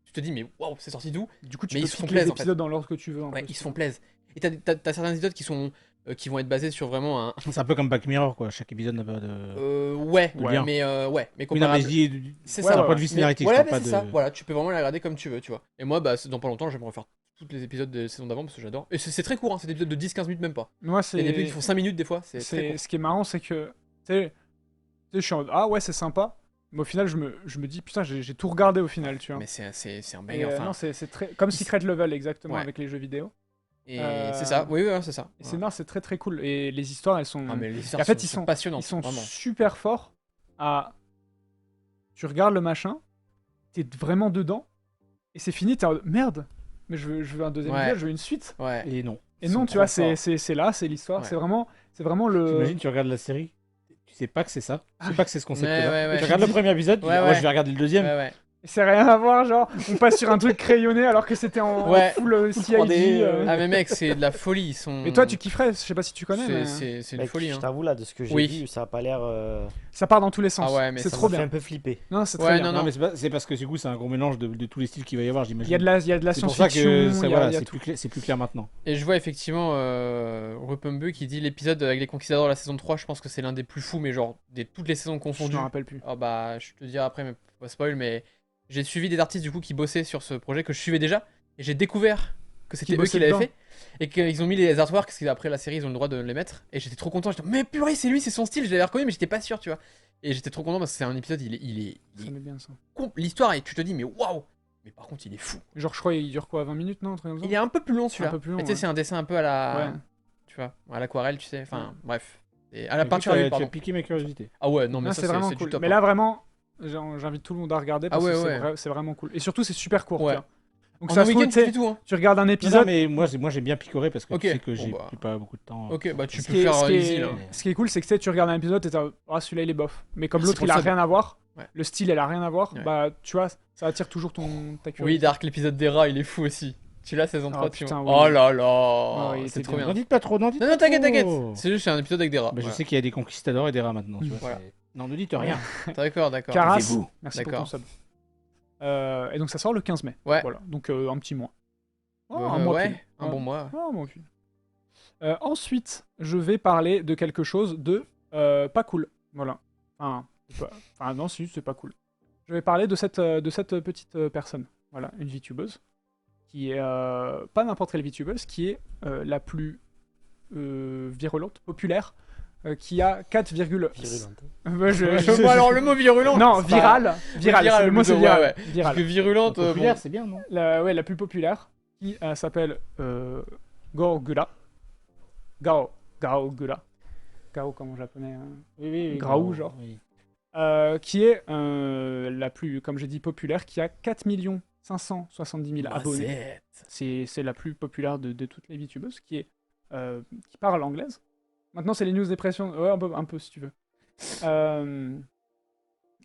Tu te dis, mais waouh, c'est sorti d'où? Du coup, tu Mais peux ils se font piquer plaisir, les en fait. épisodes dans l'ordre que tu veux. en Ouais, plus. ils se font plaisir. Et t'as certains épisodes qui vont être basés sur vraiment un. C'est un peu comme Black Mirror, quoi. Chaque épisode n'a pas de. Ouais, De lien. mais ouais, mais Oui, non, mais comparable. je dis. C'est Ouais, ça. d'un ouais, point de vue ouais. scénaristique, Voilà, je mais parle c'est pas ça. de. Voilà, tu peux vraiment la regarder comme tu veux, tu vois. Et moi, bah, dans pas longtemps, j'aimerais faire tous les épisodes des saisons d'avant parce que j'adore. Et c'est très court, hein, c'est des épisodes de 10-15 minutes, même pas. Moi, Il y a des épisodes qui font 5 minutes des fois, c'est très court. Ce qui est marrant, c'est que. Tu sais, je suis en mode, ah ouais, c'est sympa. Mais au final, je me dis, putain, j'ai tout regardé au final, tu vois. Mais c'est un Et, banger, enfin. non, c'est très. Comme Secret Level, exactement, Ouais. avec les jeux vidéo. Et euh, c'est ça, oui, c'est ça. Et c'est non, c'est très très cool. Et les histoires, elles sont. Ah, mais les histoires en fait, sont passionnantes, ils sont vraiment. super forts à. Tu regardes le machin, t'es vraiment dedans, et c'est fini, t'es en mode, merde, mais je veux un deuxième Ouais. épisode, je veux une suite. Ouais. Et non. Et Ils non, sont tu vois, trop forts. c'est là, c'est l'histoire, Ouais. c'est vraiment le. T'imagines, tu regardes la série, tu sais pas que c'est ça. Tu sais pas que c'est ce concept-là. Ouais, ouais. Tu regardes le premier épisode, tu dis, Ouais, ah ouais, ouais. je vais regarder le deuxième. Ouais, ouais. C'est rien à voir, genre, on passe sur un truc crayonné alors que c'était en Ouais. full CID. 3D, Ah, mais mec, c'est de la folie. Ils sont. Mais toi, tu kifferais, je sais pas si tu connais, mais C'est une Mec, folie. je Hein. t'avoue là, de ce que j'ai Oui. vu, ça a pas l'air. ça part dans tous les sens. Ah ouais, mais c'est ça trop Ça me fait bien. un peu flipper. Non, c'est très Ouais, bien. non, Non, mais c'est parce que du coup, c'est un gros mélange de tous les styles qu'il va y avoir, j'imagine. Il y a de la C'est pour ça science-fiction, que ça, il y a, voilà, il y a c'est tout. c'est plus clair maintenant. Et je vois effectivement Rupumbu qui dit l'épisode avec les Conquistadors de la saison 3, je pense que c'est l'un des plus fous, mais genre toutes les saisons Je confondues. me rappelle plus. Ah bah, je te dirai après, mais faut pas spoil, mais j'ai suivi des artistes du coup qui bossaient sur ce projet que je suivais déjà, et j'ai découvert que c'était eux bossaient qui l'avaient dedans. fait, et qu'ils ont mis les artworks, parce qu'après la série ils ont le droit de les mettre, et j'étais trop content, j'étais mais purée, c'est lui, c'est son style, je l'avais reconnu, mais j'étais pas sûr, tu vois. Et j'étais trop content parce que c'est un épisode, il est Ça met bien ça. l'histoire, et tu te dis, mais waouh! Mais par contre, il est fou. Genre, je crois, il dure quoi, 20 minutes, non, un truc comme ça Il est un peu plus long celui-là. Un peu plus long, Mais tu sais, ouais. c'est un dessin un peu à la. Ouais. Tu vois, à l'aquarelle, tu sais. Enfin, Ouais. bref. Et à la Écoute, peinture à tu l'huile, as pardon. piqué ma curiosité. Ah ouais, non, mais Non, ça, c'est vraiment c'est cool. du top. Mais hein. là, vraiment, j'invite tout le monde à regarder parce Ah ouais, que ouais. c'est vraiment cool. Et surtout, c'est super court. Ouais. Tu vois. Donc, En ça un se week-end, trouve, tu fais tout, hein. tu regardes un Non, épisode. mais moi j'aime bien picorer parce que Ok. tu sais que Bon, j'ai bah. pas beaucoup de temps. Ok, bah tu Ce peux qui est- faire ce qui est- easy là. Ce qui est cool, c'est que tu sais, tu regardes un épisode et t'es ah, celui-là il est bof. Mais comme Ah, l'autre c'est pour il a ça, rien à voir, Ouais. le style elle a rien à voir, Ouais. bah tu vois, ça attire toujours ta Oui, curiosité. Dark, l'épisode des rats, il est fou aussi. Tu l'as, saison 3, tu putain, vois. oui. Oh là Ouais, là, il c'est était trop bien. bien. N'en dites pas trop, n'en dites Non, pas non, t'inquiète, trop. t'inquiète. C'est juste c'est un épisode avec des rats. Bah, je voilà. sais qu'il y a des conquistadors et des rats maintenant. Tu vois, Voilà. Non, ne dites rien. D'accord, d'accord. Caras, Taisez-vous. merci pour D'accord. ton sub. Et donc ça sort le 15 mai. Ouais. Voilà, donc un petit mois. Oh, Euh, un mois ouais, pile. un bon mois. Ah, un mois pile. Ensuite, je vais parler de quelque chose de pas cool. Voilà. Enfin, non, si, c'est pas cool. Je vais parler de cette petite personne. Voilà, une VTubeuse. Qui est pas n'importe quelle VTubeuse, qui est la plus virulente, populaire, qui a 4, Virulente. Bon, alors le mot virulent. non, c'est pas- viral. Viral, Viral, le mot c'est plutôt, viral. ouais, Parce Viral. que virulente, Populaire, bon. c'est bien, non La plus populaire, qui s'appelle Gaogura. Gaogura. Gao comme en japonais. Oui. Graou, genre. Oui. Qui est la plus, comme j'ai dit, populaire, qui a 4 570 000 Ah, abonnés. C'est la plus populaire de toutes les VTubeuses, qui parle anglaise. Maintenant, c'est les news des pressions. Ouais, un peu si tu veux.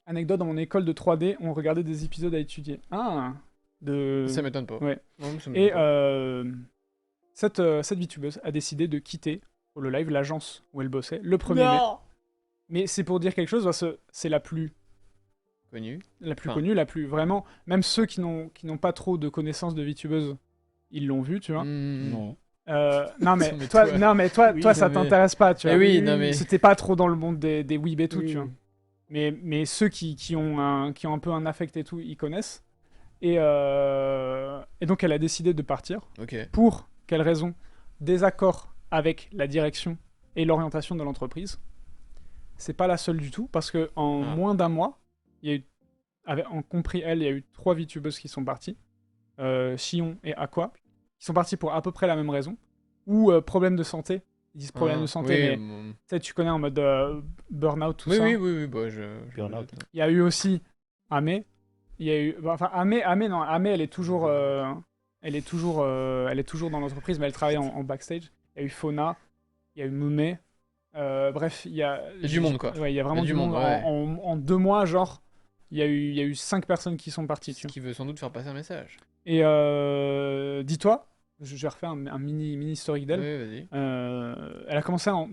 Anecdote, dans mon école de 3D, on regardait des épisodes à étudier. Ça m'étonne pas. Ouais. Non, ça m'étonne Et pas. cette VTubeuse a décidé de quitter pour le live l'agence où elle bossait le 1er mai. Non. Mais c'est pour dire quelque chose, parce que c'est la plus Connu. Enfin. connue, la plus vraiment. Même ceux qui n'ont pas trop de connaissances de VTubeuse, ils l'ont vu, tu vois. Non. Non mais Mais toi, toi- non mais toi, Oui, toi non, ça mais- t'intéresse pas, tu Mais vois. oui, non, mais- C'était pas trop dans le monde des weeb et tout, Oui. tu vois. Mais ceux qui ont un peu un affect et tout, ils connaissent. Et donc elle a décidé de partir. Ok. Pour quelle raison? Désaccord avec la direction et l'orientation de l'entreprise. C'est pas la seule du tout, parce que en Ah. moins d'un mois, il y a eu, en compris elle, il y a eu 3 VTubeuses qui sont parties, Chion et Aqua, qui sont partis pour à peu près la même raison. ou problème de santé. Ils disent problème de santé, mais tu sais, tu connais en mode burn-out, tout ça. Oui, bah, Burn-out. Il y a eu aussi Amé. Il y a eu, enfin, Amé, elle est toujours dans l'entreprise, mais elle travaille en backstage. Il y a eu Fauna, il y a eu Moumé. Bref, il y a du monde, quoi. Ouais, il y a vraiment Il y a du monde. ouais. En 2 mois, genre, il y a eu 5 personnes qui sont parties. Ce qui veut sans doute faire passer un message. Et dis-toi, je vais refaire un mini historique d'elle. Oui, vas-y. Elle a commencé en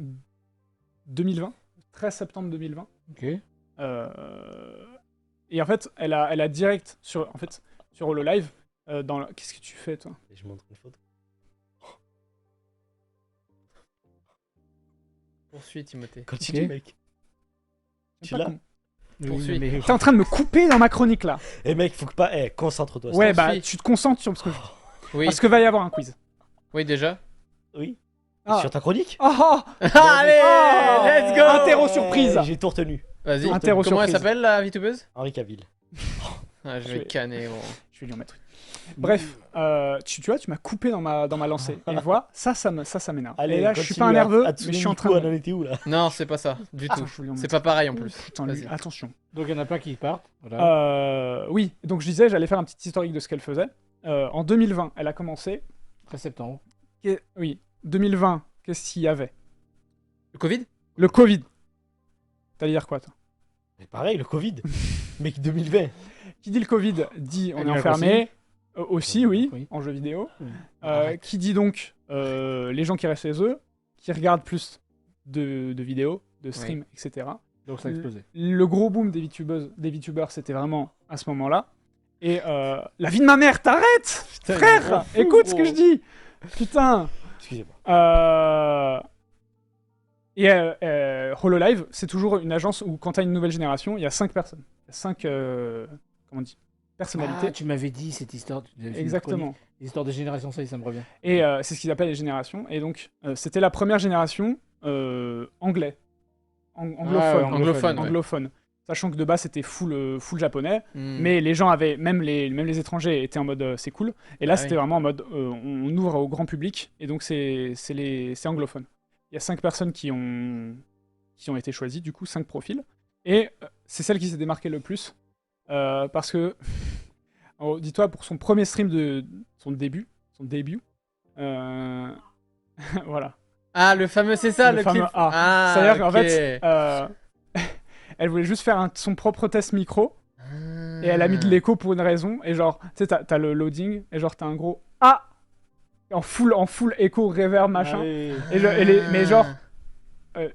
2020, 13 septembre 2020. Ok. Et en fait, elle a direct sur HoloLive. Qu'est-ce que tu fais, toi? Et je montre une photo. Poursuis, Timothée. Continue, mec. Tu l'as? Poursuis. Mais... T'es en train de me couper dans ma chronique là. Eh mec, faut que pas. Eh, concentre-toi. Ouais, bah poursuis. tu te concentres sur ce que je dis. Oui. Parce que va y avoir un quiz. Oui, déjà. Oui. Ah. Sur ta chronique? Allez, let's go. Interro surprise. J'ai tout retenu. Vas-y. Interro Comment elle surprise. s'appelle, la VTubeuse? Henri Cavill. Ah, je Je vais vais- canner, gros. Je vais lui en mettre une. Bref, tu vois, tu m'as coupé dans ma lancée. Et vois, ça m'énerve. Allez, Et là, je suis continue, pas nerveux, Hatsune mais je suis en train Miku, de. on en était où là? Non, c'est pas ça, du Ah, tout. je vais lui en C'est mettre. pas pareil en plus. Putain, lui, Vas-y. attention. Donc il y en a pas qui partent. Voilà. Oui, donc je disais, j'allais faire un petit historique de ce qu'elle faisait. En 2020, elle a commencé. 13 septembre. Oui, 2020, qu'est-ce qu'il y avait? Le Covid? Le Covid. T'allais dire quoi, toi? Mais pareil, le Covid. Mec, 2020. Qui dit le Covid dit on est Animal enfermé. Aussi, oui, Oui. en jeu vidéo. Oui. Qui dit donc les gens qui restent chez eux, qui regardent plus de vidéos, de streams, etc. Donc ça a explosé. Le gros boom des VTubers, c'était vraiment à ce moment-là. Et la vie de ma mère, t'arrêtes, frère. Écoute ce que je dis. Putain. Excusez-moi. Et HoloLive, c'est toujours une agence où quand t'as une nouvelle génération, il y a 5 personnes. Il y a 5 comment on dit, personnalités. Ah, tu m'avais dit cette histoire. Tu avais fait une Exactement. chronique. L'histoire des générations, ça me revient. Et c'est ce qu'ils appellent les générations. Et donc, c'était la première génération anglais. Anglophone. ouais, anglophone, anglophone. Sachant que de base, c'était full japonais. Hmm. Mais les gens avaient, même les étrangers étaient en mode c'est cool. Et là, Ah c'était oui. vraiment en mode on ouvre au grand public. Et donc, c'est anglophone. Il y a 5 personnes qui ont été choisies, du coup, 5 profils. Et c'est celle qui s'est démarquée le plus. Parce que, oh, dis-toi, pour son premier stream de son début, voilà. Ah, le fameux, c'est ça, le fameux clip. A. Ah, C'est-à-dire qu'en ok. fait, elle voulait juste faire son propre test micro. Et elle a mis de l'écho pour une raison. Et genre, tu sais, t'as le loading. Et genre, t'as un gros A en full écho, reverb, machin. Mais genre,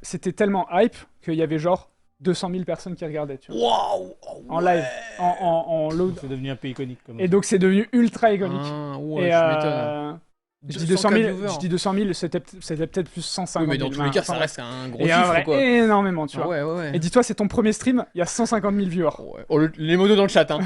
c'était tellement hype qu'il y avait genre 200 000 personnes qui regardaient, tu vois. Waouh! En live, en load. C'est devenu un peu iconique. Et donc, c'est devenu ultra iconique. Ah, ouais, Et je m'étonne. je dis 200 000, viewers. je dis 200 000, c'était peut-être plus 150 Oui, 000. mais dans tous les cas, ça enfin, reste un gros et un chiffre, vrai quoi. énormément, tu Ah vois. ouais. Et dis-toi, c'est ton premier stream, il y a 150 000 viewers. Ouais. Oh, les modos dans le chat, hein.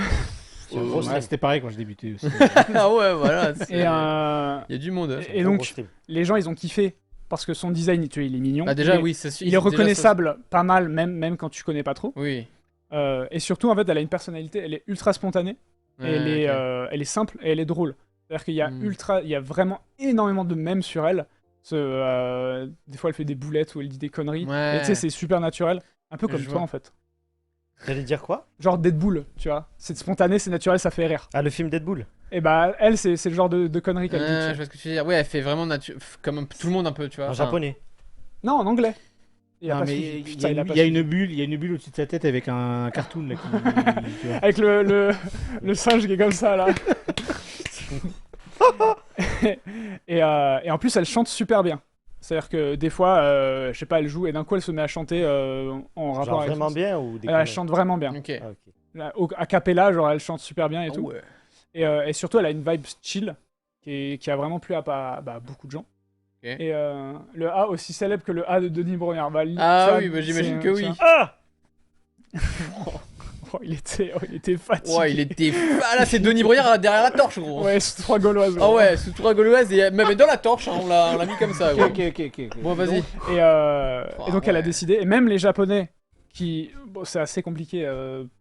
C'est un gros Ouais, stream. c'était pareil quand je débutais aussi. Ah ouais, voilà. Et, Il y a du monde. hein. et Gros donc, stream. les gens, ils ont kiffé parce que son design, il est mignon. Bah déjà, il est, oui, ça suffit. il est reconnaissable pas mal, même quand tu connais pas trop. Oui. Et surtout, en fait, elle a une personnalité, elle est ultra spontanée, et elle est simple et elle est drôle. C'est-à-dire qu'il y a il y a vraiment énormément de mèmes sur elle. Des fois, elle fait des boulettes ou elle dit des conneries. Ouais. Et tu sais, c'est super naturel. Un peu comme Je toi, vois. en fait. T'allais dire quoi? Genre Deadpool, tu vois. C'est spontané, c'est naturel, ça fait rire. Ah, le film Deadpool. Et bah, elle, c'est le genre de conneries qu'elle dit. Je vois ce que tu veux dire. Ouais, elle fait vraiment comme tout le monde un peu, tu vois. En Enfin, japonais. Non, en anglais. Il a Non, pas mais suivi. il Putain, y a, pas il y a suivi. une bulle au-dessus de sa tête avec un cartoon là qui. Tu vois. Avec le singe qui est comme ça, là. et en plus, elle chante super bien. C'est-à-dire que des fois, je sais pas, elle joue et d'un coup, elle se met à chanter en rapport Genre avec vraiment son- bien ou des Elle conneries? chante vraiment bien. Ok. Ah, ok. Là, a cappella, genre, elle chante super bien et Ah tout. ouais. Et surtout, elle a une vibe chill qui a vraiment plu à beaucoup de gens. Ok. Et le A aussi célèbre que le A de Denis Brognard. Bah, Ah ça, oui, bah, j'imagine c'est- que tu oui. vois. Ah! Il était fatigué. Ouais, il était. Ah là, c'est Denis Brognard derrière la torche, gros. Ouais, c'est 3 gauloises. Ah ouais, sous trois gauloises et même dans la torche, hein, on l'a mis comme ça. Ok, gros. ok. Bon, vas-y. Et donc, elle a ouais. décidé, et même les Japonais, bon, c'est assez compliqué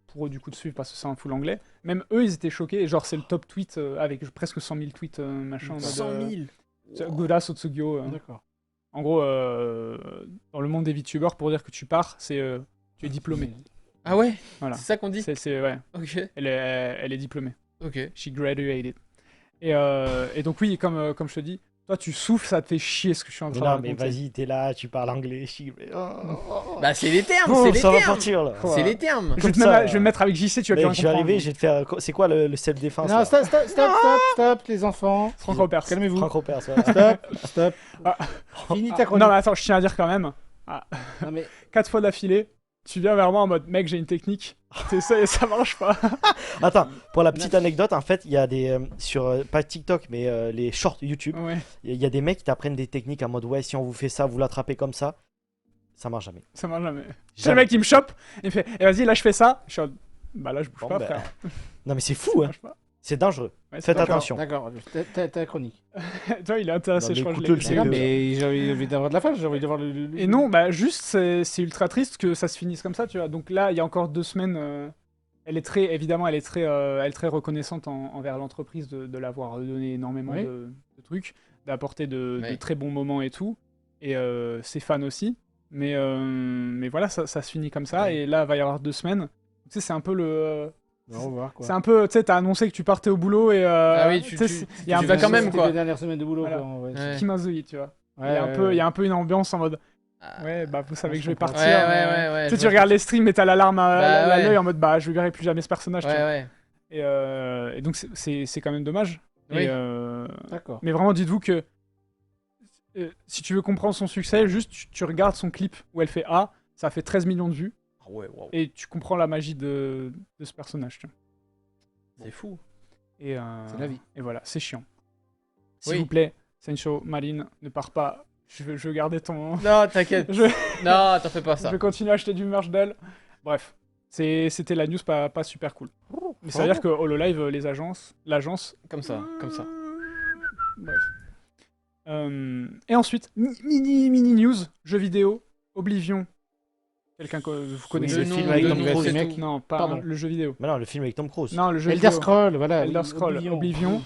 pour eux du coup de suivre parce que c'est un full anglais, même eux ils étaient choqués, et genre c'est le top tweet avec presque 100 000 tweets machin. en mode, 100 000. Goda Sotsugyo. D'accord. En gros, dans le monde des VTubers, pour dire que tu pars, c'est tu es diplômé. Ah ouais. Voilà. C'est ça qu'on dit. Ouais. Ok. Elle est diplômée. Ok. She graduated. Et donc oui, comme je te dis, toi tu souffles, ça te fait chier ce que je suis en Mais train non, de mais raconter. vas-y, t'es là, tu parles anglais. Bah c'est les termes, Oh, c'est les ça va termes. partir là. C'est les termes. Je vais, Comme ça, je vais le mettre avec JC, tu vas plus Mec, rien je vais comprendre. arriver, je vais te faire. C'est quoi le self-défense Non, là stop, les enfants. Franck Repers. Calmez-vous. Franck Repers, voilà. Stop. Ah. Finis ta Non chronique. mais attends, je tiens à dire quand même, Non, mais 4 fois d'affilée, tu viens vers moi en mode mec j'ai une technique, t'essaies et ça marche pas. Attends, pour la petite anecdote, en fait, il y a des. Sur. Pas TikTok, mais les shorts YouTube, Ouais, il y a des mecs qui t'apprennent des techniques en mode ouais, si on vous fait ça, vous l'attrapez comme ça. Ça marche jamais. ça marche jamais. C'est le Jamais. mec qui me chope, il me fait et vas-y là je fais ça. Je suis en... Bah là je bouge Bon, pas bah, frère. Non, mais c'est Ça fou, hein. marche pas. C'est dangereux. Ouais, c'est Faites d'accord. attention. d'accord, ta chronique. Toi il est intéressé, Non, mais je crois que je écoute-le, l'ai- le je l'ai- CE. Mais j'ai envie d'avoir de la face, j'ai envie de voir le. Et non, bah juste c'est ultra triste que ça se finisse comme ça, tu vois. Donc là il y a encore 2 semaines, elle est très reconnaissante envers l'entreprise de l'avoir donné énormément Oui. de trucs, d'apporter de Oui. très bons moments et tout. Et ses fans aussi. Mais voilà, ça se finit comme ça. Oui. Et là, il va y avoir 2 semaines. Tu sais, c'est un peu le. On va voir quoi. C'est un peu. Tu sais, t'as annoncé que tu partais au boulot et. Ah oui, tu sais, il y a un tu peu vas quand même, C'était quoi. les dernières semaines de boulot Voilà. quoi. Ouais. Ouais. Kimazui, tu vois. Ouais, Il y a un ouais, peu, ouais. il y a un peu une ambiance en mode. Ah. Ouais, bah vous savez Ouais, que je vais je comprends. partir. Ouais, mais- ouais, ouais. Tu sais, tu regardes les streams et t'as l'alarme à Bah ouais. l'œil en mode bah je verrai plus jamais ce personnage. tu Ouais, vois. ouais. Et donc c'est quand même dommage. Oui. Et, D'accord. mais vraiment, dites-vous que si tu veux comprendre son succès, juste tu regardes son clip où elle fait A, ça fait 13 millions de vues, Ah ouais, wow. et tu comprends la magie de ce personnage. Tu vois. C'est fou. Et, C'est la vie. Et voilà, c'est chiant. S'il Oui. vous plaît, Sencho, Marine, ne pars pas. Je veux garder ton. Non, t'inquiète. je, Non, t'en fais pas je ça. vais continuer à acheter du merch d'elle. Bref, c'était la news pas super cool. Mais ça veut dire que HoloLive, l'agence. Comme ça, comme ça. Bref. Et ensuite, mini news, jeux vidéo, Oblivion. Quelqu'un que vous connaissez Le le nom, film avec le Tom nom, Cruise, c'est mec. tout. Non, pas Pardon. le jeu vidéo. Mais non, le film avec Tom Cruise. Non, le jeu Elder vidéo. Scroll, voilà. Elder Scroll, Oblivion.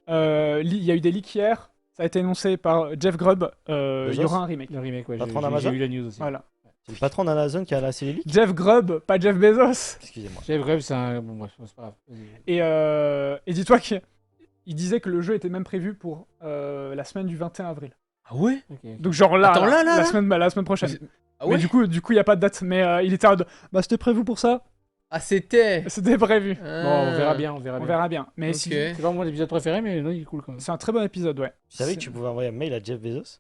Il y a eu des leaks hier. Ça a été annoncé par Jeff Grubb. Il y aura un remake. Le remake, ouais. Patron J'ai d'Amazon vu la news aussi. Voilà. C'est le patron d'Amazon qui a lancé les leaks. Jeff Grubb, pas Jeff Bezos. Excusez-moi. Chef Grub, c'est un. Bon, bref, c'est pas grave. Vas-y. Et dis-toi qu'il disait que le jeu était même prévu pour la semaine du 21 avril. Ah ouais? Ok. Donc genre là, Attends, là, la là semaine prochaine. Ah Mais ouais? du coup, il n'y a pas de date. Mais il était en mode, bah c'était prévu pour ça. Ah, c'était. C'était prévu. Bon, on verra bien, on verra On bien. verra bien. Mais Ok. si- C'est pas mon épisode préféré, mais non, il est cool quand même. c'est un très bon épisode, ouais. Tu savais C'est- que tu pouvais envoyer un mail à Jeff Bezos?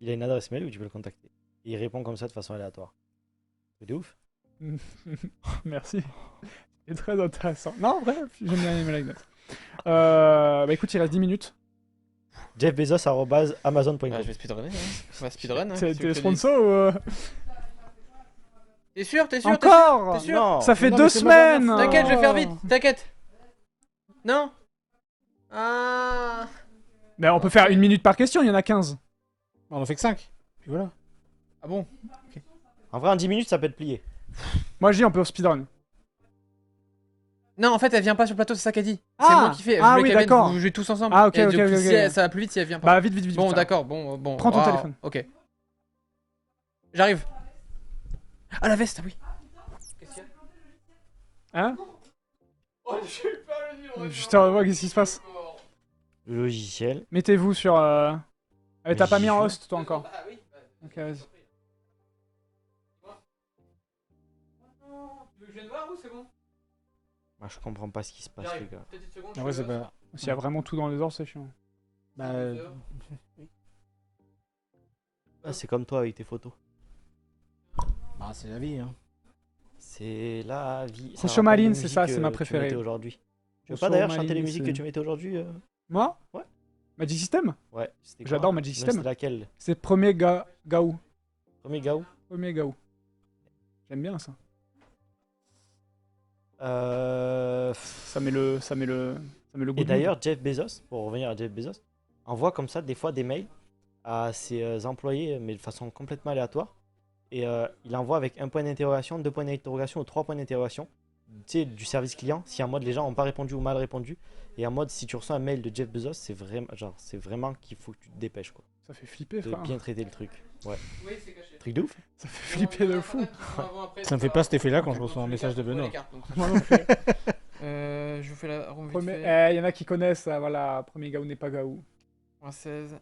Il a une adresse mail où tu peux le contacter. Et il répond comme ça de façon aléatoire. C'est de ouf. Merci. C'est très intéressant. Non, en vrai, j'aime bien les anecdotes. Bah écoute, il reste 10 minutes. Jeff Bezos @amazon.com. Ah, je vais speedrunner. Hein. On va speedrun. Hein, T'es qu'est-ce que je te dis sponsor ou... T'es sûr? T'es sûr? Encore T'es sûr? Non. Ça fait Non, 2 mais c'est ma dernière semaines. fois. T'inquiète, je vais faire Oh. vite. T'inquiète. Non? Ah. Mais on peut faire 1 minute par question, il y en a 15. On en fait que 5. Puis voilà. Ah bon? En vrai, en 10 minutes, ça peut être plié. Moi je dis on peut speedrun. Non, en fait, elle vient pas sur le plateau, c'est ça qu'elle dit. Ah. C'est moi qui fais. Je Ah voulais oui, qu'elle vienne, d'accord. vous jouez tous ensemble. Ah, ok, Et ok, du coup, ok, si ok. ça va plus vite si elle vient pas. Bah vite. Bon, ça. d'accord, bon. Prends ton Ah, téléphone. Ok. J'arrive. Ah, la veste, ah oui. Qu'est-ce qu'il y a? Hein Oh, j'ai eu peur de dire. Juste à voir qu'est-ce qui se passe. Le logiciel. Mettez-vous sur... Ah, mais t'as pas mis en J'y host toi encore. Ah oui. Ok, vas-y. Tu veux que je vienne voir ou c'est bon? Moi, je comprends pas ce qui se passe, J'arrive. les gars. Peut-être une seconde. En vrai, c'est pas. S'il y a vraiment tout dans les ordres, c'est chiant. Bah. Ah, c'est comme toi avec tes photos. Bah, c'est la vie, hein. C'est la vie. C'est Ça Show me rappelle Marine, les c'est musiques ça, c'est que ma tu préférée. mettais aujourd'hui. Tu veux Show pas d'ailleurs chanter les Marine, musiques c'est- que tu mettais aujourd'hui Moi Ouais. Magic System. Ouais. c'était quoi J'adore Magic Non, System. C'était laquelle? C'est premier Gaou. Premier Gao. Premier Gaou. J'aime bien ça. Ça met le goût. Et de d'ailleurs, Jeff Bezos, pour revenir à Jeff Bezos, envoie comme ça des fois des mails à ses employés, mais de façon complètement aléatoire. Et il envoie avec un point d'interrogation, 2 points d'interrogation ou 3 points d'interrogation du service client, si en mode les gens n'ont pas répondu ou mal répondu, et en mode si tu reçois un mail de Jeff Bezos, c'est vraiment qu'il faut que tu te dépêches quoi. Ça fait flipper, De frère. bien traiter le truc. Ouais. Oui, c'est caché. Truc de ouf. Ça fait flipper de fou. Ça me fait pas cet effet-là quand je reçois un message de Benoît. Moi non plus. Je vous fais la room vite Premier... fait. Il y en a qui connaissent, voilà, premier Gaou n'est pas Gaou. Point 16.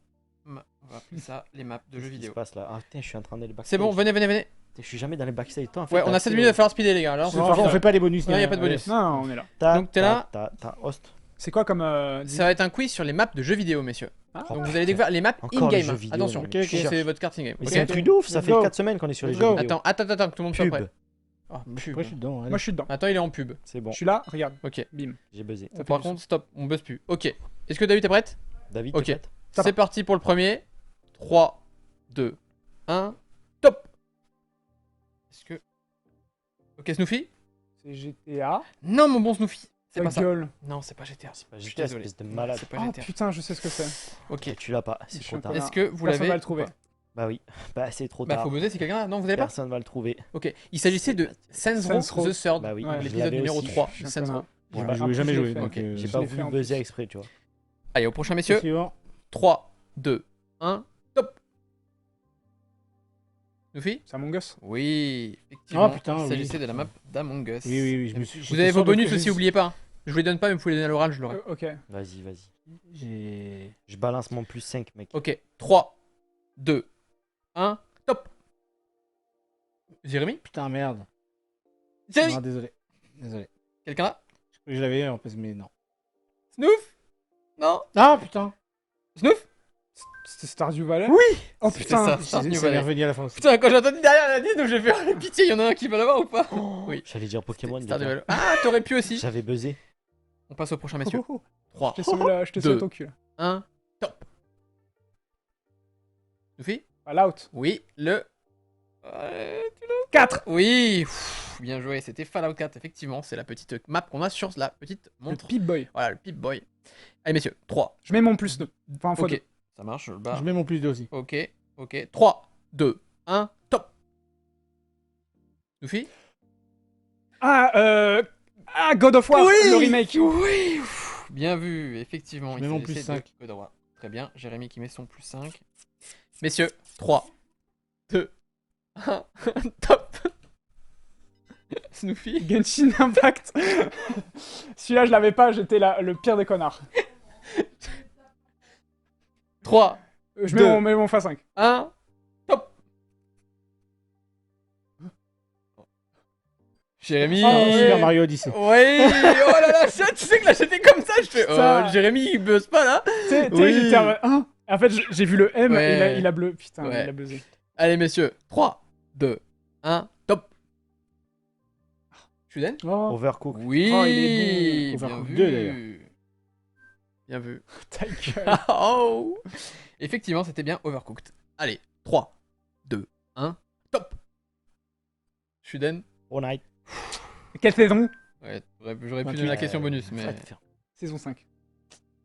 On va appeler ça les maps de jeux Qu'est-ce qui vidéo. se passe là? Ah putain, je suis en train d'aller backstage. C'est bon, venez. Putain, je suis jamais dans les backstage. Toi, en fait, Ouais, on a 7 minutes, il va falloir speeder les gars. Là, on Par contre, on fait pas les bonus. Non, ni y a rien. pas de bonus. Non, on est là. Donc, t'es là. T'as host. C'est quoi comme... Ça va être un quiz sur les maps de jeux vidéo, messieurs. Ah. Donc vous allez découvrir les maps Encore les in-game. jeux vidéo, Attention, non, mais qui c'est cherche. votre carte in-game. Mais Ok. c'est un truc de ouf, ça Let's fait go. 4 semaines qu'on est sur les Let's jeux go. vidéo. Attends, tout le monde soit Pub. prêt. Oh, pub. Après, je suis dedans. allez. Moi, je suis dedans. Attends, il est en pub. C'est bon, Je suis là, regarde. Ok. Bim. j'ai buzzé. Ça fait Par du contre, stop, on buzz plus. Ok. Est-ce que David est prête? David, Ok. t'es prête? Ça C'est parti pour le premier. 3, 2, 1, top. Est-ce que... Ok, Snoopy? C'est GTA. Non, mon bon Snoopy. C'est Ta pas ça. gueule. Non, c'est pas GTA. C'est pas Je suis GTA, désolé. espèce de malade. C'est pas Ah GTA. putain, je sais ce que c'est. Ok. Tu l'as pas, c'est Je suis trop un tard. connard. Est-ce que vous Personne l'avez va le trouver. ou pas? Bah oui, bah c'est trop Bah, tard. faut buzzer si quelqu'un l'a. Non, vous avez pas? Personne va le trouver. Ok. Il s'agissait de Saints Row Saints Row. The Third. Bah oui, Ouais, je L'épisode l'avais numéro aussi. 3 Je suis de un Saints Row. connard. J'ai Voilà. joué, jamais En plus, joué. je l'ai donc, fait. euh, J'ai Je pas l'ai fait voulu en buzzer plus. exprès, tu vois. Allez, au prochain, messieurs. Suivant. 3, 2, 1, top. Snoopy? C'est Among Us. Oui, effectivement. Ah, putain, il oui. s'agissait de la map d'Among Us. Oui, oui, oui. Je me suis- Vous j'étais avez vos sûr de bonus que aussi, j'ai- oubliez pas. Je vous les donne pas, mais vous pouvez les donner à l'oral, je l'aurai. Ok. Vas-y, vas-y. J'ai. Je balance mon plus 5, mec. Ok, 3, 2, 1, top. Jérémy? Putain, merde. Jérémy? Non, désolé. Désolé. Quelqu'un là? Je croyais que je l'avais en plus, mais non. Snoof? Non? Ah putain. Snoof? C'était Stardew Valley. Oui! Oh C'était putain. ça. Ça Stardew m'est Valley. revenu à la fin aussi. Putain, quand j'ai entendu derrière la dit, donc j'ai fait pitié, il y en a un qui va l'avoir ou pas? Oui. J'allais dire Pokémon. Stardew déjà. Valley. Ah, t'aurais pu aussi. J'avais buzzé. On passe au prochain, messieurs. Oh, oh, 3, Je t'ai sauvé là, je t'ai sauvé ton cul. là. 1, top. Sophie? Fallout. Oui, le... 4. Oui, bien joué, c'était Fallout 4, effectivement, c'est la petite map qu'on a sur la petite Le montre. Pip-Boy. Voilà, le Pip-Boy. Allez, messieurs, 3. Je mets mon plus 2. Enfin, fois Ok, 2. ça marche, je le bats. Je mets mon plus 2 aussi. Ok, 3, 2, 1, top. Sophie? Ah, God of War, le remake. Oui, bien vu, effectivement. Je mets il mon s'agissait plus 5. de God of War. Très bien, Jérémy qui met son plus 5. Messieurs, 3, 2, 1, top. Snoopy? Genshin Impact. Celui-là, je l'avais pas, j'étais le pire des connards. 3, Je Deux. mets mon x5. 1, top. Jérémy? Ah ouais. Super Mario Odyssey. Oui, oh là là, ça, tu sais que là j'étais comme ça, je fais Ça. Jérémy il buzz pas là. Tu sais, Oui. j'étais en mode, hein. En fait, j'ai vu le M, Ouais. il a bleu. Putain, Ouais. il a buzzé. Allez messieurs, 3, 2, 1, top. Shuden? Oh, Oui, Overcook. Oh, il est bien Overcooked vu. 2, d'ailleurs. Bien vu. ta gueule. Oh. Effectivement, c'était bien Overcooked. Allez, 3, 2, 1, top. Shuden? All night. Quelle saison? Ouais, j'aurais pu donner la question bonus, mais... Saison 5.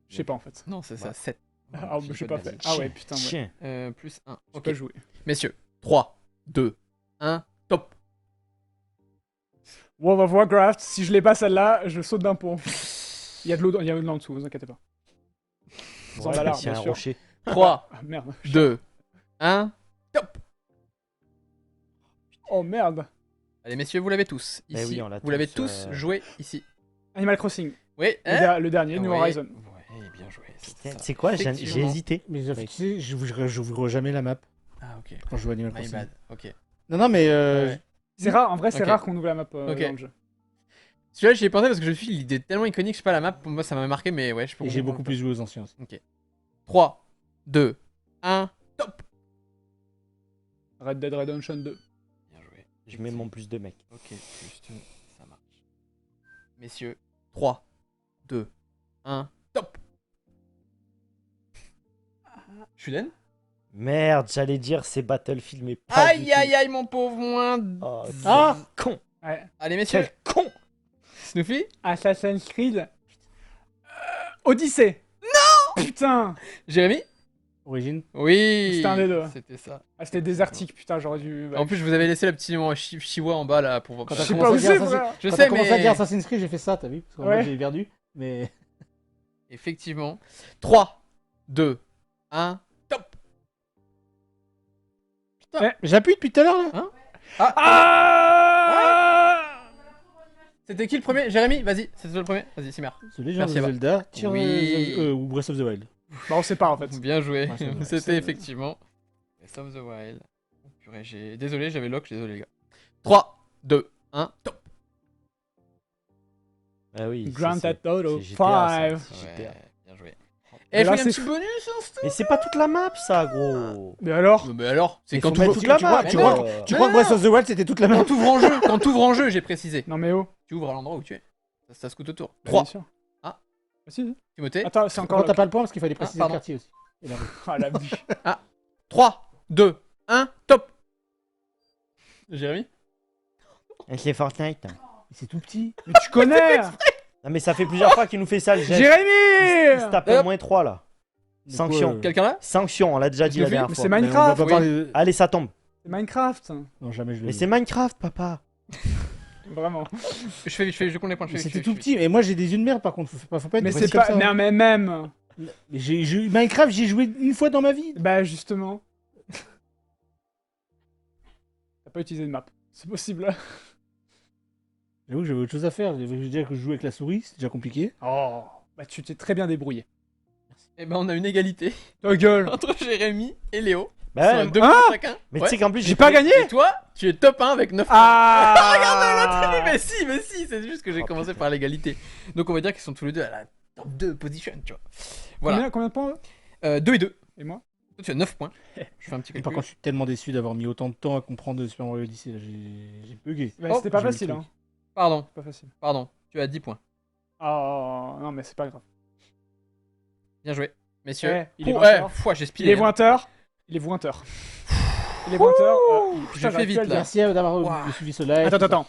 Je sais pas en fait. Non, c'est ça, 7. Ah, je sais pas fait. Ah ouais, putain, ouais. Chien. Plus 1. J'ai Ok. pas joué. Messieurs, 3, 2, 1, top. World of Warcraft, si je l'ai pas celle-là, je saute d'un pont. Il y a de l'eau en dessous, vous inquiétez pas. Sans Ouais, valeur, c'est un bien sûr. rocher. 3, Ah merde. 2, 1, top. Oh merde. Allez messieurs, vous l'avez tous. Eh Ici, oui, on l'a vous l'avez tous, tous joué ici. Animal Crossing. Oui, Le dernier, New Ouais. Horizon. Ouais, bien joué. Putain, c'est quoi? J'ai Effectivement. hésité. Mais tu sais, j'ouvre jamais la map Ah ok. quand je joue à Animal My Crossing. bad. Ok. Non, non, mais Ouais. C'est rare, en vrai, c'est Ok. rare qu'on ouvre la map Ok. dans le jeu. Celui-là, j'y ai pensé parce que je suis l'idée tellement iconique, je sais pas, la map, pour moi, ça m'a marqué, mais ouais, je peux et j'ai comprendre. beaucoup plus joué aux anciens aussi. 3, 2, 1, top. Red Dead Redemption 2. Bien joué. Je mets mon plus de mec. Ok, juste, ça marche. Messieurs, 3, 2, 1, top. Shuden? Merde, j'allais dire c'est Battlefield, mais pas Aïe du tout. aïe aïe, mon pauvre moins. Oh, Ah con. Ouais. Allez, messieurs. Quel con. Snoopy? Assassin's Creed. Odyssey. Non. Putain. Jérémy? Origine. Oui. C'était un des deux. C'était ça. Ah, c'était désertique, putain, j'aurais dû. En plus, je vous avais laissé le petit numéro Chihuahua en bas là pour voir. Quand Je t'as sais commencé pas à où dire c'est, Assassin's- frère. Je quand sais, t'as commencé à mais dire Assassin's Creed, j'ai fait ça, t'as vu? Parce que moi Ouais. j'ai perdu. Mais. effectivement. 3, 2, 1, top. J'appuie depuis tout à l'heure là. Hein Ah C'était qui le premier? Jérémy, vas-y, c'est toi le premier. Vas-y, Simer. The Legend of Merci, Eva. Zelda, Tears Oui. ou Breath of the Wild. Bah, on sait pas en fait. Bien joué. Ouais, c'est vrai. C'était effectivement Breath of the Wild. Oh, purée, désolé, j'avais lock, désolé les gars. 3, 2, 1, top. Ah oui. Grand Theft Auto c'est GTA, ça. 5. C'est Ouais, GTA. bien joué. Mais Et là, je fais un c'est petit fou. bonus, hein, Mais c'est pas toute la map, ça, gros. Mais alors Mais alors, c'est Il quand faut tu mettre ouvres toute la map. mais Tu non. crois tu crois que Breath of the Wild c'était toute la map? Quand t'ouvres en jeu, quand t'ouvres en jeu, j'ai précisé. Non, mais oh. Tu ouvres à l'endroit où tu es. Ça se coûte autour. Bah, 3. bien sûr. Ah. Bah, si. Timothée. Attends, c'est encore. Encore t'as pas le point parce qu'il fallait préciser le pardon. quartier aussi. Et la rue. Ah, la bûche. 3, 2, 1, top. Jérémy. C'est Fortnite. Mais c'est tout petit. Mais tu connais Non, mais ça fait plusieurs fois qu'il nous fait ça, le jet. Il se Jérémy tape Hop. au moins 3 là. Donc, Sanction. Quelqu'un là? Sanction, on l'a déjà dit la Mais dernière c'est fois. Mais on va Minecraft. pas oui. parler de- Allez, ça tombe. C'est Minecraft. Non, jamais je le Mais dis. c'est Minecraft, papa. Vraiment. Je compte les points. Mais c'était tout petit. Et moi j'ai des yeux de merde par contre. Faut pas être Mais des c'est petits pas. comme ça, Non, hein. mais même. Mais Minecraft, j'ai joué une fois dans ma vie. Bah, justement. T'as pas utilisé de map. C'est possible. J'avoue que j'avais autre chose à faire. J'avais déjà que je jouais avec la souris, c'est déjà compliqué. Oh. Bah, tu t'es très bien débrouillé. Et ben on a une égalité Ta gueule. entre Jérémy et Léo. Bah Sur ouais, 2 Hein points chacun. mais Ouais. tu sais qu'en plus, J'ai pas gagné. Et toi, tu es top 1 avec 9 points. Ah Mais si, c'est juste que j'ai commencé par l'égalité. Donc on va dire qu'ils sont tous les deux à la top 2 position, tu vois. Voilà. Combien de points 2 et 2. Et moi Toi, tu as 9 points. Je fais un petit Et par calcul. contre, je suis tellement déçu d'avoir mis autant de temps à comprendre Super Mario Odyssey. Là, j'ai bugué. Bah, Oh, c'était pas j'ai eu le facile, truc. hein. Pardon, Pas facile. tu as 10 points. Oh, non, mais c'est pas grave. Bien joué. Messieurs. Ouais, il est Oh, 20 heures. j'ai Il spilé. est 20h. Il est 20h. Il est 20h. Je fais vite, là. Merci d'avoir Wow. suivi ce live. Attends.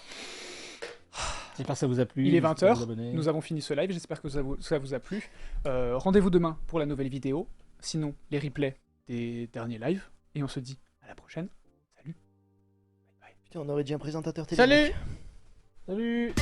J'espère que ça vous a plu. Il est n'hésitez pas à 20h. vous abonner. Nous avons fini ce live. J'espère que ça vous a plu. Rendez-vous demain pour la nouvelle vidéo. Sinon, les replays des derniers lives. Et on se dit à la prochaine. Salut. Putain, on aurait dit un présentateur télé. Salut. Salut.